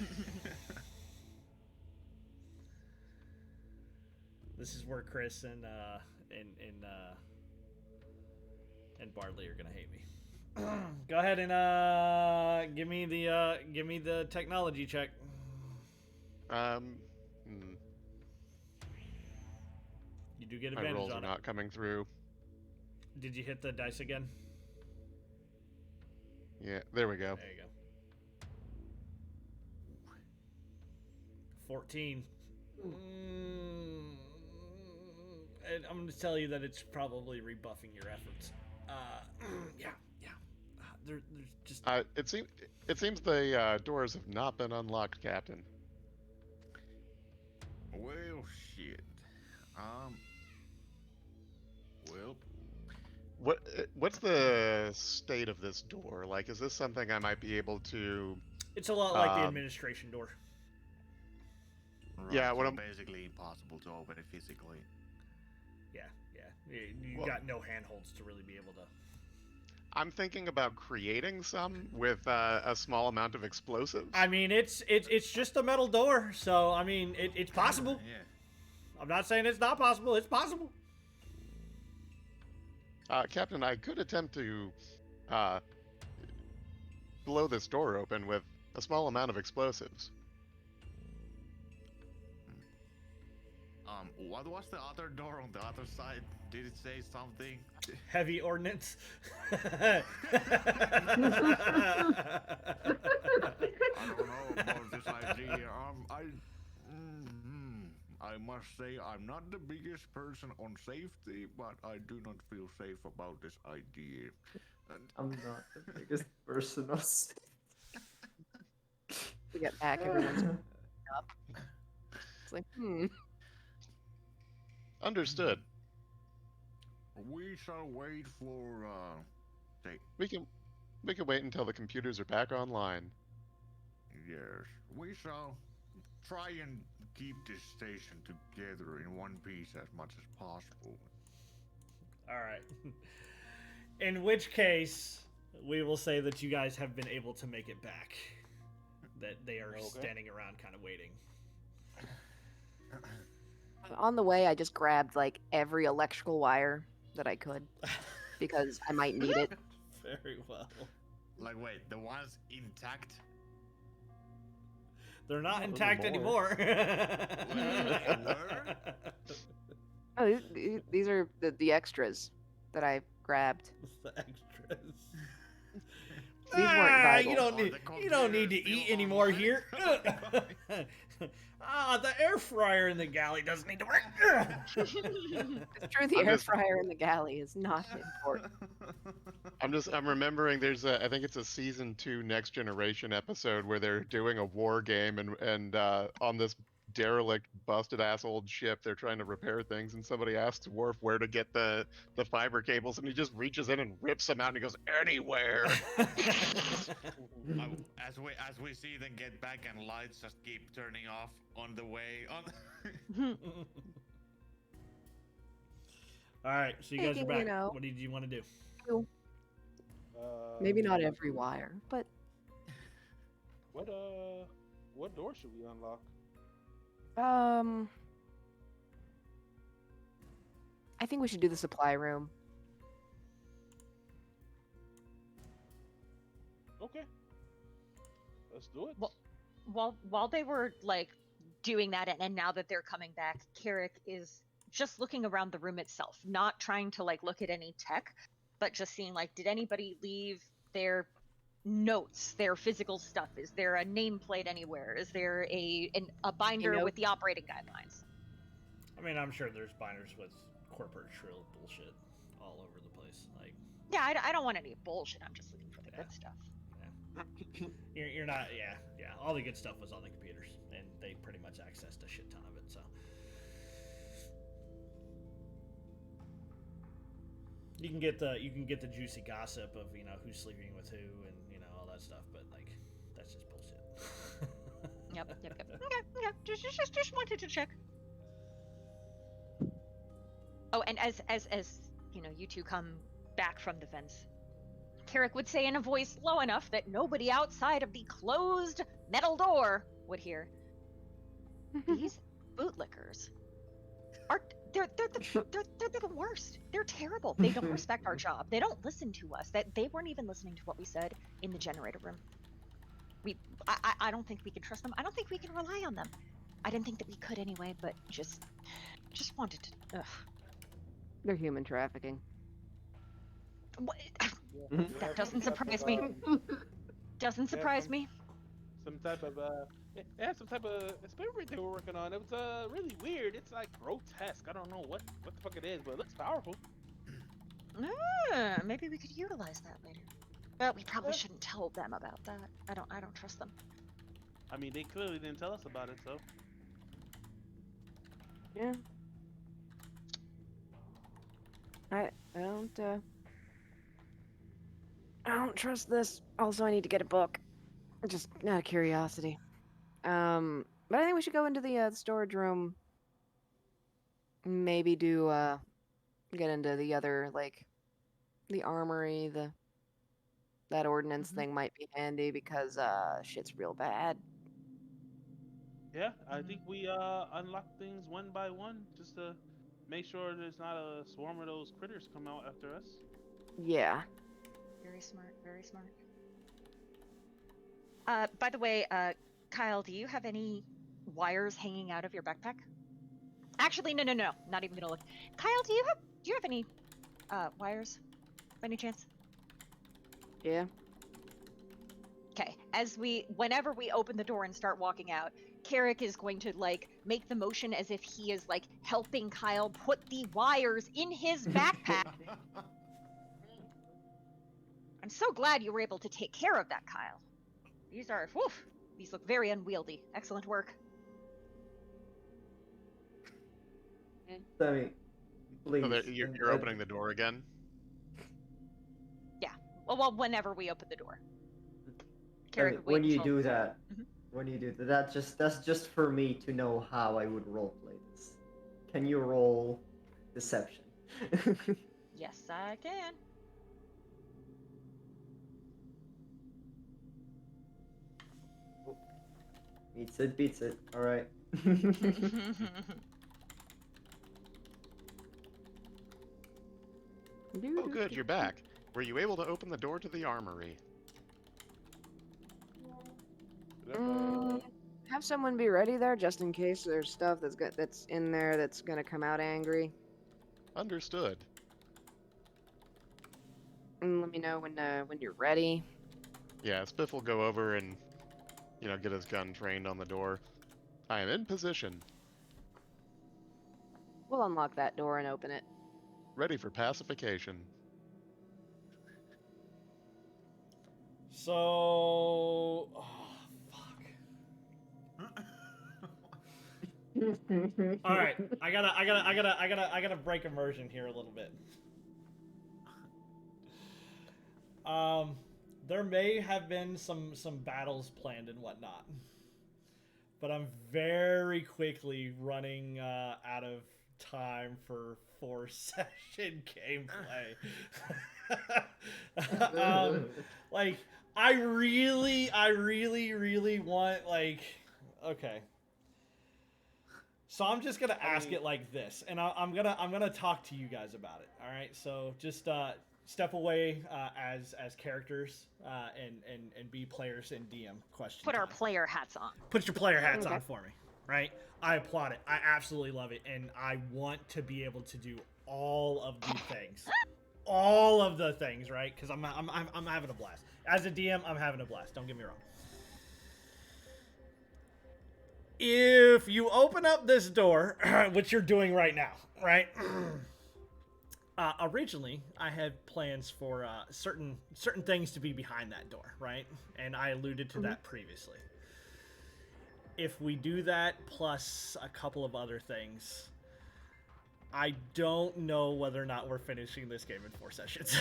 This is where Chris and Bardley are gonna hate me. Go ahead and give me the technology check. You do get My advantage rolls are on it. not coming through. Did you hit the dice again? Yeah, there we go. There you go. 14. And I'm going to tell you that it's probably rebuffing your efforts. Yeah. There's just... It seems the doors have not been unlocked, Captain. Well, shit. Well, What's the state of this door? Like, is this something I might be able to? It's a lot like the Um, administration door. right, Yeah, so what I'm- basically impossible to open it physically. Yeah. You Well- got no handholds to really be able to... I'm thinking about creating some with a small amount of explosives. I mean, it's just a metal door, so I mean, it's possible. Yeah. I'm not saying it's not possible. It's possible. Captain, I could attempt to blow this door open with a small amount of explosives. What was the other door on the other side? Did it say something? Heavy ordnance. I don't know about this idea. I must say I'm not the biggest person on safety, but I do not feel safe about this idea. I'm not the biggest person on stage. We get back, everyone's up. It's like, Understood. We shall wait for We can wait until the computers are back online. yes. We shall try and keep this station together in one piece as much as possible. All right. In which case, we will say that you guys have been able to make it back. That they are standing around kind of waiting. on the way, I just grabbed like every electrical wire that I could because I might need it. Very well. Like, wait, the ones intact? They're not intact anymore. Oh, these are the extras that I grabbed. The extras. These weren't vital. You don't need to eat anymore here. The air fryer in the galley doesn't need to work. It's true, the air fryer in the galley is not important. I'm remembering there's I think it's a season 2 Next Generation episode where they're doing a war game and on this derelict, busted ass old ship they're trying to repair things, and somebody asks Worf where to get the fiber cables, and he just reaches in and rips them out and he goes, anywhere. As we see them get back and lights just keep turning off on the way on. All right, so you guys are back. You know. What did you want to do? Maybe not every wire, but What door should we unlock? I think we should do the supply room. Okay. Let's do it. Well, while they were like doing that, and now that they're coming back, Carrick is just looking around the room itself, not trying to like look at any tech, but just seeing like, did anybody leave their notes, their physical stuff? Is there a nameplate anywhere? Is there a binder with the operating guidelines? I mean, I'm sure there's binders with corporate shrill bullshit all over the place. Like, yeah, I don't want any bullshit. I'm just looking for the good stuff. Yeah. You're not. Yeah. All the good stuff was on the computers, and they pretty much accessed a shit ton of it. So you can get the juicy gossip of who's sleeping with who and all that stuff, but like that's just bullshit. Yep. Okay. Just wanted to check. Oh, and as you two come back from the vents, Carrick would say in a voice low enough that nobody outside of the closed metal door would hear. These bootlickers are they're the worst. They're terrible. They don't respect our job. They don't listen to us. That they weren't even listening to what we said in the generator room. I don't think we can trust them. I don't think we can rely on them. I didn't think that we could anyway, but just wanted to. Ugh. They're human trafficking. What? That doesn't surprise me. Doesn't surprise me. Some type of some type of experiment they were working on. It was really weird. It's like grotesque. I don't know what the fuck it is, but it looks powerful. Maybe we could utilize that later. But we probably shouldn't tell them about that. I don't trust them. I mean, they clearly didn't tell us about it, so. Yeah. I don't trust this. Also, I need to get a book. Just out of curiosity. But I think we should go into the storage room. Maybe do get into the other, like the armory. That ordnance thing might be handy because shit's real bad. Yeah, I think we unlock things one by one just to make sure there's not a swarm of those critters come out after us. Yeah. Very smart. Very smart. By the way, Kyle, do you have any wires hanging out of your backpack? Actually, no. Not even gonna look. Kyle, do you have any wires by any chance? Yeah. Okay. Whenever we open the door and start walking out, Carrick is going to like make the motion as if he is like helping Kyle put the wires in his backpack. I'm so glad you were able to take care of that, Kyle. These look very unwieldy. Excellent work. Sammy, please. So you're opening the door again? Yeah. Well, whenever we open the door. Sammy, Carrick, when wait you until- do that, Mhm. that's just for me to know how I would roleplay this. Can you roll deception? Yes, I can. Beats it. All right. Oh, good, you're back. Were you able to open the door to the armory? Have someone be ready there just in case there's stuff that's in there that's gonna come out angry. Understood. And let me know when you're ready. Yeah, Spiff will go over and, get his gun trained on the door. I am in position, We'll unlock that door and open it. ready for pacification. So, oh, fuck. All right, I gotta break immersion here a little bit. There may have been some battles planned and whatnot, but I'm very quickly running out of time for 4-session gameplay. Like, I really want, like, okay. So I'm just gonna ask it like this, and I'm gonna talk to you guys about it. All right, so just step away as characters and be players in DM question. Put our time. player hats on. Put your player hats on for me, right? I applaud it. I absolutely love it, and I want to be able to do all of the things, right? Because I'm having a blast. As a DM, I'm having a blast. Don't get me wrong. If you open up this door, which you're doing right now, right? Originally, I had plans for certain things to be behind that door, right? And I alluded to that previously. If we do that, plus a couple of other things, I don't know whether or not we're finishing this game in 4 sessions.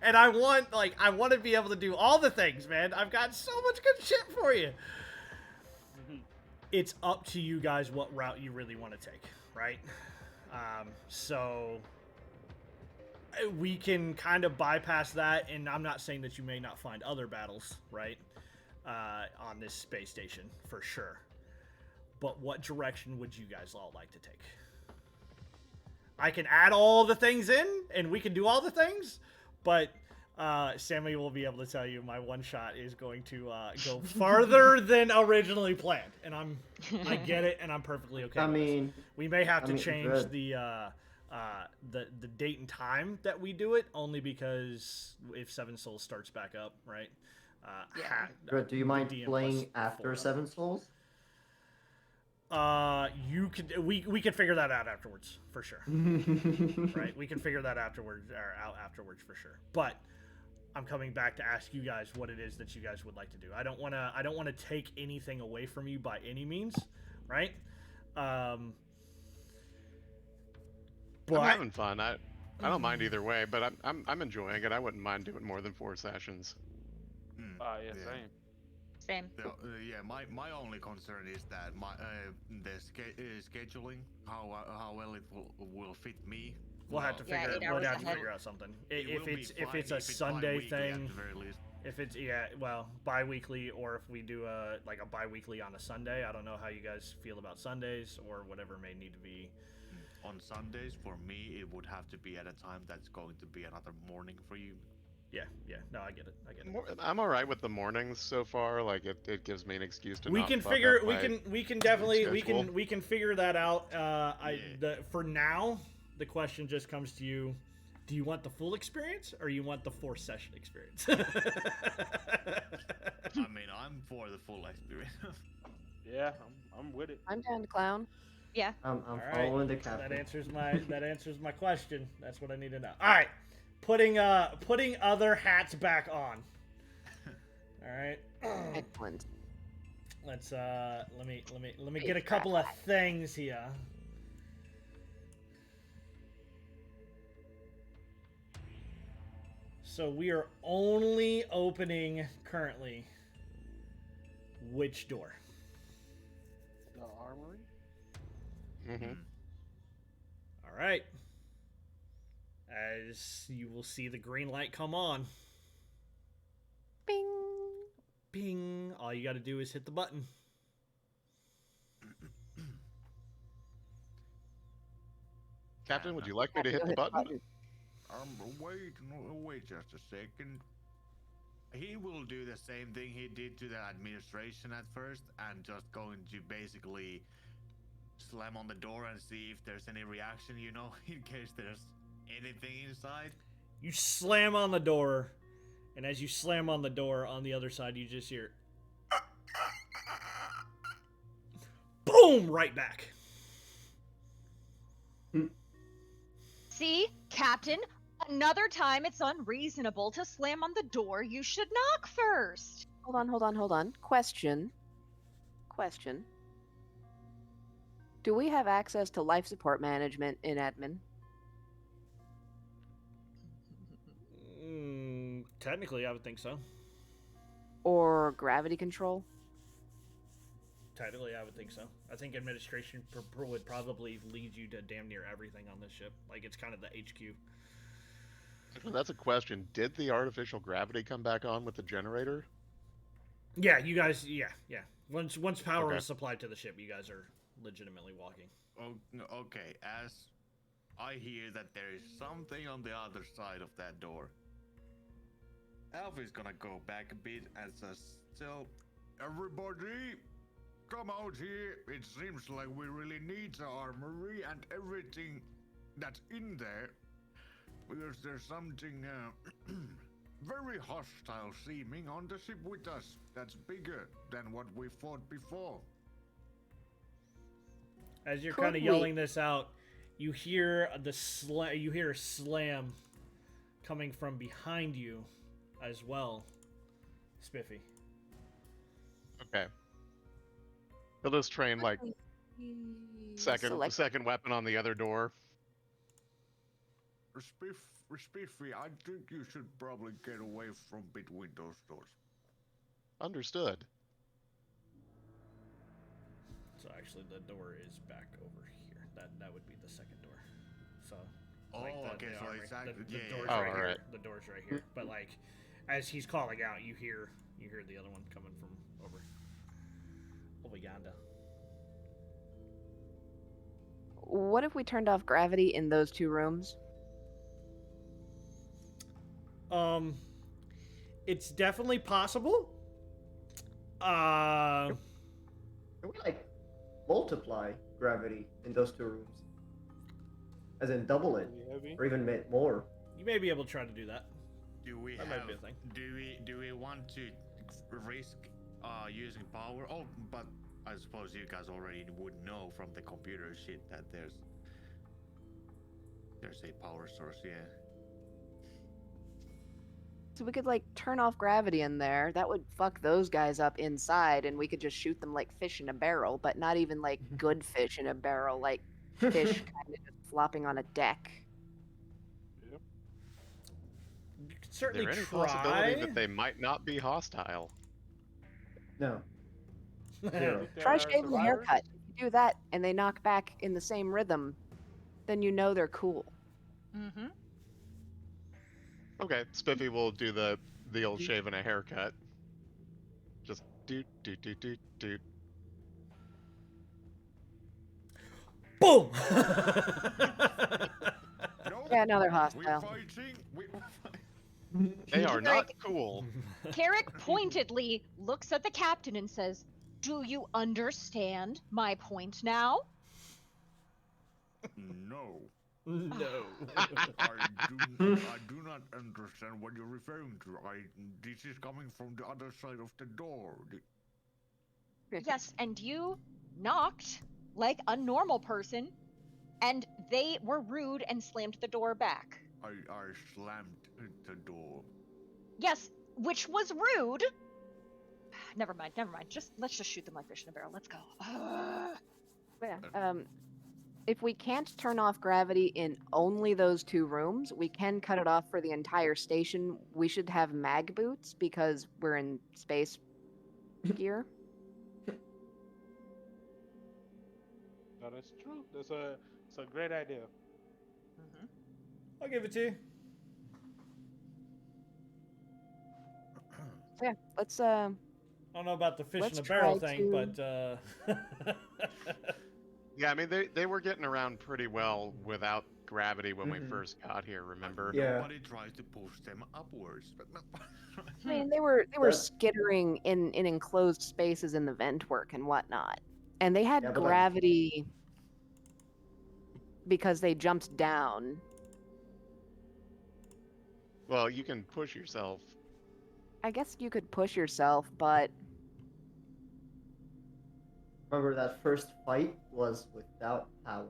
And I want to be able to do all the things, man. I've got so much good shit for you. It's up to you guys what route you really want to take, right? So we can kind of bypass that, and I'm not saying that you may not find other battles, right, on this space station, for sure. But what direction would you guys all like to take? I can add all the things in, and we can do all the things, but Sammy will be able to tell you my one shot is going to go farther than originally planned, and I get it, and I'm perfectly okay. with this. We may have to change the date and time that we do it, only because if Seven Souls starts back up, right? Do you mind playing after Seven Souls? We could figure that out afterwards for sure. Right, we can figure that out afterwards for sure. But I'm coming back to ask you guys what it is that you guys would like to do. I don't want to take anything away from you by any means, right? But I'm having fun. I don't mind either way, but I'm enjoying it. I wouldn't mind doing more than 4 sessions. Yeah, same. Same. Yeah, my only concern is that the scheduling, how well it will fit me. We'll have to figure out something. If it's a Sunday thing, if it's bi-weekly, or if we do a bi-weekly on a Sunday. I don't know how you guys feel about Sundays or whatever may need to be. On Sundays, for me, it would have to be at a time that's going to be another morning for you. Yeah. No, I get it. I'm all right with the mornings so far. Like it gives me an excuse to. We not can fuck figure. up We my can definitely. schedule. We can figure that out. Yeah. For now, the question just comes to you: do you want the full experience, or you want the 4-session experience? I mean, I'm for the full experience. Yeah, I'm with it. I'm down to clown. Yeah. I'm All right. following the That captain. answers my question. That's what I need to know. All right, putting other hats back on. All right. Excellent. Let's let me get a couple of things here. So we are only opening currently which door? The armory. Mm-hmm. All right. As you will see the green light come on. Bing. Bing. All you got to do is hit the button. Captain, would you like me to hit the button? Wait just a second. He will do the same thing he did to the administration at first, and just going to basically slam on the door and see if there's any reaction, you know, in case there's anything inside. You slam on the door, and as you slam on the door on the other side, you just hear boom right back. See, Captain, another time it's unreasonable to slam on the door. You should knock first. Hold on. Question. Do we have access to life support management in admin? Technically, I would think so. Or gravity control? Technically, I would think so. I think administration would probably lead you to damn near everything on this ship. Like, it's kind of the HQ. That's a question. Did the artificial gravity come back on with the generator? Yeah, you guys. Yeah. Once power Okay. is supplied to the ship, you guys are legitimately walking. Oh, okay. As I hear that there is something on the other side of that door, Alfie's gonna go back a bit and says, "Still, everybody, come out here. It seems like we really need the armory and everything that's in there, because there's something very hostile seeming on the ship with us that's bigger than what we fought before." As you're Could kind of we- yelling this out, you hear you hear a slam coming from behind you as well, Spiffy. Okay. He'll just train like Select- second weapon on the other door. Spiffy, I think you should probably get away from between those doors. Understood. So actually, the door is back over here. That would be the second door. So. Oh, okay, so armory. it's actually the yeah. door's Oh, right here. alright. The door's right here. But like, as he's calling out, you hear the other one coming from over yonder. What if we turned off gravity in those two rooms? It's definitely possible. Can we like multiply gravity in those two rooms? As in double it, Heavy. or even more. You may be able to try to do that. Do we That might be a thing. Do we want to risk using power? Oh, but I suppose you guys already would know from the computer shit that there's a power source. Yeah. So we could like turn off gravity in there. That would fuck those guys up inside, and we could just shoot them like fish in a barrel, but not even like good fish in a barrel, like fish kind of just flopping on a deck. You could Is certainly there any try. possibility that they might not be hostile? No. Zero. Try shaving the haircut. If you do that and they knock back in the same rhythm, then you know they're cool. Mm-hmm. Okay, Spiffy will do the old shave and a haircut. Just doot. Boom! Yeah, now they're We're hostile. fighting. They are not Eric- cool. Carrick pointedly looks at the captain and says, "Do you understand my point now?" No. No. I do not understand what you're referring to. This is coming from the other side of the door. Yes, and you knocked like a normal person, and they were rude and slammed the door back. I slammed the door. Yes, which was rude. Never mind. Let's just shoot them like fish in a barrel. Let's go. Yeah. If we can't turn off gravity in only those 2 rooms, we can cut it off for the entire station. We should have mag boots because we're in space gear. No, that's true. It's a great idea. I'll give it to you. So yeah, let's I don't know about the fish in Let's a barrel try thing, to- but Yeah, I mean they were getting around pretty well without gravity when we Mhm. first got here. Remember? Yeah. Nobody tries to push them upwards. But I mean, they were That's- skittering in enclosed spaces in the vent work and whatnot, and they had Yeah, but, gravity because they jumped down. Well, you can push yourself. I guess you could push yourself, but Remember that first fight was without power.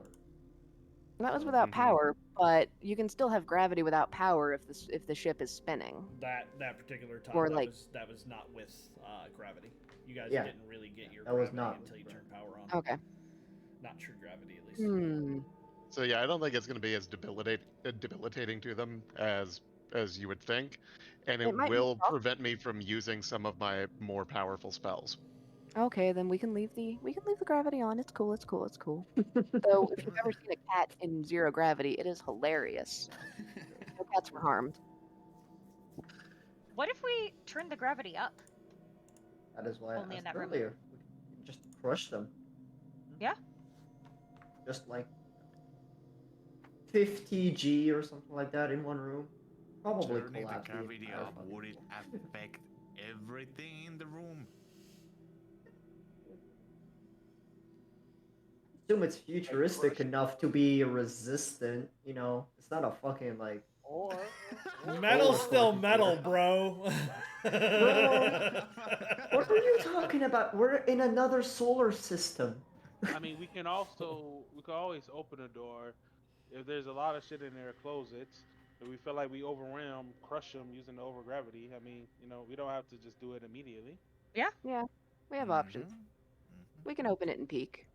that was without Mhm. power. But you can still have gravity without power if the ship is spinning. that particular time Or, that like- was not with gravity. You guys Yeah. didn't really get your That was gravity not until you with turned power on. Okay. Not true gravity, at least. Hmm. So yeah, I don't think it's going to be as debilitating to them as you would think, and It it might be will tough. prevent me from using some of my more powerful spells. Okay, then we can leave the gravity on. It's cool. Though if you've ever seen a cat in 0 gravity, it is hilarious. No cats were harmed. What if we turn the gravity up? That is why Only I in asked that room. earlier. We can just crush them. Yeah. Just like 50 G or something like that in one room. Probably turning the collapse the gravity entire up, fucking would it room. affect everything in the room? Assume it's futuristic enough to be resistant, you know? It's not a fucking like Or Metal's Oh, still fucking metal, yeah. bro. what are you talking about? We're in another solar system. I mean, we can always open a door if there's a lot of shit in there. Close it. If we feel like we overwhelm, crush them using the overgravity. I mean, we don't have to just do it immediately. Yeah, we have options. Mhm. We can open it and peek.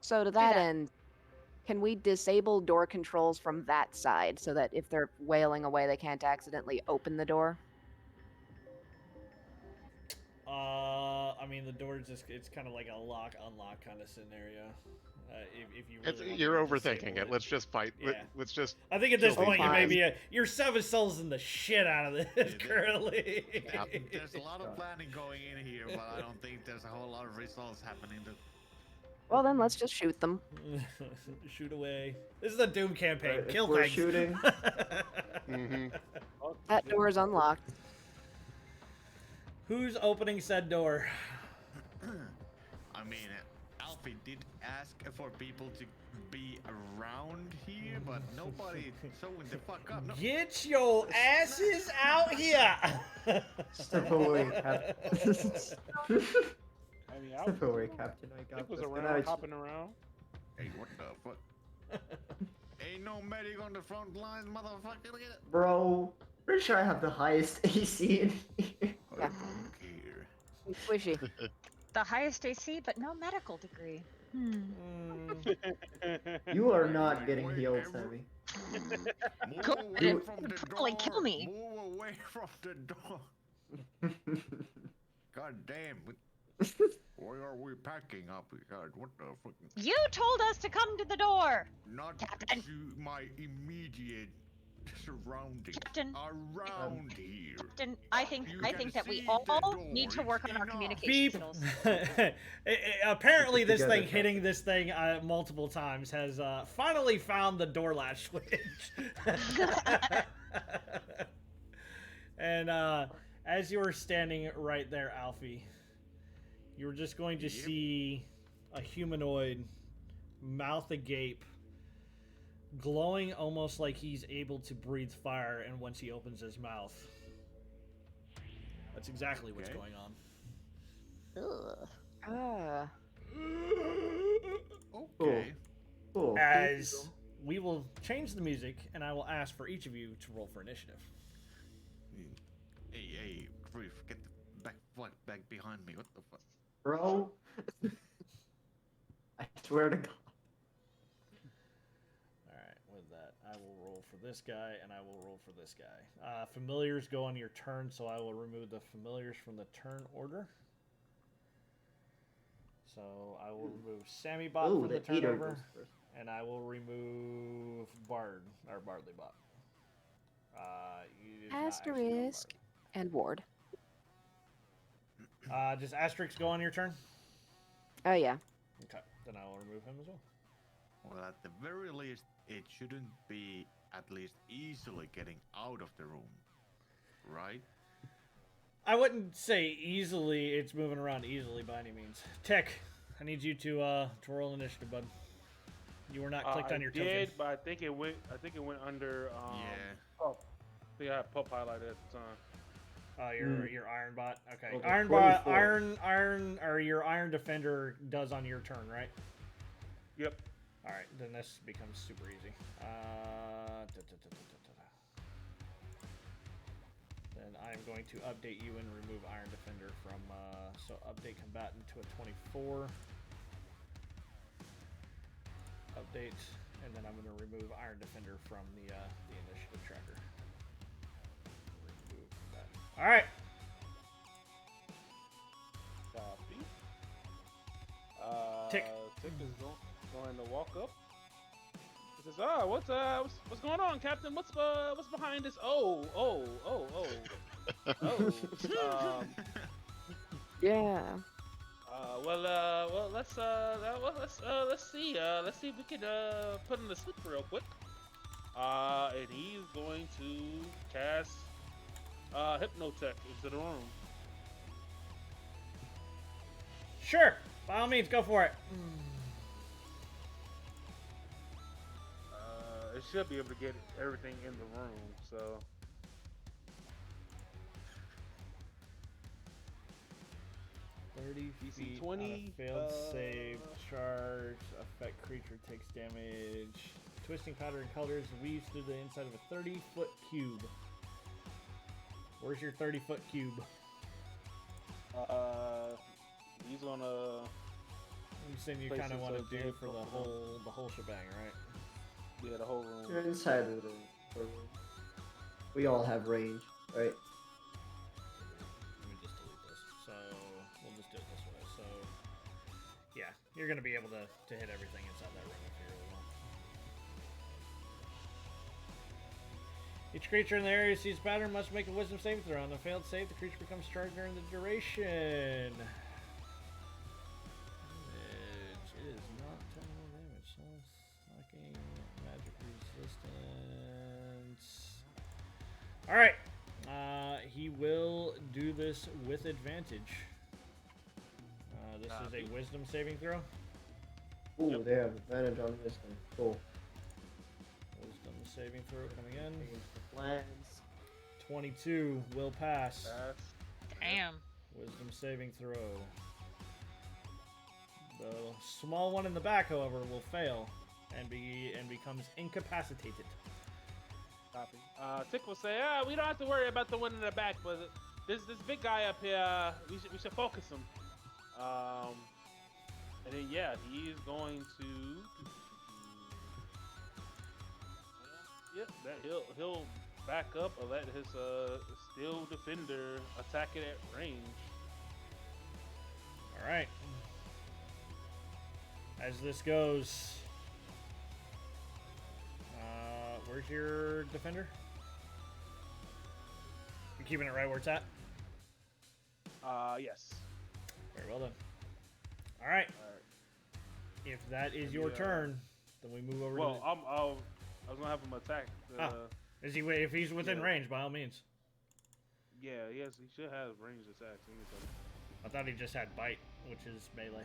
So to that that. end, can we disable door controls from that side so that if they're wailing away, they can't accidentally open the door? I mean, the door's just—it's kind of like a lock-unlock kind of scenario. If you It's, really want you're to disable overthinking it. Let's just fight. Yeah. Let's just. I think at this Kill point you these may guys. be you're 7 souls in the shit out of this Yeah, currently. There's a lot of planning going in here, but I don't think there's a whole lot of results happening. Well, then let's just shoot them. Shoot away. This is a Doom campaign. If Kill we're things. shooting. Mm-hmm. That door is unlocked. Who's opening said door? I mean, Alfie did ask for people to be around here, but nobody showing the fuck up. No. Get your asses out here! Step away, Captain. I mean, I Step away, Captain. I got Nick was this. Good around, night. hopping around. Hey, what the fuck? Ain't no medic on the front lines, motherfucker. Look at it. Bro, pretty sure I have the highest AC in here. I Yeah. don't care. Squishy. The highest AC, but no medical degree. You are not getting healed, Sammy. Move Go away ahead. from the Probably door. kill me. Move away from the door. God damn. Why are we packing up? God, what the fuck? You told us to come to the door. Not Captain. to my immediate surroundings Captain. around here. Captain, I think You I can think that we see all the need to doors work on our enough. communication Beep. skills. Apparently, Put this together, thing hitting this thing multiple times has finally found the door latch switch. And as you were standing right there, Alfie, you were just going to Yep. see a humanoid, mouth agape, glowing almost like he's able to breathe fire, and once he opens his mouth, that's exactly what's Okay. going on. Ugh. Ah. Okay. Cool. As we will change the music, and I will ask for each of you to roll for initiative. Hey, Griff, get the back behind me. What the fuck? Bro. I swear to God. Alright, with that, I will roll for this guy, and I will roll for this guy. Familiars go on your turn, so I will remove the familiars from the turn order. So I will remove Sammy Bot Ooh, from the the eater turnover, goes first. and I will remove Bard, or Bardley Bot. It is not actually called Asterisk and Ward. Bard. Does Asterisk go on your turn? Oh yeah. Okay, then I will remove him as well. Well, at the very least, it shouldn't be at least easily getting out of the room, right? I wouldn't say easily. It's moving around easily by any means. Tech, I need you to roll initiative, bud. You were not clicked I on your did, token. but I think it went under. Yeah. Pup. I think I had pup highlighted at the time. Oh, your Iron Bot. Okay, Okay, Iron Bot, 24. or your Iron Defender does on your turn, right? Yep. All right, then this becomes super easy. Then I'm going to update you and remove Iron Defender from. So update combatant to a 24. Update, and then I'm going to remove Iron Defender from the initiative tracker. Remove that. All right. Copy. Tick. Tick is going to walk up. He says, what's going on, Captain? What's behind this? Oh. Yeah. Let's see. Let's see if we can put him to sleep real quick. And he's going to cast Hypnotech into the room. Sure. By all means, go for it. It should be able to get everything in the room. So. DC DC 20, 20, failed save, charge, affect creature takes damage. Twisting pattern colors weaves through the inside of a 30-foot cube. Where's your 30-foot cube? He's gonna. You said you Place kind of it want so to do it's for the whole shebang, right? Yeah, the whole room. You're inside of the room. We all have range, right? Let me just delete this. So we'll just do it this way. So yeah, you're gonna be able to hit everything inside that room if you really want. Each creature in the area sees pattern must make a wisdom saving throw. On the failed save, the creature becomes charged during the duration. Damage. It is not terminal damage. So slacking magic resistance. Alright. He will do this with advantage. This is a wisdom saving throw. Ooh, they have advantage on wisdom. Cool. Wisdom saving throw coming in. Against the plans. 22 will pass. Damn. Wisdom saving throw. The small one in the back, however, will fail and becomes incapacitated. Copy. Tick will say, we don't have to worry about the one in the back, but this big guy up here, we should focus him. And then yeah, he's going to. Yep, that he'll back up and let his steel defender attack it at range. All right. As this goes, where's Where's your defender? You keeping it right where it's at? Yes. Very well done. All right. Alright. If that is Let your me, turn, then we move over Well, to. I was gonna have him attack. Is he? If he's within yeah. range, by all means. Yeah, he should have ranged attacks. Let me tell you. I thought he just had bite, which is melee.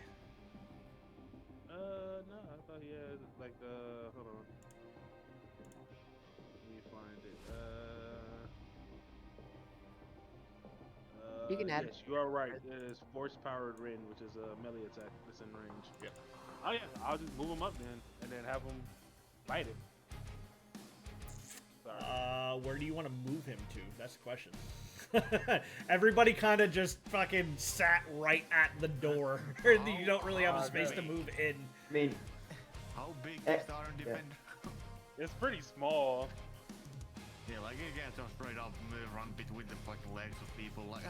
No, I thought he had like hold on. Let me find it. You can add- Yes, you are right. It is force powered Rin, which is a melee attack that's in range. Yep. Oh yeah, I'll just move him up then, and then have him fight it. Sorry. Where do you want to move him to? That's the question. Everybody kind of just fucking sat right at the door. You don't really have a space to move in. I mean, How big Eh, is the Iron yeah. Defender? It's pretty small. Yeah, like you can just straight up run between the fucking legs of people. Like,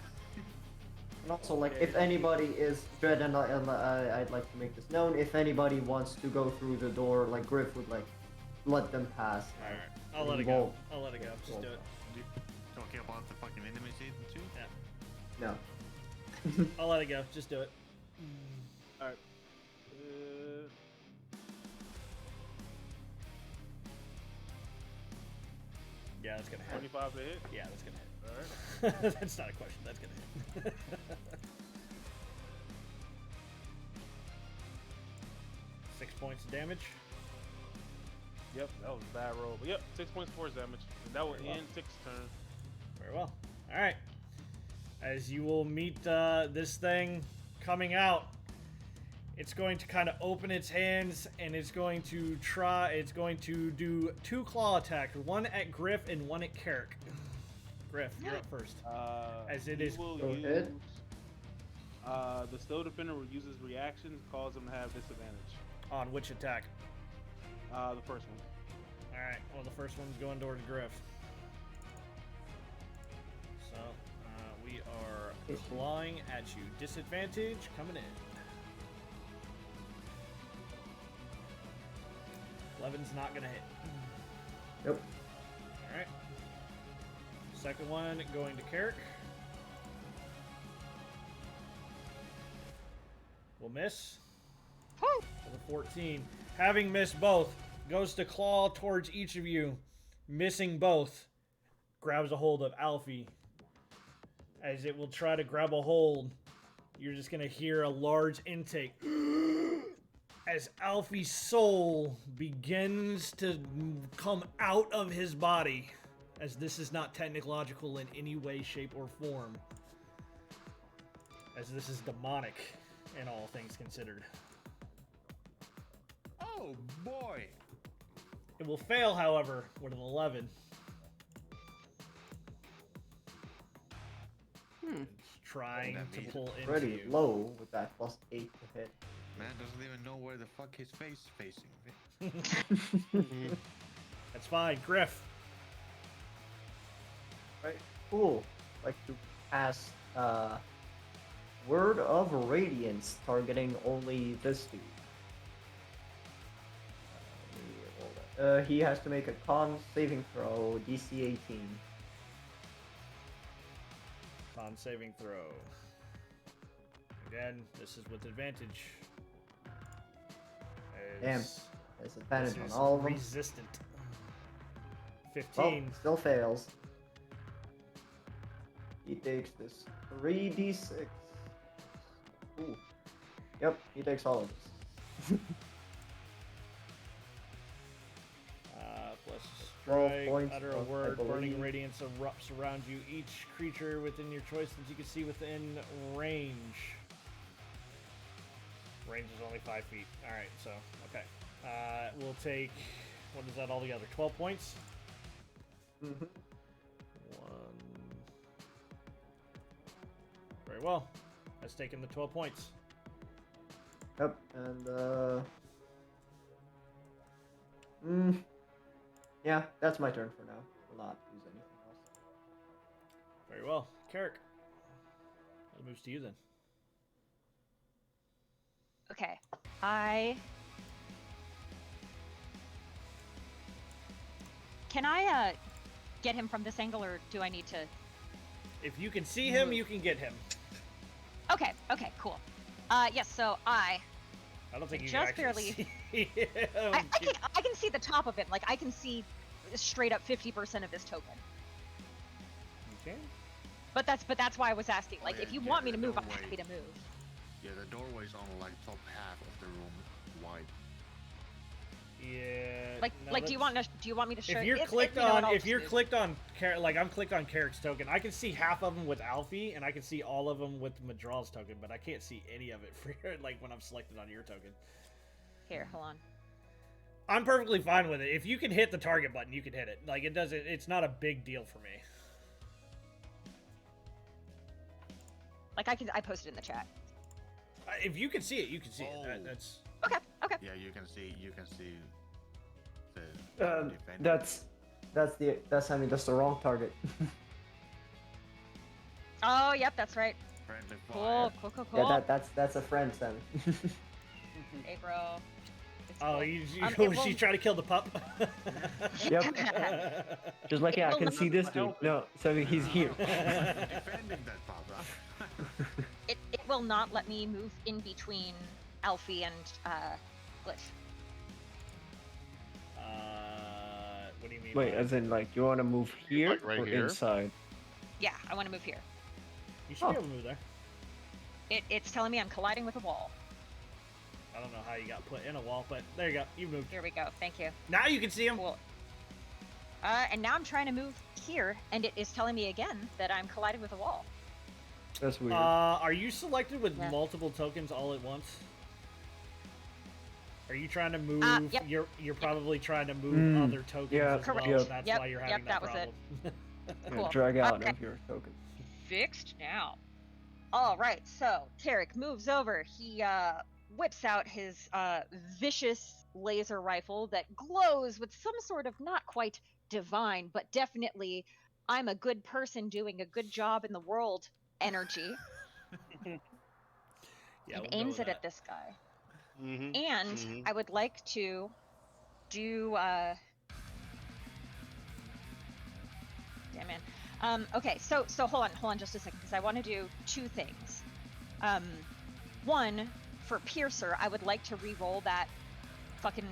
and also, like, if anybody is Dread, and I'd like to make this known, if anybody wants to go through the door, like Griff would like let them pass. All right, like, I'll let he it go. won't. I'll let it go. Just do it. talking about the fucking enemy season too? Yeah, No. I'll let it go. Just do it. All right. Yeah, that's gonna hit. 25 to hit. Yeah, that's gonna hit. All right. That's not a question. That's gonna hit. 6 points of damage. Yep, that was a bad roll. But yep, 6 points force damage. And that will Very well. end Tick's turn. Very well. All right. As you will meet this thing coming out, it's going to kind of open its hands and it's going to do 2 claw attacks, one at Griff and one at Carrick. Griff, you're up first. As it He is- will Go use, ahead. the Stow Defender will use his reaction, cause him to have disadvantage. On which attack? The first one. All right. Well, the first one's going towards Griff. So we are clawing at you. Disadvantage coming in. 11's not gonna hit. Nope. All right. Second one going to Carrick. Will miss. Woo! For the 14. Having missed both, goes to claw towards each of you. Missing both, grabs a hold of Alfie. As it will try to grab a hold, you're just going to hear a large intake. As Alfie's soul begins to come out of his body. As this is not technological in any way, shape, or form. As this is demonic in all things considered. Oh boy! It will fail, however, with an 11. It's trying That to means pull into Pretty you. low with that +8 to hit. Man doesn't even know where the fuck his face is facing. That's fine. Griff. Right. Cool. Like to cast Word of Radiance, targeting only this dude. He has to make a con saving throw, DC 18. Con saving throw. Again, this is with advantage. Damn. As There's advantage this on is all of them. resistant. Well, 15. still fails. He takes this 3d6. Ooh. Yep, he takes all of this. Plus 12 strike, points utter a of, I word, burning believe- radiance erupts around you. Each creature within your choice that you can see within range. Range is only 5 feet. Alright, so, okay. We'll take, what is that altogether? 12 points? Mhm. 1. Very well. That's taken the 12 points. Yep, and yeah, that's my turn for now. Will not use anything else. Very well. Carrick. That moves to you then. Okay. Can I get him from this angle, or do I need to? If you can see him, you can get him. Okay. Okay. Cool. Yes. So I I don't think you just can barely. actually see him. I can see the top of him. Like I can see straight up 50% of this token. Okay. But that's why I was asking. Like, yeah, if you yeah, want me the to move, I'm doorway. happy to move. Yeah, the doorway's on like top half of the room, wide. Yeah. Like, no, do you want me to show? If you're if clicked you know what, on, I'll if just you're move. clicked on, like I'm clicked on Carrick's token, I can see half of them with Alfie, and I can see all of them with Madraw's token, but I can't see any of it for like when I'm selected on your token. Here, hold on. I'm perfectly fine with it. If you can hit the target button, you can hit it. Like it doesn't. It's not a big deal for me. Like I posted in the chat. If you can see it, you can see it. Oh. That's. Okay. Okay. Yeah, you can see the defender. That's the wrong target. Oh, yep, that's right. Friendly Cool. fire. Cool. Yeah, that's a friend, Sammy. Hey, bro. It's Oh, cool. she's trying to kill the pup. Yep. Just like, yeah, I will can not see this dude. No, Sammy, he's here. Defending that pop. It will not let me move in between Alfie and Glyph. What do you mean? Wait, by- as in, like, you want to move here Like right or here? inside? Yeah, I want to move here. You should be able to move there. It's telling me I'm colliding with a wall. I don't know how you got put in a wall, but there you go. You moved. Here we go. Thank you. Now you can see him. Cool. And now I'm trying to move here, and it is telling me again that I'm colliding with a wall. That's weird. Are you selected with Yeah. multiple tokens all at once? Are you trying to move? Yep. You're probably trying to move other tokens yeah, as well. correct. Yep. And that's Yep, why you're yep, having that was it. problem. Yeah, cool. drag out Okay. of your token. Fixed now. All right, so Tarek moves over. He whips out his vicious laser rifle that glows with some sort of not quite divine, but definitely I'm a good person doing a good job in the world energy, Yeah, and we'll go aims with it at that. this guy. Mm-hmm. And Mhm. I would like to do damn man. Okay, so hold on just a second, because I want to do two things. One, for Piercer, I would like to re-roll that fucking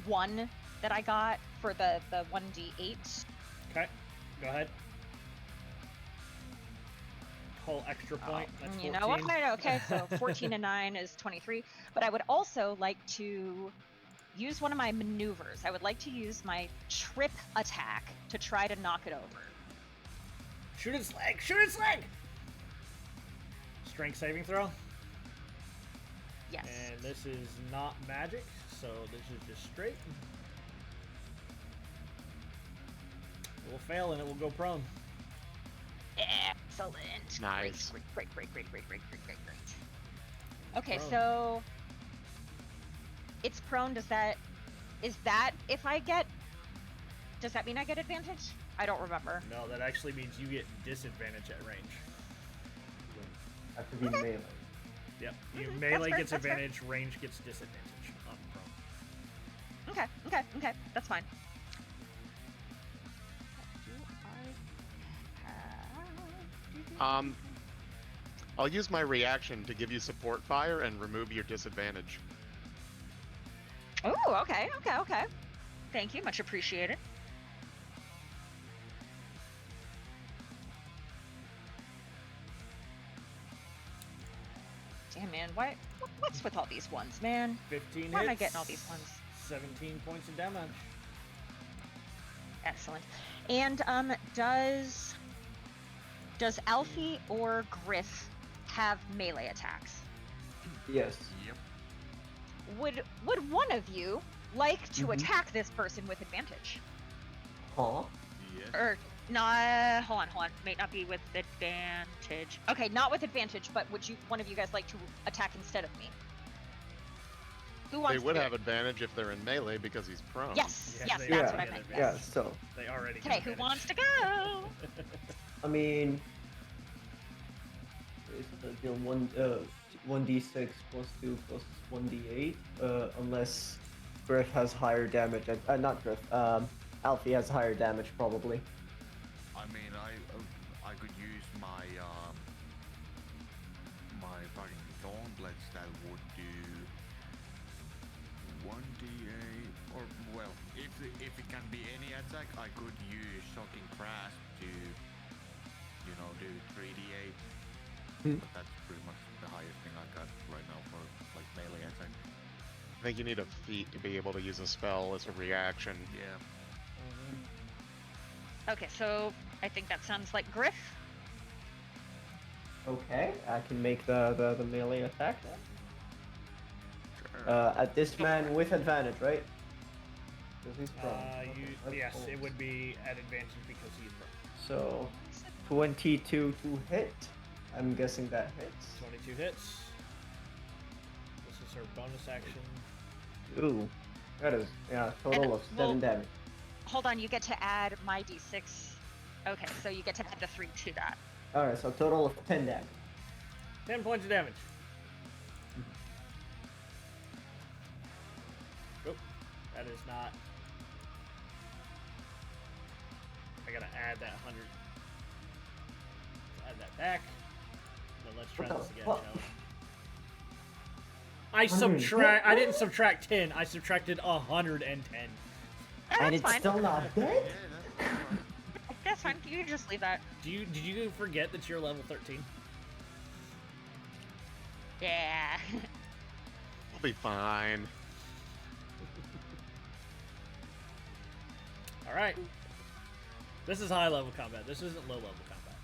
1 that I got for the 1d8. Okay, go ahead. Whole extra point. That's 14. You know what? Okay, so 14 and 9 is 23. But I would also like to use one of my maneuvers. I would like to use my trip attack to try to knock it over. Shoot its leg! Shoot its leg! Strength saving throw. Yes. And this is not magic, so this is just straight. We'll fail and it will go prone. Excellent. Nice. Great. Okay, Prone. so it's prone. Is that if I get? Does that mean I get advantage? I don't remember. No, that actually means you get disadvantage at range. Have to be melee. Yep. Okay, Melee that's fair, gets that's fair. advantage, range gets disadvantage on prone. Okay, that's fine. I'll use my reaction to give you support fire and remove your disadvantage. Oh, okay. Thank you, much appreciated. Damn, man, what's with all these ones, man? 15 Why am I hits. getting all these ones? 17 points of damage. Excellent. And does Alfie or Griff have melee attacks? Yes. Yep. Would one of you like to Mhm. attack this person with advantage? Huh? Yes. Or no, hold on. May not be with advantage. Okay, not with advantage, but would one of you guys like to attack instead of me? Who wants They to would do have it? advantage if they're in melee because he's prone. Yes, Yeah, yes, they that's already what I get meant. advantage. Yeah, Yes. so, They already get Okay, who advantage. wants to go? I mean, it's the 1d6 plus 2 plus 1d8, unless Griff has higher damage. Not Griff, Alfie has higher damage probably. I mean, I could use my my fucking gauntlets that would do 1d8, or well, if it can be any attack, I could use shocking grasp to, you know, do 3d8. But that's pretty much the highest thing I got right now for like melee attack. I think you need a feat to be able to use a spell as a reaction. Yeah. Okay, so I think that sounds like Griff. Okay, I can make the melee attack then. Sure. At this man with advantage, right? 'Cause he's prone. Okay, Yes, cool. it would be at advantage because he's prone. So 22 to hit. I'm guessing that hits. 22 hits. This is her bonus action. Ooh, that is total And, of 7 well- damage. Hold on, you get to add my d6. Okay, so you get to add the 3 to that. All right, so total of 10 damage. 10 points of damage. Oh, that is not. I gotta add that 100. Add that back. Then let's try What the this again, fuck? shall we? I didn't subtract 10. I subtracted 110. Oh, And that's it's fine. still not dead? Yeah, that's alright. That's fine. You can just leave that. Did you forget that you're level 13? Yeah. I'll be fine. All right. This is high level combat. This isn't low level combat.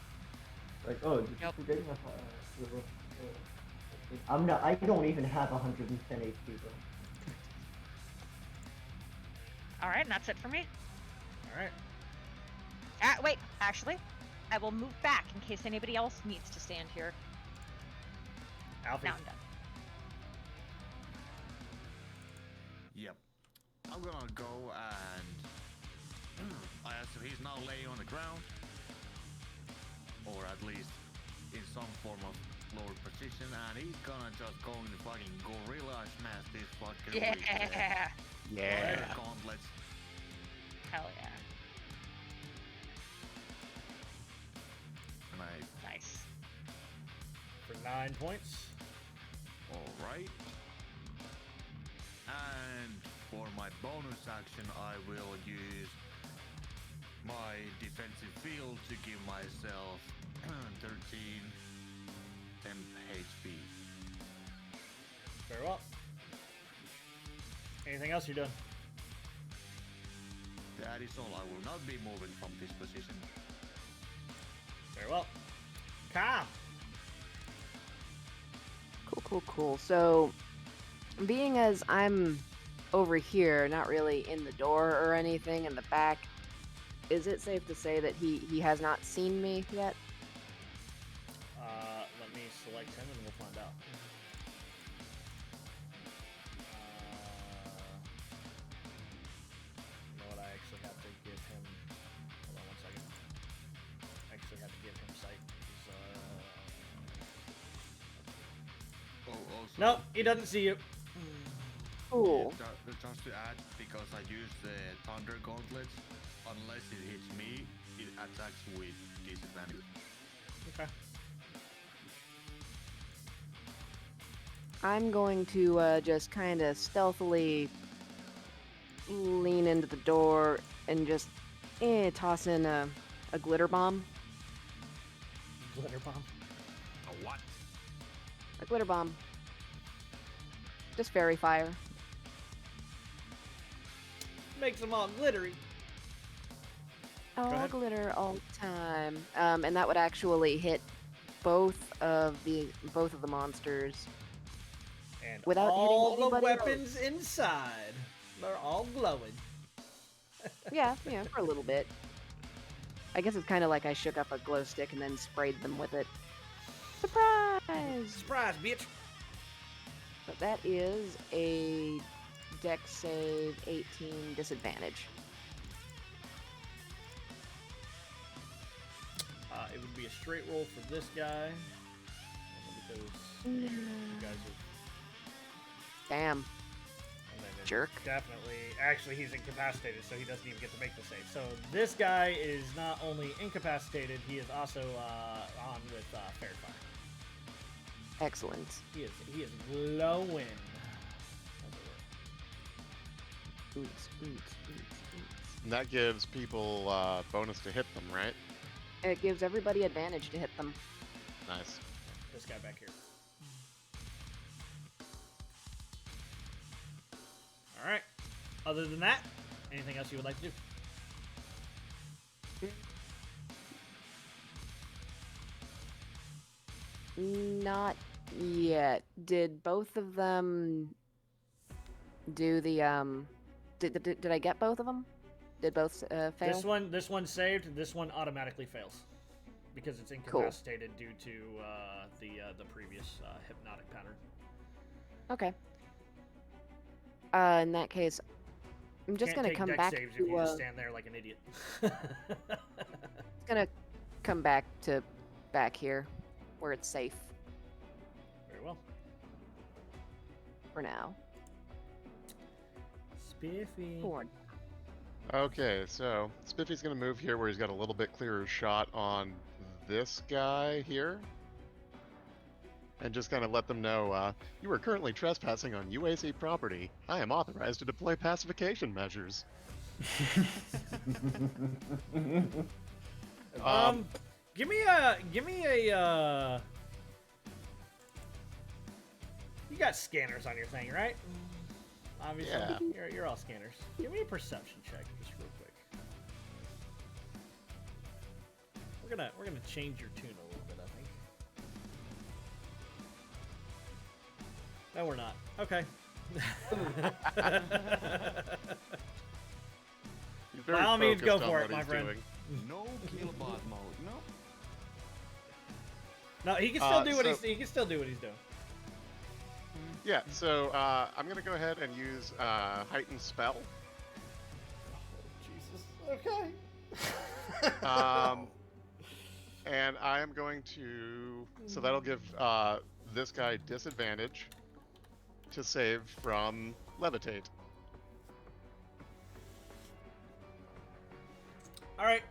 Like, oh, did Yep. you forget my I'm not. I don't even have 110 HP, bro. All right, and that's it for me. All right. Wait, actually, I will move back in case anybody else needs to stand here. Alfie. Now I'm done. Yep. I'm gonna go and so he's now laying on the ground, or at least in some form of lower position, and he's gonna just go in the fucking gorilla smash this fucker with Yeah. the gauntlets. Hell yeah. Nice. Nice. For 9 points. All right. And for my bonus action, I will use my defensive field to give myself 13 temp HP. Very well. Anything else you're doing? That is all. I will not be moving from this position. Very well. Kyle. Cool. So, being as I'm over here, not really in the door or anything in the back, is it safe to say that he has not seen me yet? Let me select him and we'll find out. You know what? I actually have to give him. Hold on 1 second. I actually have to give him sight. Oh, also. Nope, he doesn't see you. Cool. Just to add, because I use the Thunder Gauntlets, unless it hits me, it attacks with disadvantage. Okay. I'm going to just kind of stealthily lean into the door and just toss in a glitter bomb. Glitter bomb. A what? A glitter bomb. Just fairy fire. Makes them all glittery. All ahead. glitter all the time. And that would actually hit both of the monsters. And Without hitting all the anybody weapons inside. They're all glowing. Yeah, for a little bit. I guess it's kind of like I shook up a glow stick and then sprayed them with it. Surprise! Surprise, bitch. But that is a Dex save 18 disadvantage. It would be a straight roll for this guy. Because you guys are. Damn. And then jerk. Definitely. Actually, he's incapacitated, so he doesn't even get to make the save. So this guy is not only incapacitated, he is also on with Fair Fire. Excellent. He is glowing. Oots. And that gives people bonus to hit them, right? It gives everybody advantage to hit them. Nice. This guy back here. All right. Other than that, anything else you would like to do? Not yet. Did both of them do the Did I get both of them? Did both fail? This one saved. This one automatically fails because it's incapacitated due to the previous hypnotic pattern. Okay. In that case, I'm just Can't gonna take come dex back saves to. if you just stand there like an idiot. It's gonna come back to back here, where it's safe Very well. for now. Spiffy. Forward. Okay, so Spiffy's gonna move here where he's got a little bit clearer shot on this guy here. And just kind of let them know, you are currently trespassing on UAC property. I am authorized to deploy pacification measures. Give me a. You got scanners on your thing, right? Obviously, Yeah. you're all scanners. Give me a perception check, just real quick. We're gonna change your tune a little bit, I think. No, we're not. Okay. He's very By all means, go focused on for it, what my he's friend. doing. No killbot mode. No. No, he can still do what so- he can still do what he's doing. Yeah, so I'm gonna go ahead and use heightened spell. Jesus. Okay. And I am going to, so that'll give this guy disadvantage to save from levitate. All right.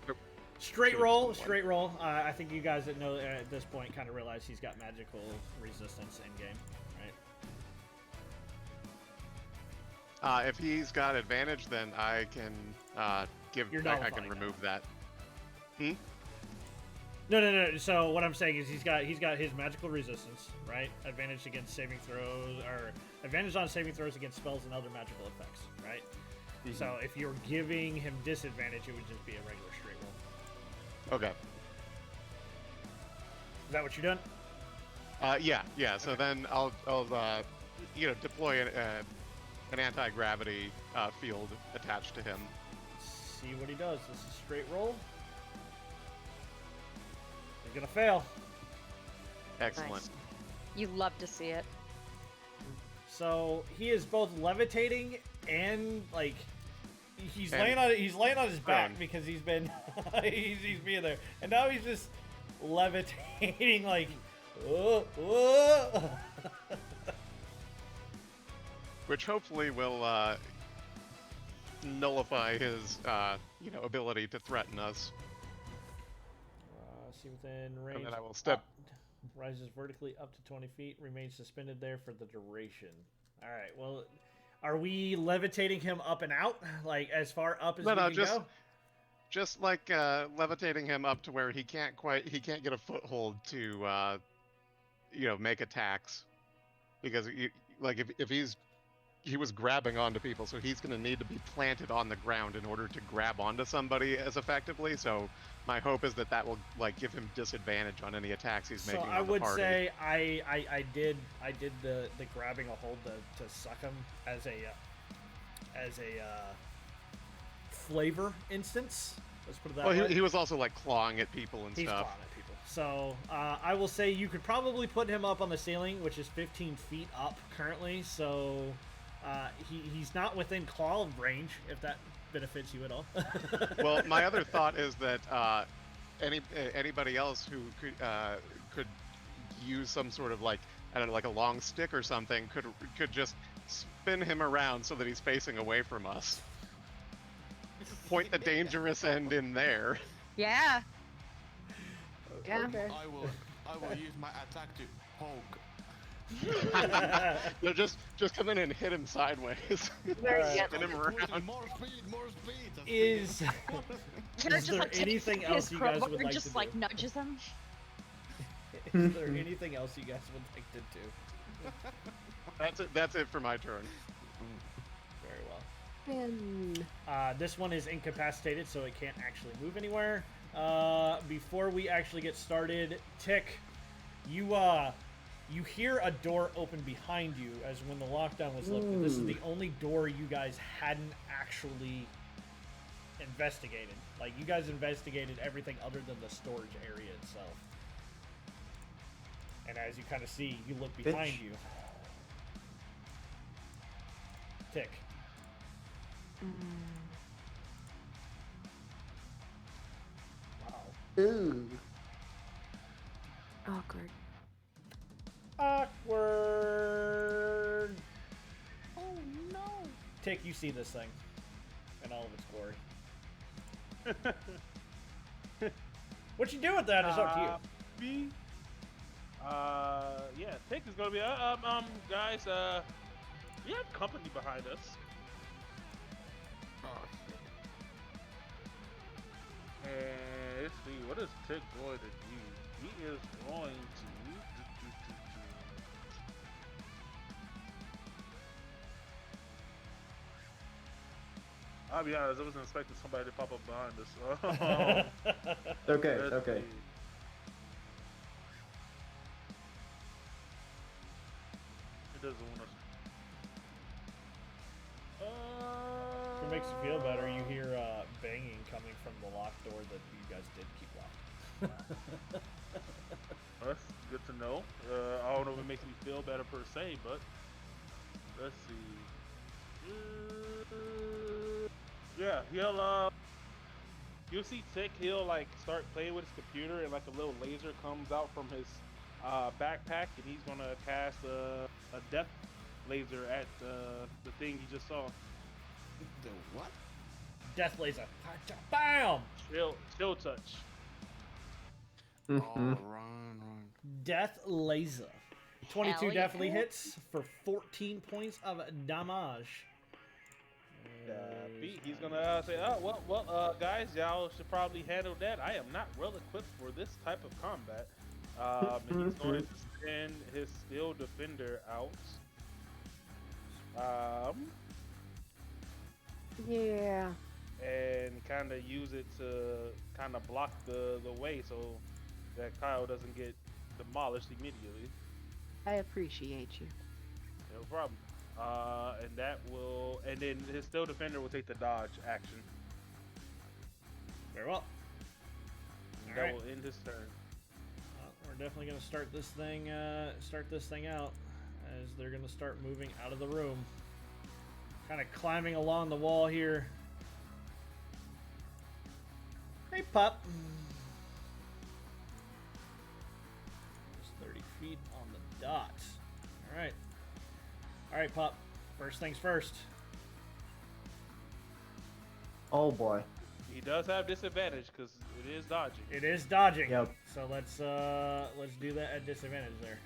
Nope. Straight Should've roll. just won. Straight roll. I think you guys that know at this point kind of realize he's got magical resistance in game, right? If he's got advantage, then I can give. You're I can nullifying that. remove that. No. So what I'm saying is he's got his magical resistance, right? Advantage against saving throws, or advantage on saving throws against spells and other magical effects, right? Mm-hmm. So if you're giving him disadvantage, it would just be a regular straight roll. Okay. Is that what you're doing? Yeah. So then I'll deploy an anti-gravity field attached to him. See what he does. This is straight roll. He's gonna fail. Excellent. Nice. You love to see it. So he is both levitating and like he's And laying on his back prone. because he's been he's being there, and now he's just levitating like. Which hopefully will nullify his ability to threaten us. See within range. And then I will step. Rises vertically up to 20 feet. Remains suspended there for the duration. All right. Well, are we levitating him up and out, like as far up as we can go? Just like levitating him up to where he can't get a foothold to make attacks, because if he was grabbing onto people, so he's going to need to be planted on the ground in order to grab onto somebody as effectively. So my hope is that will give him disadvantage on any attacks he's making. So I on the would party. say I did the grabbing a hold to suck him as a flavor instance. Let's put it that way. Well, he was also clawing at people and He's stuff. clawing at people. So I will say you could probably put him up on the ceiling, which is 15 feet up currently. So he's not within claw range, if that benefits you at all. Well, my other thought is that anybody else who could use some sort of a long stick or something could just spin him around so that he's facing away from us. Point the dangerous end in there. Yeah. Yeah. Okay. I will use my attack to poke. No, just come in and hit him sideways. Very Alright. gently. Spin him around. More speed, more speed. Just Is Jared Is just there like anything takes else his you guys crowbar would and like just to like do? nudges him. Is there anything else you guys would like to do? That's it for my turn. Very well. And This one is incapacitated, so it can't actually move anywhere. Before we actually get started, Tick, you hear a door open behind you as when the lockdown was lifted. This is the only door you guys hadn't actually investigated. Like, you guys investigated everything other than the storage area itself. And as you kind of see, you look behind Bitch. you. Tick. Wow. Ooh. awkward. Awkward. Oh no! Tick, you see this thing in all of its glory. What you do with that is up to you. Me? Yeah, Tick is gonna be, guys, we have company behind us. Oh, And let's see, what is Tick going to do? He is going to. I'll be honest, I wasn't expecting somebody to pop up behind us. Okay, Let's okay. see. It doesn't want us. If it makes you feel better, you hear banging coming from the locked door that you guys did keep locked. That's good to know. I don't know if it makes me feel better per se, but let's see. Yeah, you'll see Tick. He'll like start playing with his computer, and like a little laser comes out from his backpack, and he's gonna cast a death laser at the thing he just saw. the what? Death laser. Bam! Chill touch. Oh, Mhm. run. Death laser. 22 Hell yeah. definitely hits for 14 points of damage. Pete, he's gonna say, "Oh, well, guys, y'all should probably handle that. I am not well equipped for this type of combat." And he's going to send his steel defender out. Yeah. And kind of use it to kind of block the way so that Kyle doesn't get demolished immediately. I appreciate you. No problem. And that will, and then his steel defender will take the dodge action. Very well. And Alright. that will end his turn. Well, we're definitely going to start this thing out as they're going to start moving out of the room. Kind of climbing along the wall here. Hey, pup. Just 30 feet on the dot. All right. All right, pup. First things first. Oh boy. He does have disadvantage because it is dodging. It is dodging. Yep. So let's do that at disadvantage there.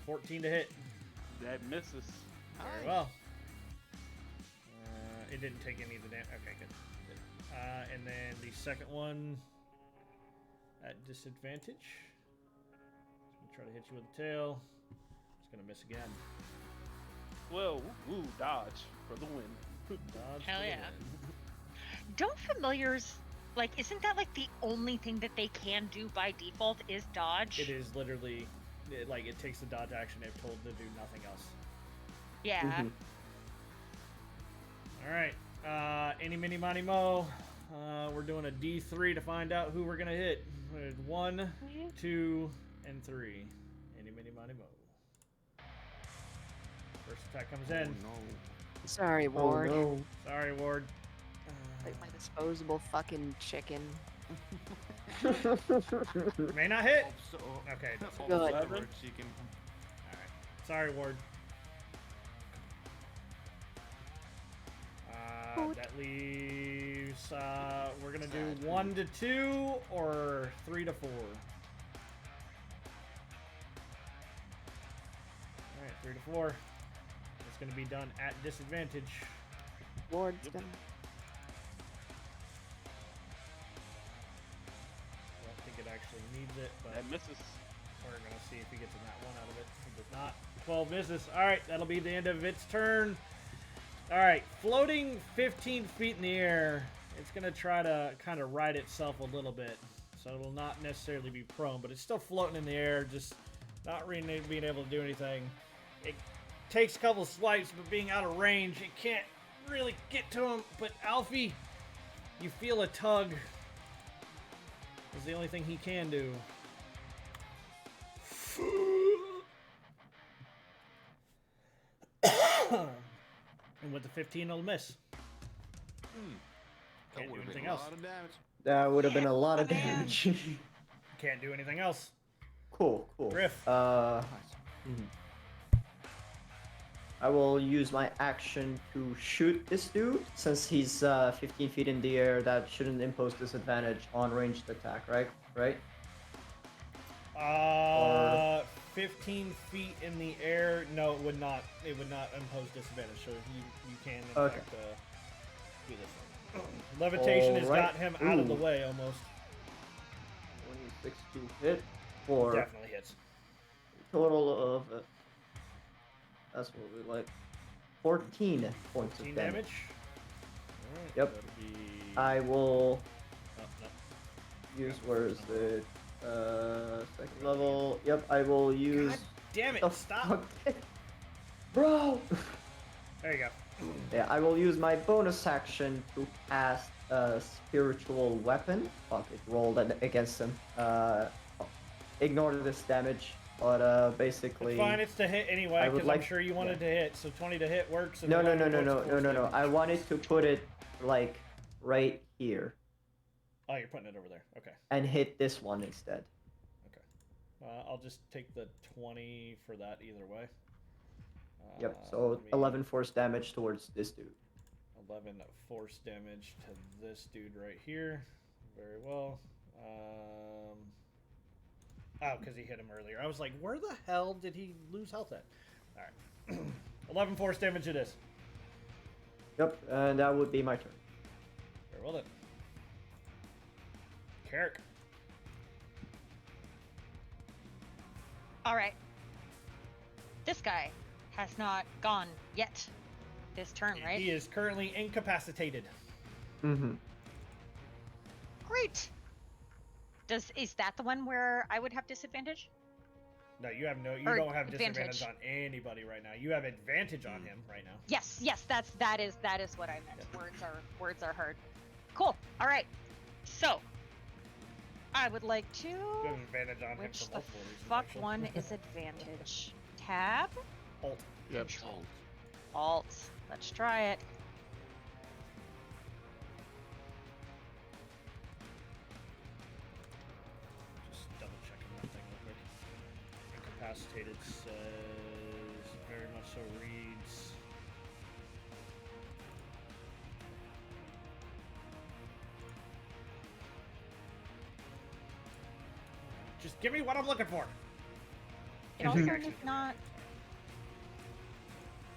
14 to hit. That misses. Very well. It didn't take any of the damage. Okay, good. And then the second one at disadvantage. It's gonna try to hit you with the tail. It's gonna miss again. Well, woo, dodge for the win. Dodge Hell for the yeah. win. Don't familiars like? Isn't that like the only thing that they can do by default is dodge? It is literally like it takes the dodge action. They're told to do nothing else. Yeah. Mhm. All right. Any, mini, money, mo. We're doing a D3 to find out who we're gonna hit. 1, 2, and 3. Any, mini, money, mo. First attack comes Oh in. no. Sorry, Oh Ward. no. Sorry, Ward. Like my disposable fucking chicken. May not hit. So, Okay. Good. observer chicken. All right. Sorry, Ward. That leaves. We're gonna do 1 to 2 or 3 to 4. All right, 3 to 4. It's gonna be done at disadvantage. Ward's gonna. I don't think it actually needs it, but That misses. we're gonna see if he gets a nat 1 out of it. He does not. 12 misses. All right, that'll be the end of its turn. All right, floating 15 feet in the air. It's gonna try to kind of right itself a little bit, so it will not necessarily be prone, but it's still floating in the air, just not really being able to do anything. It takes a couple swipes, but being out of range, it can't really get to him. But Alfie, you feel a tug. Is the only thing he can do. And with the 15, it'll miss. That Can't would do have been anything a else. lot of damage. That would have been a lot of damage. Can't do anything else. Cool, cool. Griff. Nice. I will use my action to shoot this dude. Since he's 15 feet in the air, that shouldn't impose disadvantage on ranged attack, right? Right? 15 feet in the air. No, it would not. It would not impose disadvantage. So you can in Okay. fact do this. Levitation has Alright. got him out of the Ooh. way almost. 26 to hit for Definitely hits. total of that's what we like. 14 points 15 of damage. damage. Alright, Yep. that'll be... I will Oh, no. use where is it? Second level. Yep, I will use God damn it! the Stop. fuck? Bro. There you go. Yeah, I will use my bonus action to cast a spiritual weapon. Fuck, it rolled against him. Ignore this damage, but basically. It's fine. It's to hit anyway I would because like- I'm sure you wanted to hit. So 20 to hit works. And No, no, 11 no, no, points no, of no, no, force no. damage. I wanted to put it like right here Oh, you're putting it over there. Okay. and hit this one instead. I'll just take the 20 for that either way. Yep. So let me- 11 force damage towards this dude. 11 force damage to this dude right here. Very well. Oh, because he hit him earlier. I was like, where the hell did he lose health at? All right. 11 force damage it is. Yep, and that would be my turn. Very well then. Carrick. All right. This guy has not gone yet this turn, right? He is currently incapacitated. Mm-hmm. Great. Is that the one where I would have disadvantage? No, you have no. You Or don't have advantage. disadvantage on anybody right now. You have advantage on him right now. Yes, that is what I meant. Words are hard. Cool. All right. So I would like to. You have advantage on him Which for the multiple reasons. fuck actually. one is advantage? Tab? Alt. Yep. Alt. Let's try it. Just double checking one thing real quick. Incapacitated says very much so reads. Just give me what I'm looking for. It also did not.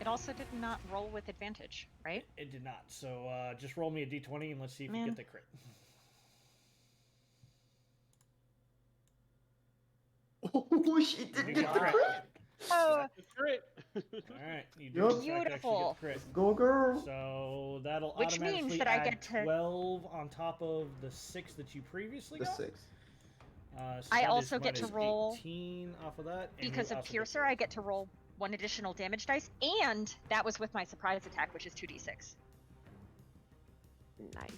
It also did not roll with advantage, right? It did not. So just roll me a d20 and let's see if you Man. get the crit. Oh, she You did get get the the crit. crit. Oh, Crit. All right, you do Yup. in fact actually get Beautiful. the crit. Go, girl. So that'll Which means automatically that I add get to- 12 on top of the 6 that you previously The got. 6. So I that is also get to minus roll- 18 off of that. and you because of also get Piercer, to- I get to roll 1 additional damage dice, and that was with my surprise attack, which is 2d6. Nice.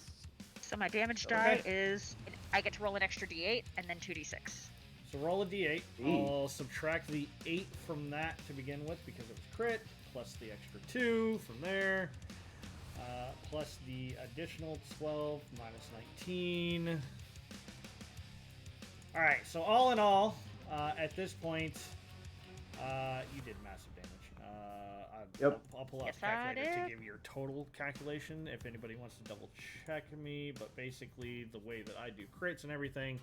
So my damage Okay. die is I get to roll an extra d8 and then 2d6. So roll a d8. Ooh. I'll subtract the 8 from that to begin with because it was crit, plus the extra 2 from there, plus the additional 12 minus 19. All right. So all in all, at this point, You did massive damage. Yep. I'll pull out Yes, the I calculator to did. give your total calculation if anybody wants to double check me. But basically, the way that I do crits and everything,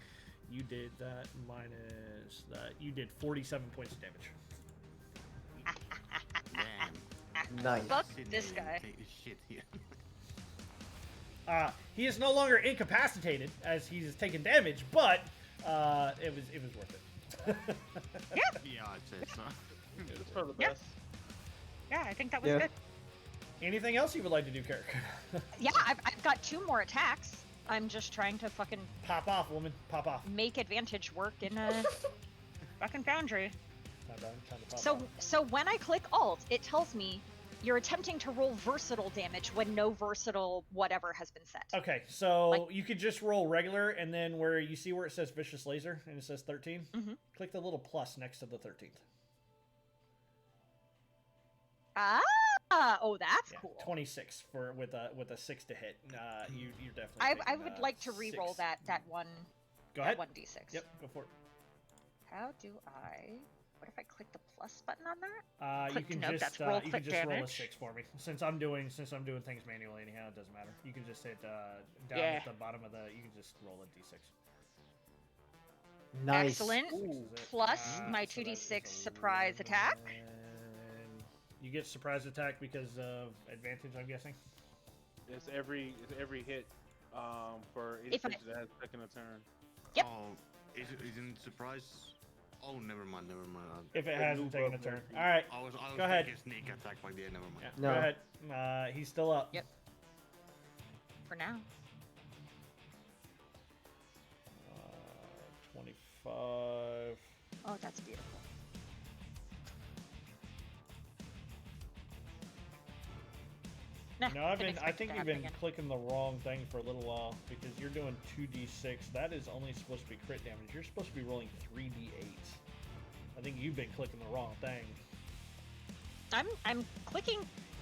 you did that minus that. You did 47 points of damage. Damn. Nice. Fuck Sydney this guy. take his shit here. He is no longer incapacitated as he's taken damage, but it was worth it. Yeah, I'd say so. It's for the Yeah. best. Yeah, I think that was Yeah. good. Anything else you would like to do, Carrick? Yeah, I've got 2 more attacks. I'm just trying to fucking Pop off, woman. Pop off. make advantage work in a fucking foundry. Time to pop off. So when I click Alt, it tells me you're attempting to roll versatile damage when no versatile whatever has been set. Okay, so Like- you could just roll regular, and then where you see where it says Vicious Laser, and it says 13, Mhm. click the little plus next to the 13th. Oh, that's Yeah, cool. 26 for with a 6 to hit. You're definitely. I taking, would like to re-roll 6. that one. Go ahead. 1d6. Yep, go for it. How do I? What if I click the plus button on that? You Click can to note, just that's roll you can click just roll a damage. 6 for me. Since I'm doing things manually anyhow, it doesn't matter. You can just hit down Yeah. at the bottom of the. You can just roll a d6. Nice. Excellent. This is it. Plus my So that is 2d6 surprise attack. 11. You get surprise attack because of advantage, I'm guessing. It's every hit for any If I- creature that has second a turn. Yep. Oh, isn't surprise? Oh, never mind. If it A hasn't new taken a buff turn. there. All right, I was Go ahead. thinking sneak attack by the end. Never mind. yeah, No. go ahead. He's still up. Yep. For now. 25. Oh, that's beautiful. Nah, No, I didn't expect think it to you've happen been again. clicking the wrong thing for a little while because you're doing 2d6. That is only supposed to be crit damage. You're supposed to be rolling 3d8. I think you've been clicking the wrong thing. I'm clicking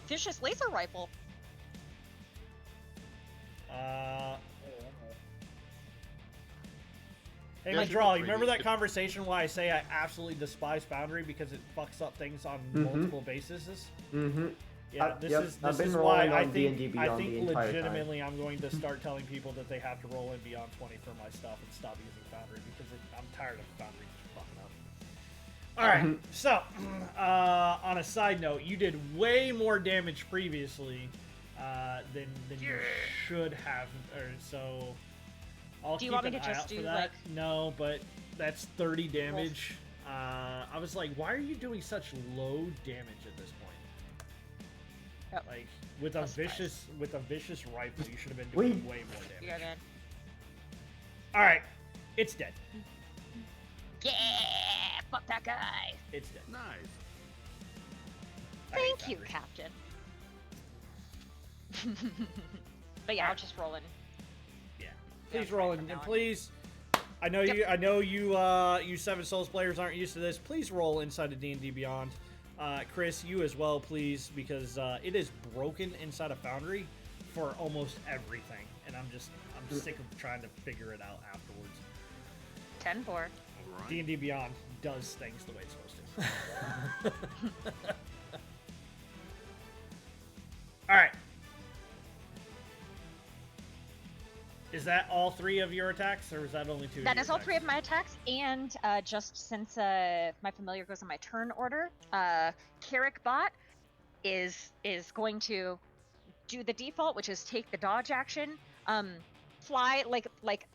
vicious laser rifle. Hey, Yeah, my you draw. can You remember 3D. that conversation why I say I absolutely despise Foundry because it fucks up things on Mhm. multiple bases? Mm-hmm. Yeah, this Yep, is I've been why rolling I on think D&D I Beyond think the entire time. legitimately I'm going to start telling people that they have to roll in Beyond 20 for my stuff and stop using Foundry because I'm tired of Foundry just fucking up. All right, so on a side note, you did way more damage previously than you should have, or so. I'll Do you keep want me an to eye just out for do, that. like- No, but that's 30 damage. I was like, why are you doing such low damage at this point? Yep. Like with a Plus vicious rifle, you should have been doing way more damage. Yeah, man. All right, it's dead. Yeah, fuck that guy. It's dead. Nice. I hate Thank you, Foundry. Captain. But yeah, I'll just roll in. Yeah. Yeah, Please try roll from in, now and on. please. I know Yep. you Seven Souls players aren't used to this. Please roll inside of D&D Beyond. Chris, you as well, please, because it is broken inside of Foundry for almost everything, and I'm sick of trying to figure it out afterwards. 10-4. All right. D&D Beyond does things the way it's supposed to. All right. Is that all 3 of your attacks, or is that only 2? That is all 3 of my attacks, and just since my familiar goes in my turn order, Carrick Bot is going to do the default, which is take the dodge action, fly like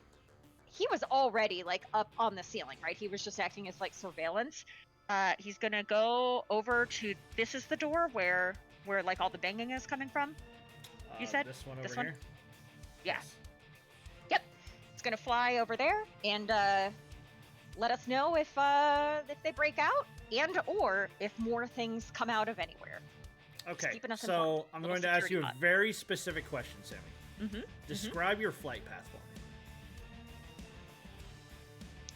he was already like up on the ceiling, right? He was just acting as like surveillance. He's gonna go over to this is the door where like all the banging is coming from. You said this one over this one? here. Yeah. It's gonna fly over there and let us know if they break out and or if more things come out of anywhere. Okay, keeping us so informed. I'm Little going to ask security you a bot. very specific question, Sammy. Mm-hmm. Describe your flight path for me.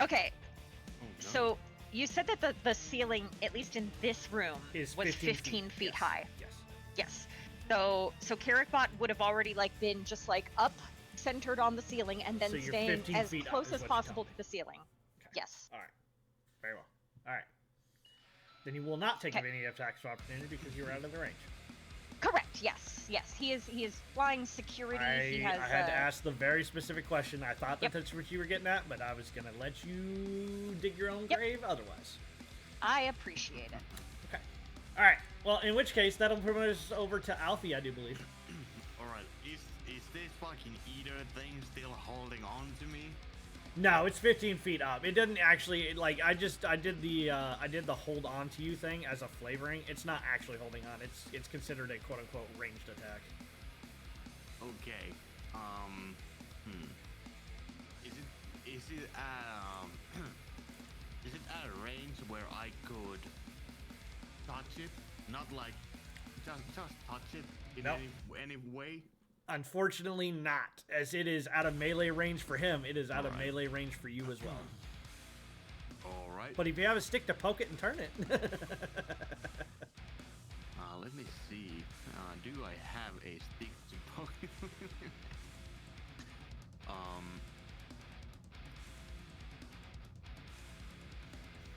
Okay, Oh, no. so you said that the ceiling, at least in this room, Is was 15 15 feet Yes, high. Yes. Yes. So Carrickbot would have already like been just like up, centered on the ceiling, and then So you're staying 15 as feet up close is as what you're possible telling to the ceiling. Okay. Yes. All right. Very well. All right. Then you will not take Okay. any attacks of opportunity because you're out of the range. Correct. Yes. Yes. He is flying security. He has. I had to ask the very specific question. I thought Yep. that's what you were getting at, but I was gonna let you dig your own Yep. grave otherwise. I appreciate it. Okay. All right. Well, in which case, that'll promote us over to Alfie, I do believe. Alright, is this fucking eater thing still holding on to me? No, it's 15 feet up. It doesn't actually like. I did the hold on to you thing as a flavoring. It's not actually holding on. It's considered a quote unquote ranged attack. Okay. Is it is it at a range where I could touch it? Not like just touch it in Nope. any way? Unfortunately, not. As it is out of melee range for him, it is out of Alright. melee range for you as well. Alright. But if you have a stick to poke it and turn it. Let me see. Do I have a stick to poke it?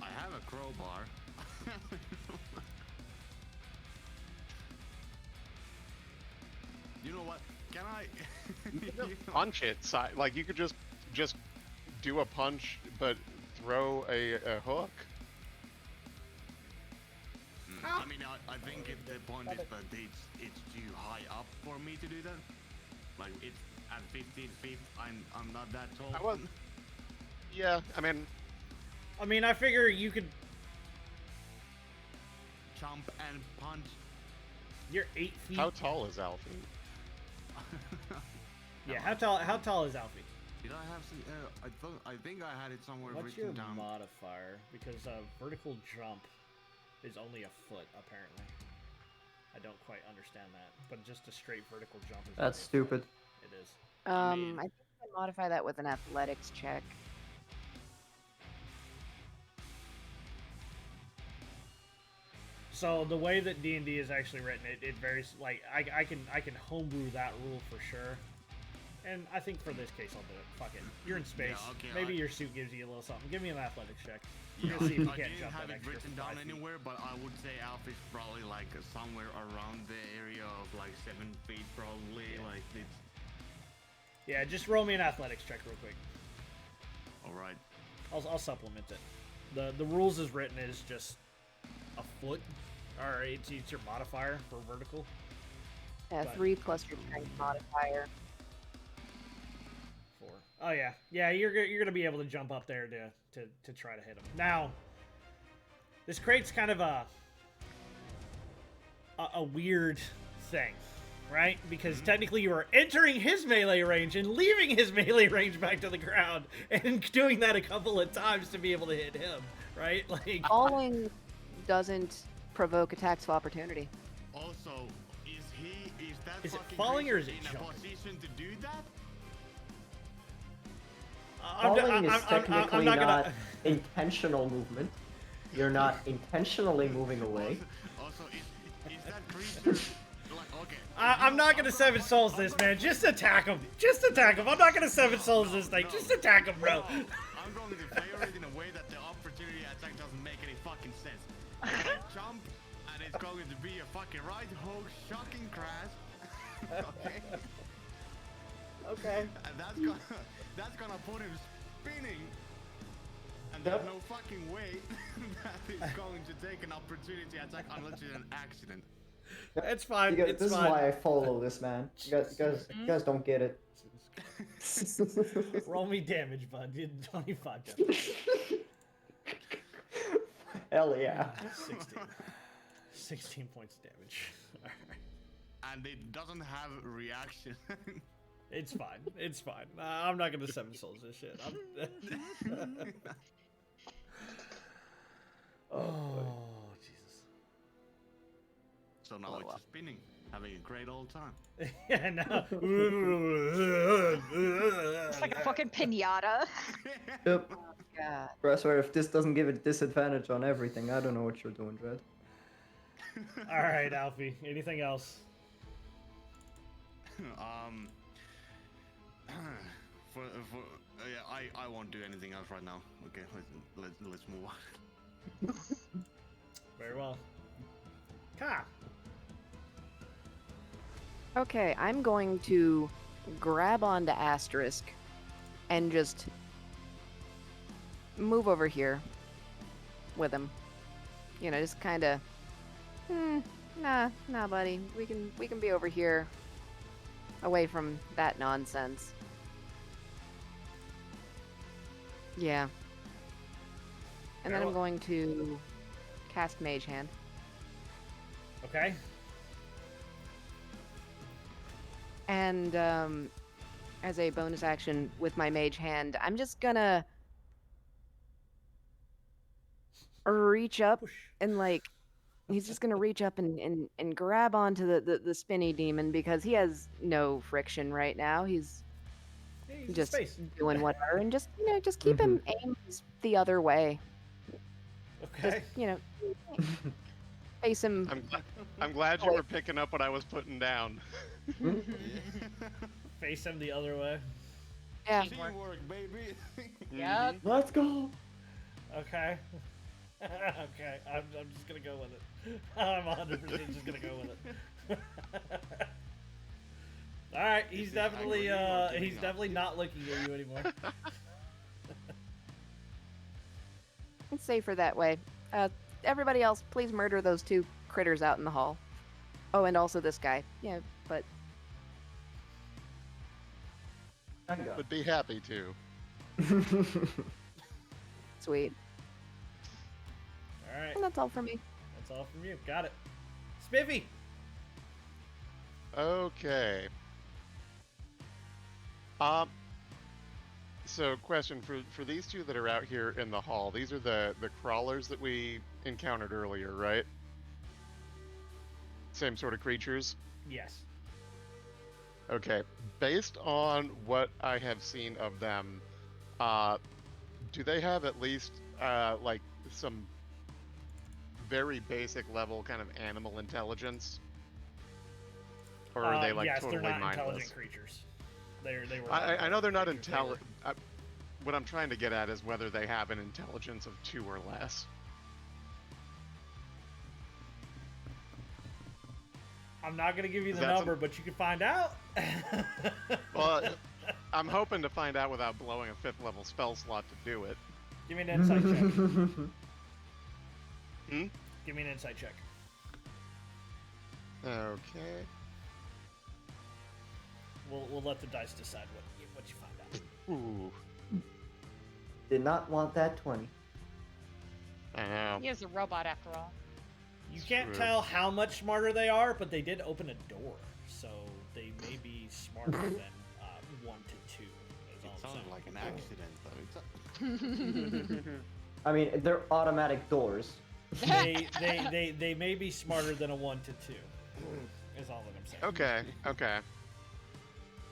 I have a crowbar. You know what? Can I? Punch it, like you could just do a punch, but throw a hook. I mean, I think the point is that it's too high up for me to do that. Like it's at 15 feet. I'm not that tall. I was. Yeah, I mean, I figure you could. Jump and punch. You're 8 feet. how tall is Alfie? Yeah, how tall is Alfie? Did I have some? I think I had it somewhere What's your written down. modifier? Because vertical jump is only a foot, apparently. I don't quite understand that, but just a straight vertical jump is. That's only a stupid. foot. It is. I mean- think I can modify that with an athletics check. So the way that D&D is actually written, it varies. Like I can homebrew that rule for sure, and I think for this case I'll do it. Fuck it. You're in space. Yeah, okay, Maybe your suit gives you a little something. Give me an athletics check. Yeah, We'll see if you I can't didn't jump have that it extra written 5 down feet. anywhere, but I would say Alfie's probably like somewhere around the area of like 7 feet, probably. Yeah. Like it's. Yeah, just roll me an athletics check real quick. All right. I'll supplement it. The rules as written is just a foot. All right, it's your modifier for vertical. Yeah, But- 3 plus your strength modifier. 4. Oh yeah, you're gonna be able to jump up there to try to hit him. Now, this creates kind of a weird thing, right? Because technically you are entering his melee range and leaving his melee range back to the ground, and doing that a couple of times to be able to hit him, right? Like, Falling doesn't provoke attacks of opportunity. Also, is that Is it fucking falling or is creature it in a jumping? position to do that? Falling is technically not not gonna. intentional movement. You're not intentionally moving away. Also, is that creature like okay? I'm not gonna seven souls this, man. Just attack him. Just attack him. I'm not gonna seven souls this thing. Just attack him, bro. No, I'm going to favor it in a way that the opportunity attack doesn't make any fucking sense. I jump, and it's going to be a fucking right hook, shocking crash. Okay, Okay. and that's gonna put him spinning. And there's Yep. no fucking way that he's going to take an opportunity attack unless it's an accident. It's fine. You guys, It's this fine. is why I follow this man. You guys don't get it. Roll me damage, bud. You did 25 damage. Hell yeah. 16. 16 points of damage. Alright. And it doesn't have a reaction. It's fine. It's fine. I'm not gonna seven souls this shit. Oh, Jesus. So now it's just spinning, having a great old time. Yeah, no. It's like a fucking pinata. Yep. God. Bro, I swear, if this doesn't give it disadvantage on everything, I don't know what you're doing, Dread. All right, Alfie. Anything else? Yeah, I won't do anything else right now. Okay, let's move on. Very well. Ka. Okay, I'm going to grab onto Asterisk and just move over here with him. You know, just kind of, nah, buddy. We can be over here, away from that nonsense. Yeah. And then Very I'm well. going to cast Mage Hand. Okay. And as a bonus action with my Mage Hand, I'm just gonna reach up Push. and like he's just gonna reach up and grab onto the spinny demon because he has no friction right now. He's Yeah, he's in just space. doing whatever and just just keep him aimed the other way. Just Okay. Face him. I'm glad you were picking up what I was putting down. Face him the other way. Yeah. Teamwork, baby. Yep. Let's go. Okay. Okay. I'm just gonna go with it. I'm 100% just gonna go with it. All right. He's definitely not looking at you anymore. It's safer that way. Everybody else, please murder those two critters out in the hall. Oh, and also this guy. Yeah, but Would be happy to. sweet. All right. And that's all for me. That's all from you. Got it. Spiffy. Okay. So question for these two that are out here in the hall. These are the crawlers that we encountered earlier, right? Same sort of creatures. Yes. Okay. Based on what I have seen of them, do they have at least like some very basic level kind of animal intelligence? Or are they like yes, totally they're not mindless? intelligent creatures. They were. I know they're not intelligent. What I'm trying to get at is whether they have an intelligence of 2 or less. I'm not gonna give you Is the that number, but you can find out. Well, I'm hoping to find out without blowing a 5th level spell slot to do it. Give me an insight check. Hmm? Give me an insight check. Okay. We'll let the dice decide what you find out. Ooh. Did not want that 20. I know. He is a robot after all. You can't True. tell how much smarter they are, but they did open a door, so they may be smarter than 1 to 2. Is all It I'm sounded saying. like an accident, though. I mean, they're automatic doors. They may be smarter than a 1 to 2. Is all that I'm saying. Okay. Okay.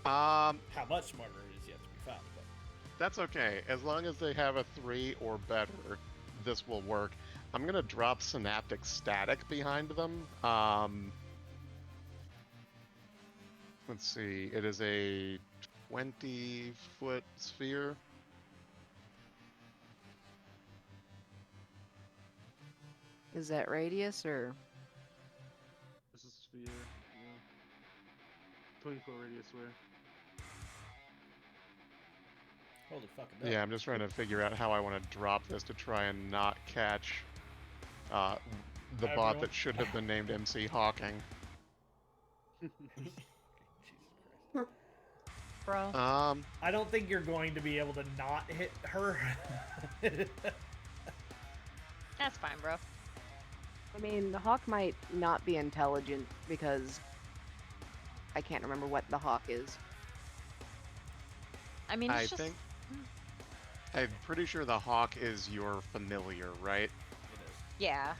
How much smarter is yet to be found, but That's okay. As long as they have a 3 or better, this will work. I'm gonna drop Synaptic Static behind them. Let's see. It is a 20-foot sphere. Is that radius or? This is sphere. Yeah. 20-foot radius where? holy fucking hell. Yeah, I'm just trying to figure out how I want to drop this to try and not catch the bot Everyone. that should have been named MC Hawking. Jesus Christ. Bro. I don't think you're going to be able to not hit her. That's fine, bro. I mean, the hawk might not be intelligent because I can't remember what the hawk is. I mean, it's I just... think. I'm pretty sure the hawk is your familiar, right? Yeah.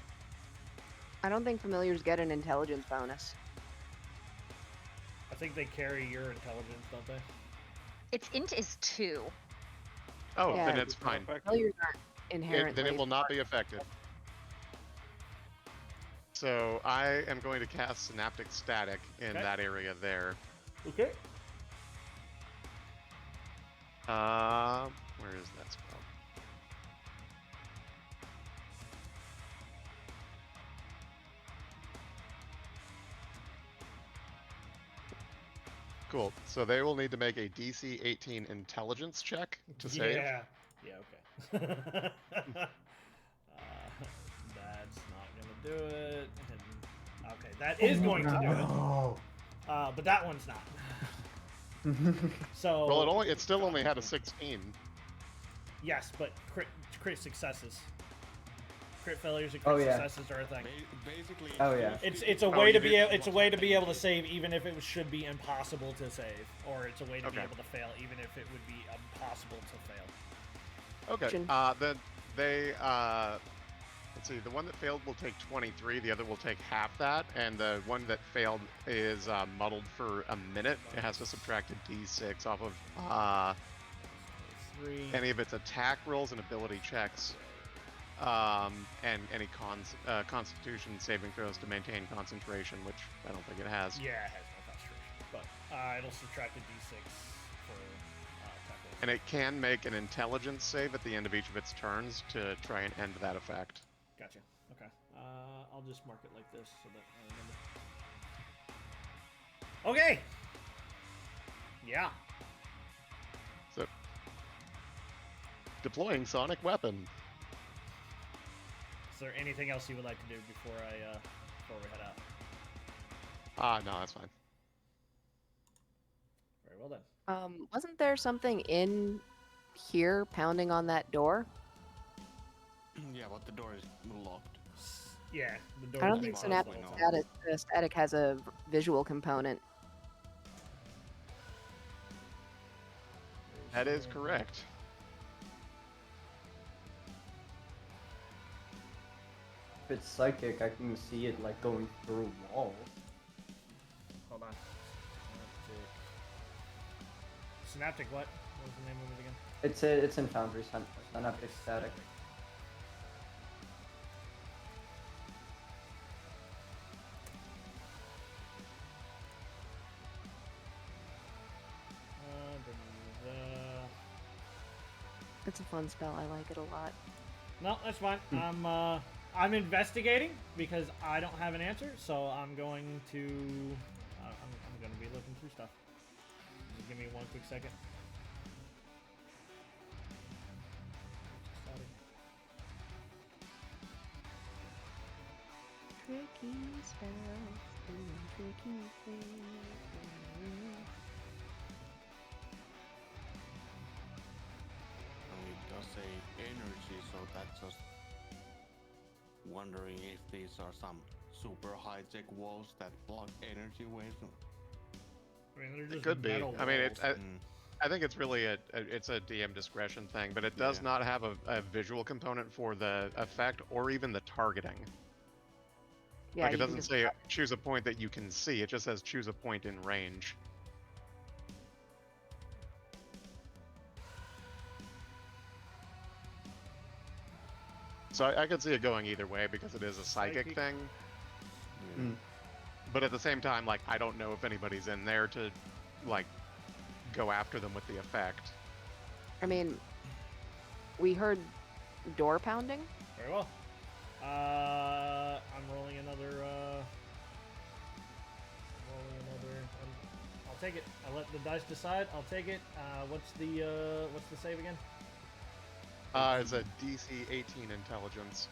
I don't think familiars get an intelligence bonus. I think they carry your intelligence, don't they? Its int is 2. Oh, Yeah, then it's fine. Familiars aren't inherently. Then it will not be affected. So I am going to cast Synaptic Static in Okay. that area there. Okay. Where is that spell? Cool. So they will need to make a DC 18 intelligence check to save. Yeah. Yeah. Okay. That's not gonna do it. Okay, that is going to do it. No. But that one's not. So. Well, it still only had a 16. Yes, but crit successes. Crit failures and Oh, crit yeah. successes are a thing. Basically, Oh, yeah. It's a Oh, way you to be did- it's a way to be able to save even if it should be impossible to save, or it's a way to be Okay. able to fail even if it would be impossible to fail. Okay. Question. Then they let's see. The one that failed will take 23. The other will take half that, and the one that failed is muddled for a minute. It has to subtract a D6 off of 3. any of its attack rolls and ability checks, and any Constitution saving throws to maintain concentration, which I don't think it has. Yeah, it has no concentration, but it'll subtract a d6 for attack rolls. And it can make an intelligence save at the end of each of its turns to try and end that effect. Gotcha. Okay. I'll just mark it like this so that I remember. Okay. Yeah. So, deploying sonic weapon. Is there anything else you would like to do before we head out? No, that's fine. Very well then. Wasn't there something in here pounding on that door? yeah, but the door is locked. Yeah, the door. I was don't being think closed the Synaptic whole time. Static has a visual component. That is correct. If it's psychic, I can see it like going through walls. Hold on. Synaptic what? What was the name of it again? It's in Foundry, Synaptic Static. It's a fun spell. I like it a lot. No, that's fine. I'm investigating because I don't have an answer, so I'm going to I'm going to be looking through stuff. Just give me one quick second. Tricky spells doing tricky things. It does say energy, so that's just wondering if these are some super high-tech walls that block energy waves. I mean, they're just It could be. metal I mean, walls. I think it's really it's a DM discretion thing, but it does Yeah. not have a visual component for the effect or even the targeting. Yeah, Like it you can doesn't just- say choose a point that you can see. It just says choose a point in range. So I could see it going either way because it is a psychic Psychic. thing. Mm. But at the same time, like I don't know if anybody's in there to like go after them with the effect. I mean, we heard door pounding. Very well. I'm rolling another. I'll take it. I let the dice decide. I'll take it. What's the save again? It's a DC 18 intelligence.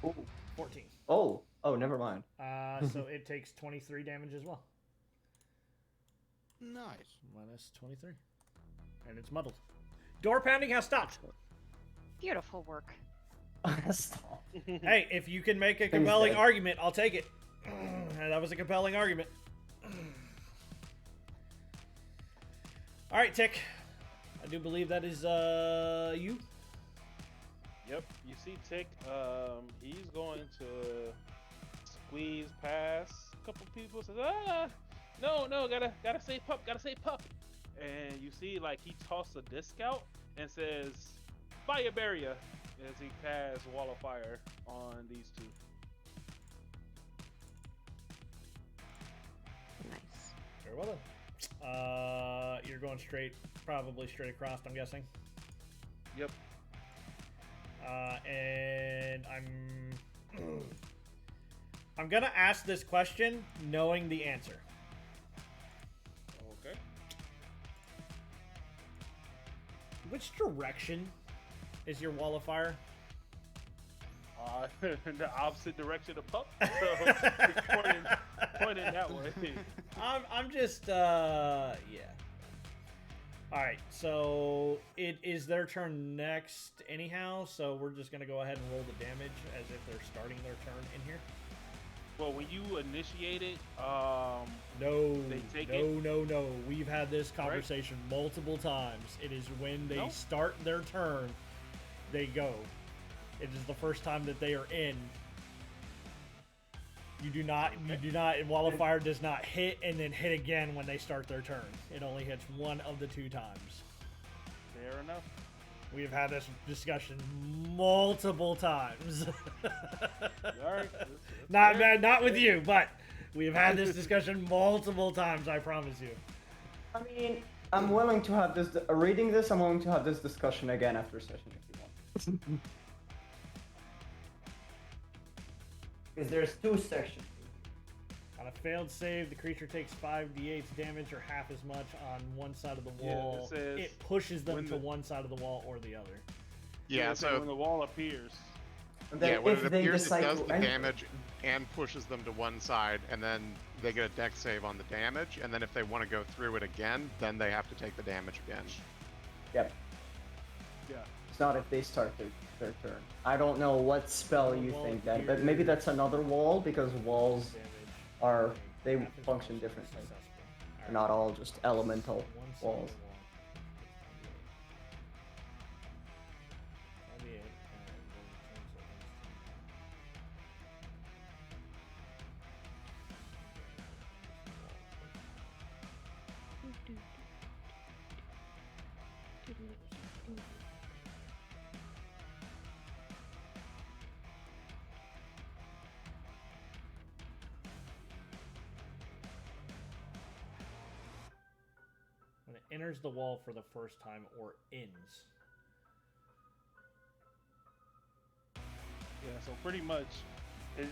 Ooh. 14. Oh, never mind. So it takes 23 damage as well. Nice. Minus 23. And it's muddled. Door pounding has stopped. Beautiful work. Stop. Hey, if you can make a Things compelling dead. argument, I'll take it. That was a compelling argument. All right, Tick. I do believe that is you. Yep, you see Tick, he's going to squeeze past a couple people, says, no, gotta save pup, and you see, like, he tosses a disc out and says, fire barrier, as he casts a wall of fire on these two. Nice. Very well then. You're going probably straight across, I'm guessing. Yep. And I'm I'm gonna ask this question knowing the answer. Okay. Which direction is your wall of fire? In the opposite direction of Pup. So it's pointing that way. I'm just yeah. All right, so it is their turn next anyhow, so we're just gonna go ahead and roll the damage as if they're starting their turn in here. Well, when you initiate it, No, they take no. We've had this conversation multiple times. It is when they start their turn, they go. It is the first time that they are in. You do not, Wall of Fire does not hit and then hit again when they start their turn. It only hits one of the 2 times. fair enough. We have had this discussion multiple times. All right. That's fair. not with you, but we have had this discussion multiple times, I promise you. I mean, I'm willing to have this. Reading this, I'm willing to have this discussion again after session if you want. Because there's 2 sections. On a failed save, the creature takes 5d8 damage or half as much on one side of the wall. It pushes them to one side of the wall or the other. Yeah, so when the wall appears. And then when if it they appears, it decide does to the enter- damage and pushes them to one side, and then they get a dex save on the damage, and then if they want to go through it again, then they have to take the damage again. Yep. Yeah. It's not if they start their turn. I don't know what spell you Wall think that, but maybe that's another wall because walls Damage. they Half as function much differently. successful. They're not all just elemental One side of the walls. wall. 1d8, and then turns when it enters the wall for the first time or ends. Yeah. So pretty much, it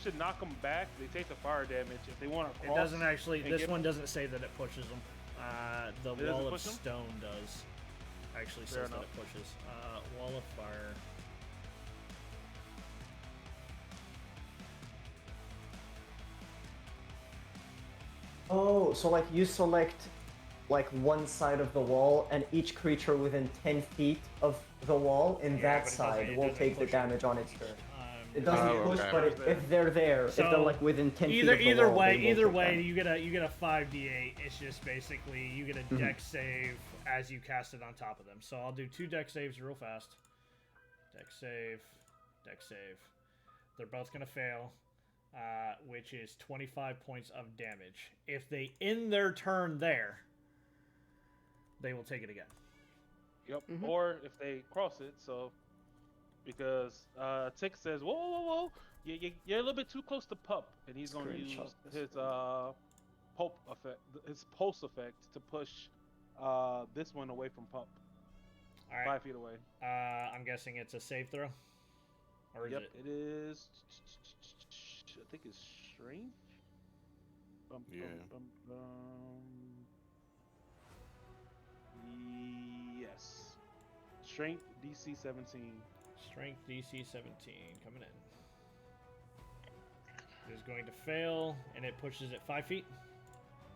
should knock them back. They take the fire damage if they want to It cross. doesn't actually. and This get- one doesn't say that it pushes them. The doesn't wall of push 'em? stone does. Actually Fair says that enough. it pushes. Wall of fire. Oh, so like you select like one side of the wall, and each creature within 10 feet of the wall in Yeah, that but it side doesn't will take the push 'em. damage on its turn. Um, It doesn't Oh, push, okay. but if they're there, if they're So, like within 10 feet of the either wall, way, they will take damage. you get a 5d8. It's just basically you get a dex save as you cast it on top of them. So I'll do 2 dex saves real fast. Dex save, dex save. They're both gonna fail, which is 25 points of damage. If they end their turn there, they will take it again. Yep. Mhm. Or if they cross it, so because Tick says, whoa, you're a little bit too close to Pup, and he's going to use Screenshot this. his pulp effect, his pulse effect, to push this one away from Pup, All right. 5 feet away. I'm guessing it's a save throw, or is Yep, it? it is. I think it's strength. Yeah. Yes. Strength DC 17. Strength DC 17 coming in. It is going to fail, and it pushes it 5 feet.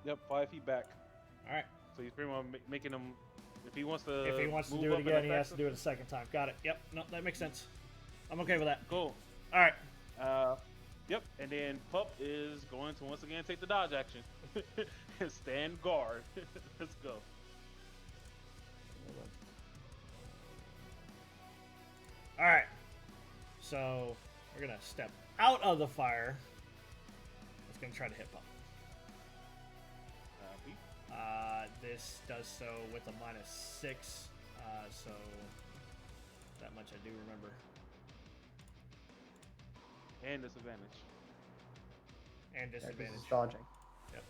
Yep, 5 feet back. All right. So he's pretty much making him. If he wants to. If he wants to move do up it and again, he attack has to do it a second time. Got it. Yep. No, that makes sense. I'm okay with that. Cool. All right. Yep. And then Pup is going to once again take the dodge action and stand guard. Let's go. All right. So we're gonna step out of the fire. It's gonna try to hit Pup. This does so with a -6. So that much I do remember. And disadvantage. And Yeah, 'cause disadvantage. it's dodging. Yep.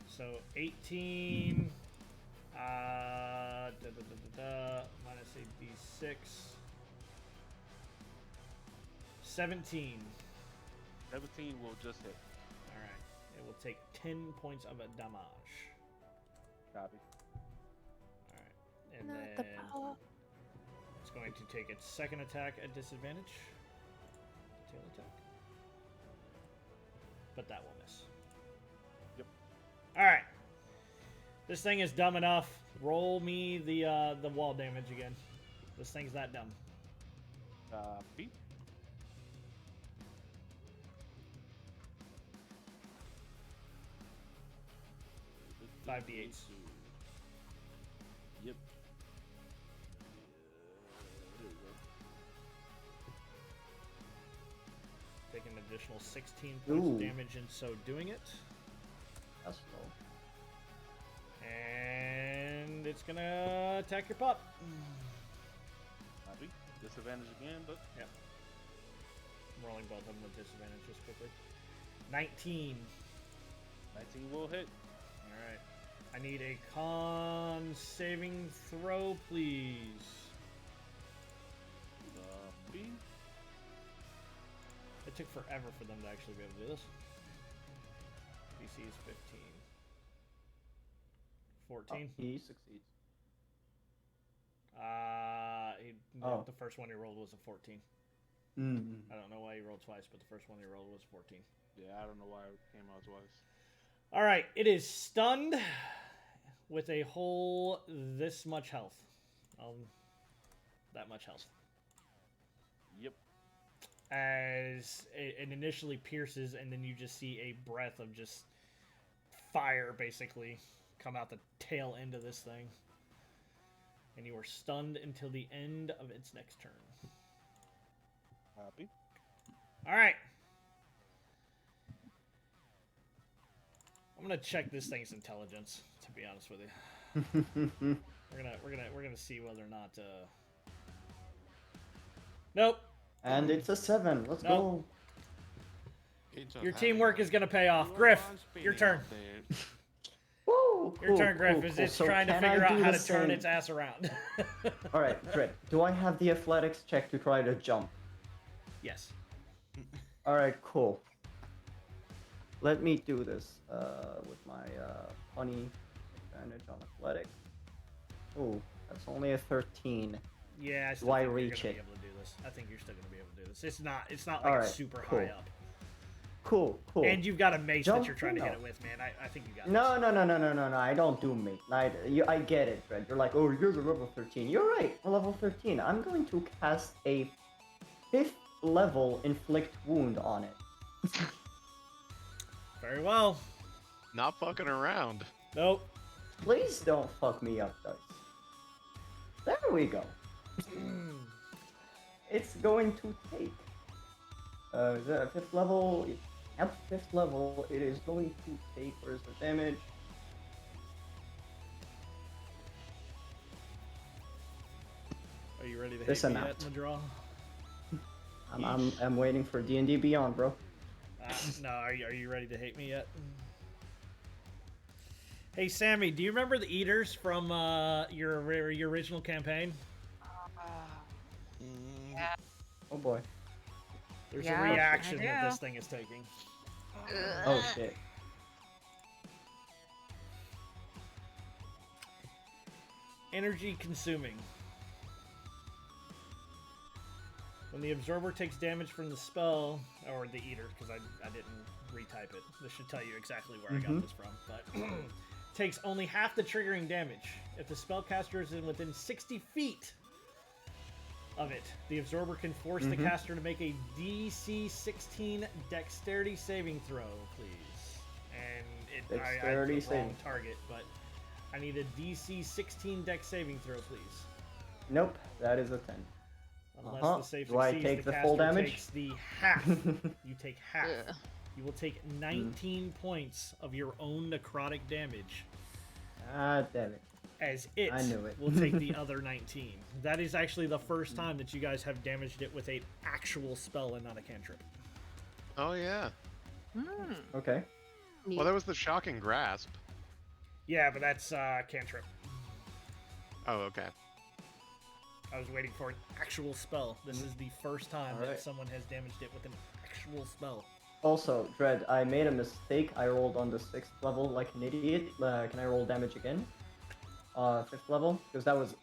So 18. Minus a d6. 17. 17 will just hit. All right. It will take 10 points of a damage. Copy. All right. And Not then the power. it's going to take its second attack at disadvantage. Tail attack. But that will miss. Yep. All right. This thing is dumb enough. Roll me the wall damage again. This thing's that dumb. Copy. 5d8s. Yep. There we go. Take an additional 16 points of Ooh. damage in so doing it. That's low. And it's gonna attack your pup. Copy. Disadvantage again, but Yep. I'm rolling both of them with disadvantage just quickly. 19. 19 will hit. Alright. I need a con saving throw, please. Copy. It took forever for them to actually be able to do this. DC is 15. 14. He succeeds. No, the first one he rolled was a 14. Mm. I don't know why he rolled twice, but the first one he rolled was 14. Yeah, I don't know why it came out twice. All right, it is stunned with a whole this much health. That much health. Yep. As it initially pierces, and then you just see a breath of just fire basically come out the tail end of this thing. And you are stunned until the end of its next turn. Copy. All right. I'm gonna check this thing's intelligence. To be honest with you, we're gonna see whether or not. Nope. And it's a 7. Let's Nope. go. Your teamwork is gonna pay off. Griff, your turn. Woo! Your cool, turn, Griff. cool, Is cool. it's So trying to can I figure out do how the to turn same- its ass around. All right, Dred. Do I have the athletics check to try to jump? Yes. All right, cool. Let me do this with my funny advantage on athletics. Oh, that's only a 13. Yeah. I still Do I think you're reach gonna it? be able to do this. I think you're still gonna be able to do this. It's not like All it's right, super cool. high up. Cool, cool. And you've got a mace Jump, that you're trying to hit no. it with, man. I think you got No, no, no, no, no, no, no. I don't do mate. I get it, Fred. You're like, oh, you're the level 13. You're right. I'm level 13. I'm going to cast a 5th level inflict wound on it. this. Very well. Not fucking around. Nope. Please don't fuck me up, dice. There we go. It's going to take the 5th level. At 5th level, it is going to take. Where's the damage? Are you ready to This hit me amount. yet in the draw? I'm waiting for D&D Beyond, bro. No, are you ready to hate me yet? Hey, Sammy, do you remember the eaters from your original campaign? Oh boy. There's Yeah, a reaction I that do. this thing is taking. Oh shit. Energy consuming. When the absorber takes damage from the spell, or the eater, because I didn't retype it. This should tell you exactly where I got this from, but takes only half the triggering damage. If the spellcaster is within 60 feet of it, the absorber can force the caster to make a DC 16 dexterity saving throw, please. And I Dexterity put wrong saving. target, but I need a DC 16 dex saving throw, please. Nope, that is a 10. Unless Uh-huh. the save Do I succeeds, take the the full caster damage? takes the half. You take half. Ugh. You will take 19 points of your own necrotic damage, Ah, damn it. as it, I knew it. will take the other 19. That is actually the first time that you guys have damaged it with an actual spell and not a cantrip. Oh yeah. Okay. Well, that was the shocking grasp. Yeah, but that's cantrip. Oh, okay. I was waiting for an actual spell. This is the first time that Alright. someone has damaged it with an actual spell. Also, Dread, I made a mistake. I rolled on the 6th level like an idiot. Can I roll damage again? 5th level? Because that was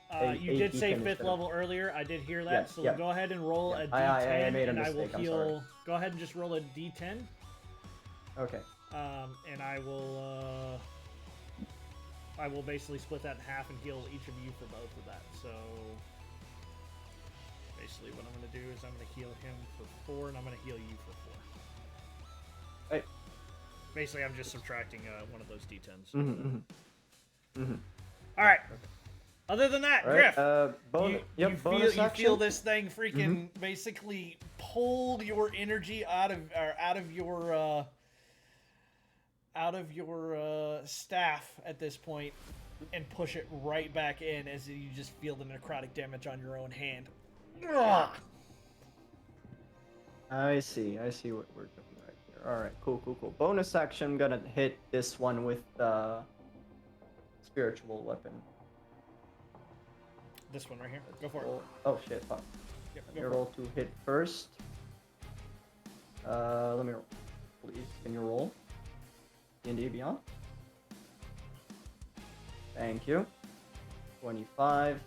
You a did say D10 5th instead of- level earlier. I did hear that. Yeah, So yeah. go ahead and roll Yeah, a D10, I made a and I will mistake, I'm sorry. heal. Go ahead and just roll a D10, Okay. and I will basically split that in half and heal each of you for both of that. So basically, what I'm going to do is I'm going to heal him for 4, and I'm going to heal you for 4. Hey. Basically, I'm just subtracting one of those D10s. Mm-hmm. All right. Other than that, Alright, Griff, bonus, you, bonus feel, you action. feel this thing freaking basically pull your energy out of your staff at this point and push it right back in as you just feel the necrotic damage on your own hand. Ugh. I see what we're doing right here. Alright, cool. Bonus action, I'm gonna hit this one with spiritual weapon. This one right here. Go for it. Oh shit, fuck. Yep, Let me go for roll to hit first. Let me roll. Please, can you roll? D&D Beyond. Thank you. 25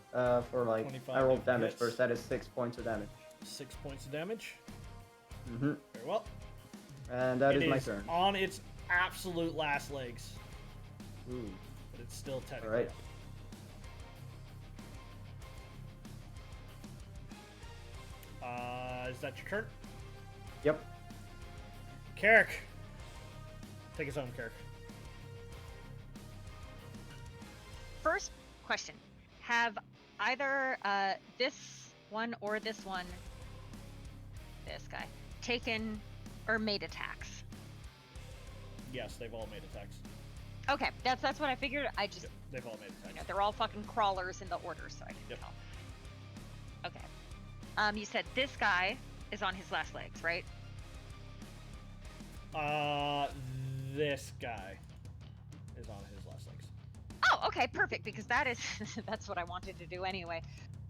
for like 25 I rolled damage hits. first. That is 6 points of damage. 6 points of damage. Mm-hmm. Very well. And that It is my turn. on its absolute last legs, Ooh. but it's still technically. Alright. Is that your turn? Yep. Carrick. Take us home, Carrick. First question: have either this one or this one, this guy, taken or made attacks? Yes, they've all made attacks. Okay, that's what I figured. I just, Yep, they've all made you know, attacks. they're all fucking crawlers in the order, so I can Yep. tell. Okay. You said this guy is on his last legs, right? This guy is on his last legs. Oh, okay, perfect. Because that is that's what I wanted to do anyway.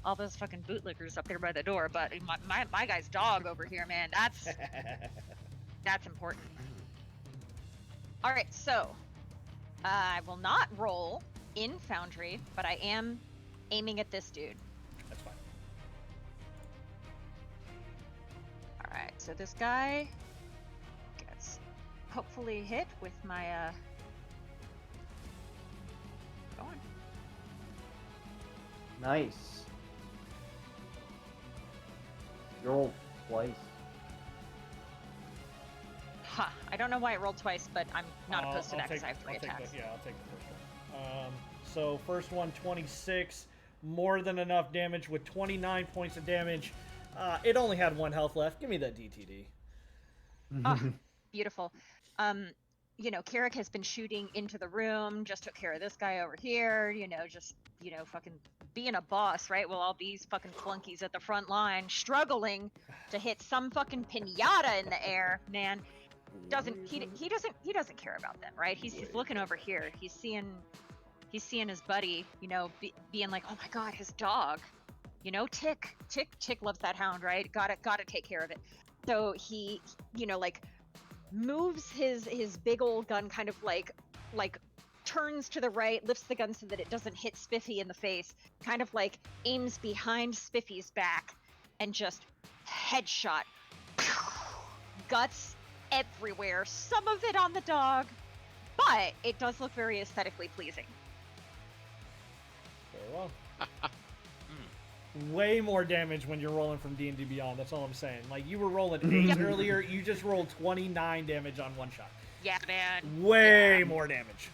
All those fucking bootlickers up there by the door, but my guy's dog over here, man. That's important. All right, so I will not roll in Foundry, but I am aiming at this dude. That's fine. All right, so this guy gets hopefully hit with my go on. Nice. You rolled twice. Ha! I don't know why it rolled twice, but I'm not opposed to that because I have 3 I'll take attacks. I'll take the first one. So first one, 26, more than enough damage with 29 points of damage. It only had 1 health left. Give me that DTD. Oh, beautiful. You know, Carrick has been shooting into the room, just took care of this guy over here, you know, just, you know, fucking being a boss, right? While all these fucking flunkies at the front line struggling to hit some fucking pinata in the air, man. He doesn't care about them, right? He's looking over here. He's seeing his buddy, you know, being like, oh my god, his dog, you know, Tick loves that hound, right? Gotta take care of it. So he, you know, like moves his big old gun kind of like turns to the right, lifts the gun so that it doesn't hit Spiffy in the face, kind of like aims behind Spiffy's back and just headshot. Guts everywhere, some of it on the dog, but it does look very aesthetically pleasing. Very well. Way more damage when you're rolling from D&D Beyond. That's all I'm saying. Like, you were rolling 8 earlier. You just rolled 29 damage on 1 shot. Yeah, man. Way more damage.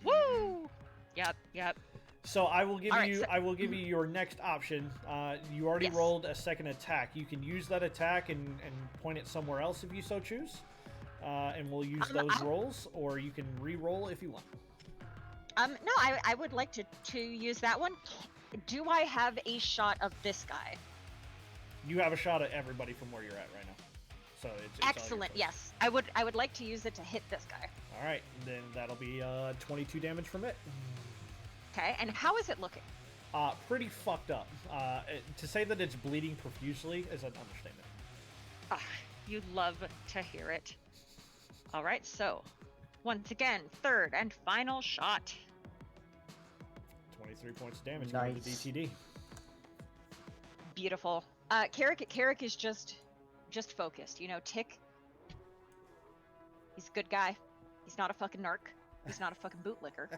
Woo! Yep. So I will give All right, you. so- I will give you your next option. You already Yes. rolled a second attack. You can use that attack and point it somewhere else if you so choose. And we'll use those rolls, or you can re-roll if you want. No, I would like to use that one. Do I have a shot of this guy? You have a shot at everybody from where you're at right now. So it's all your Excellent. choice. Yes, I would like to use it to hit this guy. All right, then that'll be 22 damage from it. Okay, and how is it looking? Pretty fucked up. To say that it's bleeding profusely is an understatement. Ah, you love to hear it. All right, so once again, third and final shot. 23 points of damage going to Nice. DTD. Beautiful. Carrick is just focused. You know, Tick. He's a good guy. He's not a fucking narc. He's not a fucking bootlicker.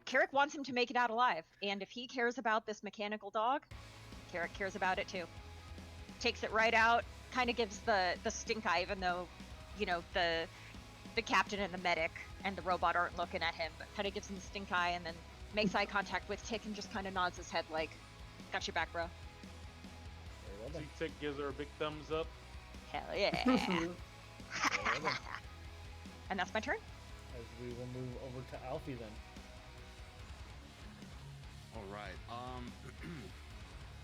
Carrick wants him to make it out alive, and if he cares about this mechanical dog, Carrick cares about it too. Takes it right out. Kind of gives the stink eye, even though, you know, the captain and the medic and the robot aren't looking at him, but kind of gives him the stink eye, and then makes eye contact with Tick and just kind of nods his head like, "Got your back, bro." Very well done. Tick gives her a big thumbs up. Hell yeah. Very well done. And that's my turn. As we will move over to Alfie then. All right.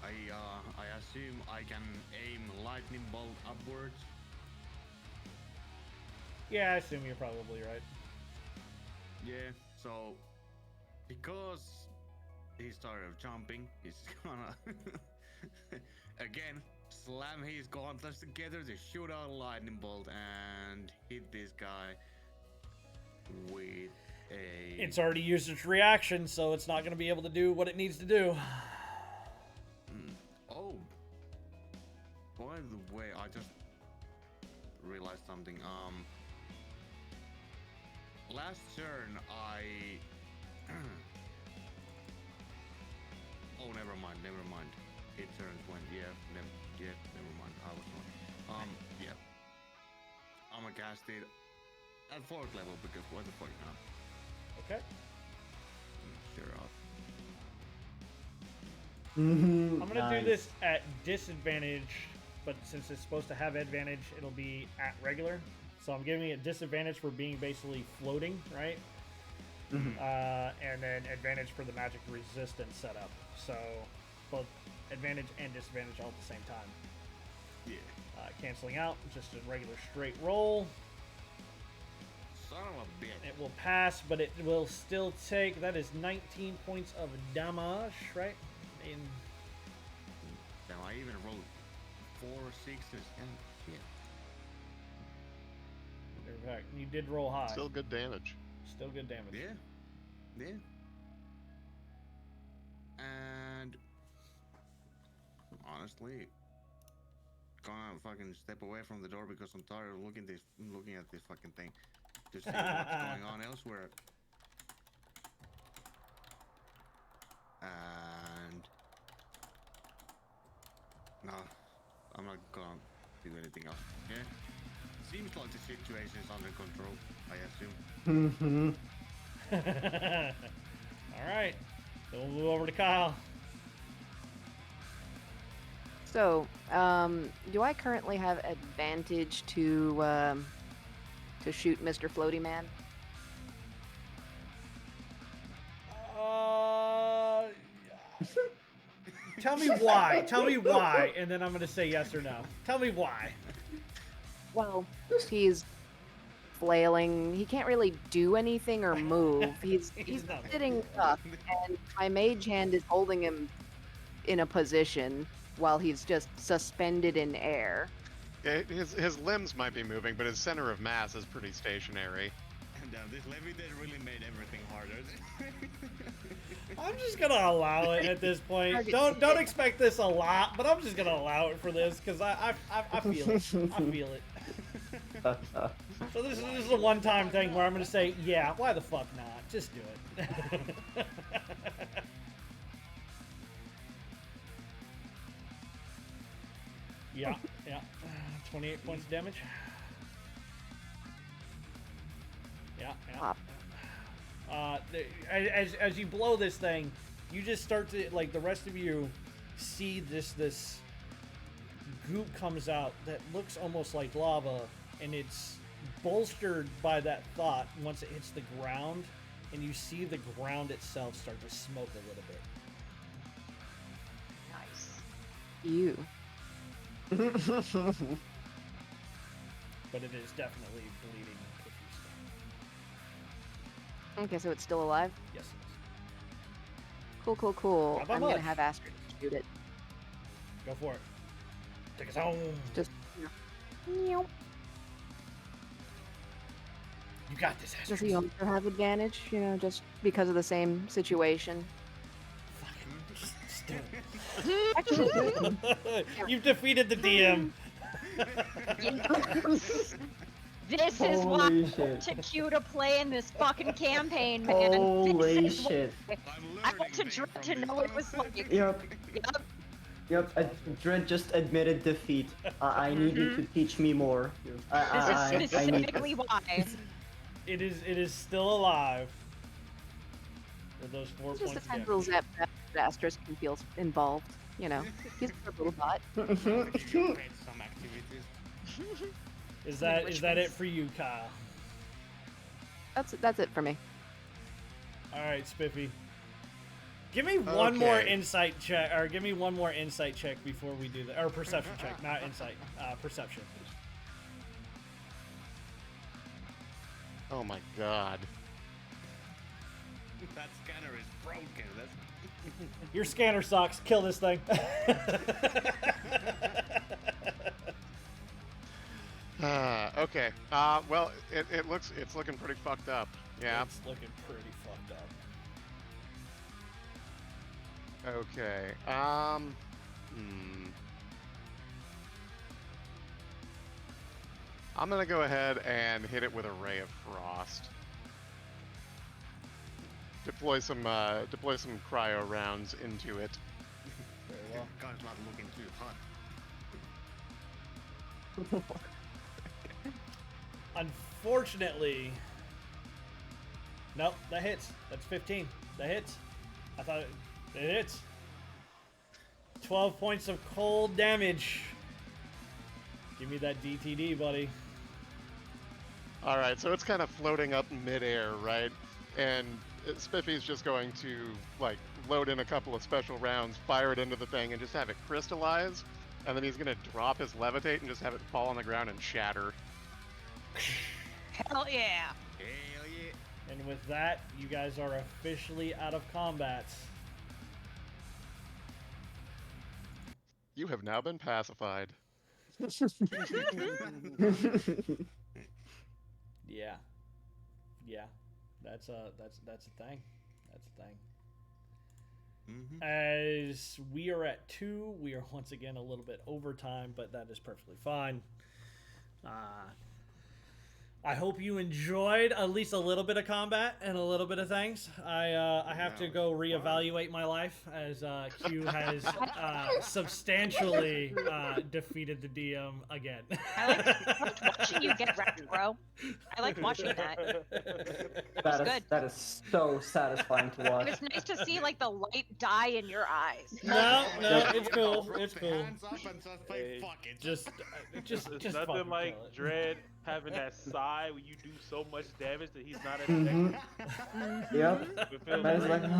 I assume I can aim lightning bolt upwards. Yeah, I assume you're probably right. Yeah. So because he started jumping, he's gonna again slam his gauntlets together to shoot out a lightning bolt and hit this guy with a. It's already used its reaction, so it's not going to be able to do what it needs to do. Oh, by the way, I just realized something. Last turn I. Oh, never mind. It turns when never mind. I was wrong. Yeah. I'm gonna cast it at 4th level because what the fuck not? Okay. Sure off. Mm-hmm. I'm going to do this at disadvantage, but since it's supposed to have advantage, it'll be at regular. So I'm giving it disadvantage for being basically floating, right? And then advantage for the magic resistance setup. So both advantage and disadvantage all at the same time. Yeah. Canceling out, just a regular straight roll. Son of a bitch. It will pass, but it will still take, that is 19 points of damage, right? Now I even rolled 4 6s and shit. In fact, you did roll high. Still good damage. Still good damage. Yeah. And honestly, gonna fucking step away from the door because I'm tired of looking at this fucking thing to see what's going on elsewhere. And no, I'm not gonna do anything else. Yeah. Seems like the situation is under control, I assume. All right. So we'll move over to Kyle. So, do I currently have advantage to shoot Mr. Floaty Man? Tell me why. Tell me why, and then I'm gonna say yes or no. Tell me why. Well, he's flailing. He can't really do anything or move. He's not sitting up, and my mage hand is holding him in a position while he's just suspended in air. Yeah, his limbs might be moving, but his center of mass is pretty stationary. And this levitate really made everything harder. I'm just gonna allow it at this point. Don't expect this a lot, but I'm just gonna allow it for this because I feel it. I feel it. So this is a one-time thing where I'm gonna say, yeah, why the fuck not? Just do it. Yeah. 28 points of damage. Yeah. Pop. As you blow this thing, you just start to, like, the rest of you see this goop comes out that looks almost like lava, and it's bolstered by that thought once it hits the ground, and you see the ground itself start to smoke a little bit. Nice. You. But it is definitely bleeding profusely. Okay, so it's still alive? Yes, Cool. Not by I'm gonna much. have Astrid shoot it. Go for it. Take us home. Just. You You got this, Does Astrid. he also have advantage? Just because of the same situation. Just do it. Actually, you've defeated the DM. This is why Holy I shit. took you to play in this fucking campaign, man. Holy This is shit. I'm I learning want to things Dread from to this. know it was like. Yep. Yep. Yep. Dread just admitted defeat. I need you to teach me more. This is I need specifically this. why. It is still alive. With those 4 Just a points of tiny damage. little zap that Astrid can feel involved. He's a little bot. You pet some activities. Is that Which it ones? for you, Kyle? That's it for me. All right, Spiffy. Give me one more Okay. insight check, or give me one more insight check before we do that, or perception check, not insight, perception. Oh my god. That scanner is broken. Your scanner sucks. Kill this thing. Okay. Well, it's looking pretty fucked up. Yeah. It's looking pretty fucked up. Okay. I'm gonna go ahead and hit it with a ray of frost. Deploy some cryo rounds into it. Very well. God's not looking too hot. Unfortunately, nope. That hits. That's 15. That hits. I thought it hits. 12 points of cold damage. Give me that DTD, buddy. All right, so it's kind of floating up midair, right? And Spiffy's just going to like load in a couple of special rounds, fire it into the thing, and just have it crystallize. And then he's gonna drop his levitate and just have it fall on the ground and shatter. Hell yeah. Hell yeah. And with that, you guys are officially out of combat. You have now been pacified. Yeah. Yeah. That's a thing. That's a thing. As we are at 2, we are once again a little bit over time, but that is perfectly fine. I hope you enjoyed at least a little bit of combat and a little bit of things. I have to go reevaluate my life as Q has substantially defeated the DM again. I liked watching you get wrecked, bro. I like watching that. That is so satisfying to It watch. was nice to see like the light die in your eyes. No, it's cool. It's cool. Hands up and just say, fuck it. Just It's fucking nothing like kill it. Dread having that sigh when you do so much damage that he's not Mhm. expecting. Yep. It feels That is great. like,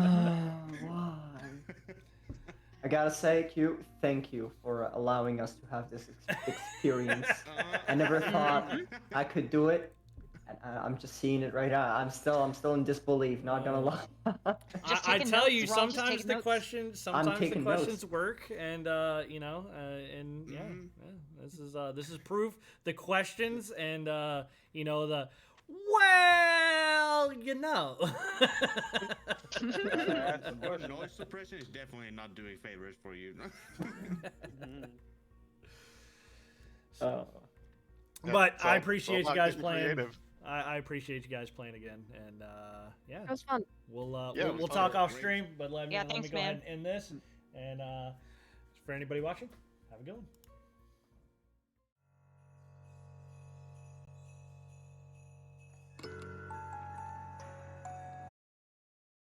why? I gotta say, Q, thank you for allowing us to have this experience. I never thought I could do it, and I'm just seeing it right now. I'm still in disbelief. Not gonna lie. Just I taking tell notes, you, we're all just sometimes taking the notes. questions taking questions notes. work, and and yeah, this is proof. The questions and the well, Noise suppression is definitely not doing favors for you. But It's I all appreciate you about guys getting playing. creative. I appreciate you guys playing again, and yeah, That was fun. we'll Yeah, it we'll was talk fun. off Great. stream. But let me Yeah, let me thanks, go ahead man. and end this. And for anybody watching, have a good one.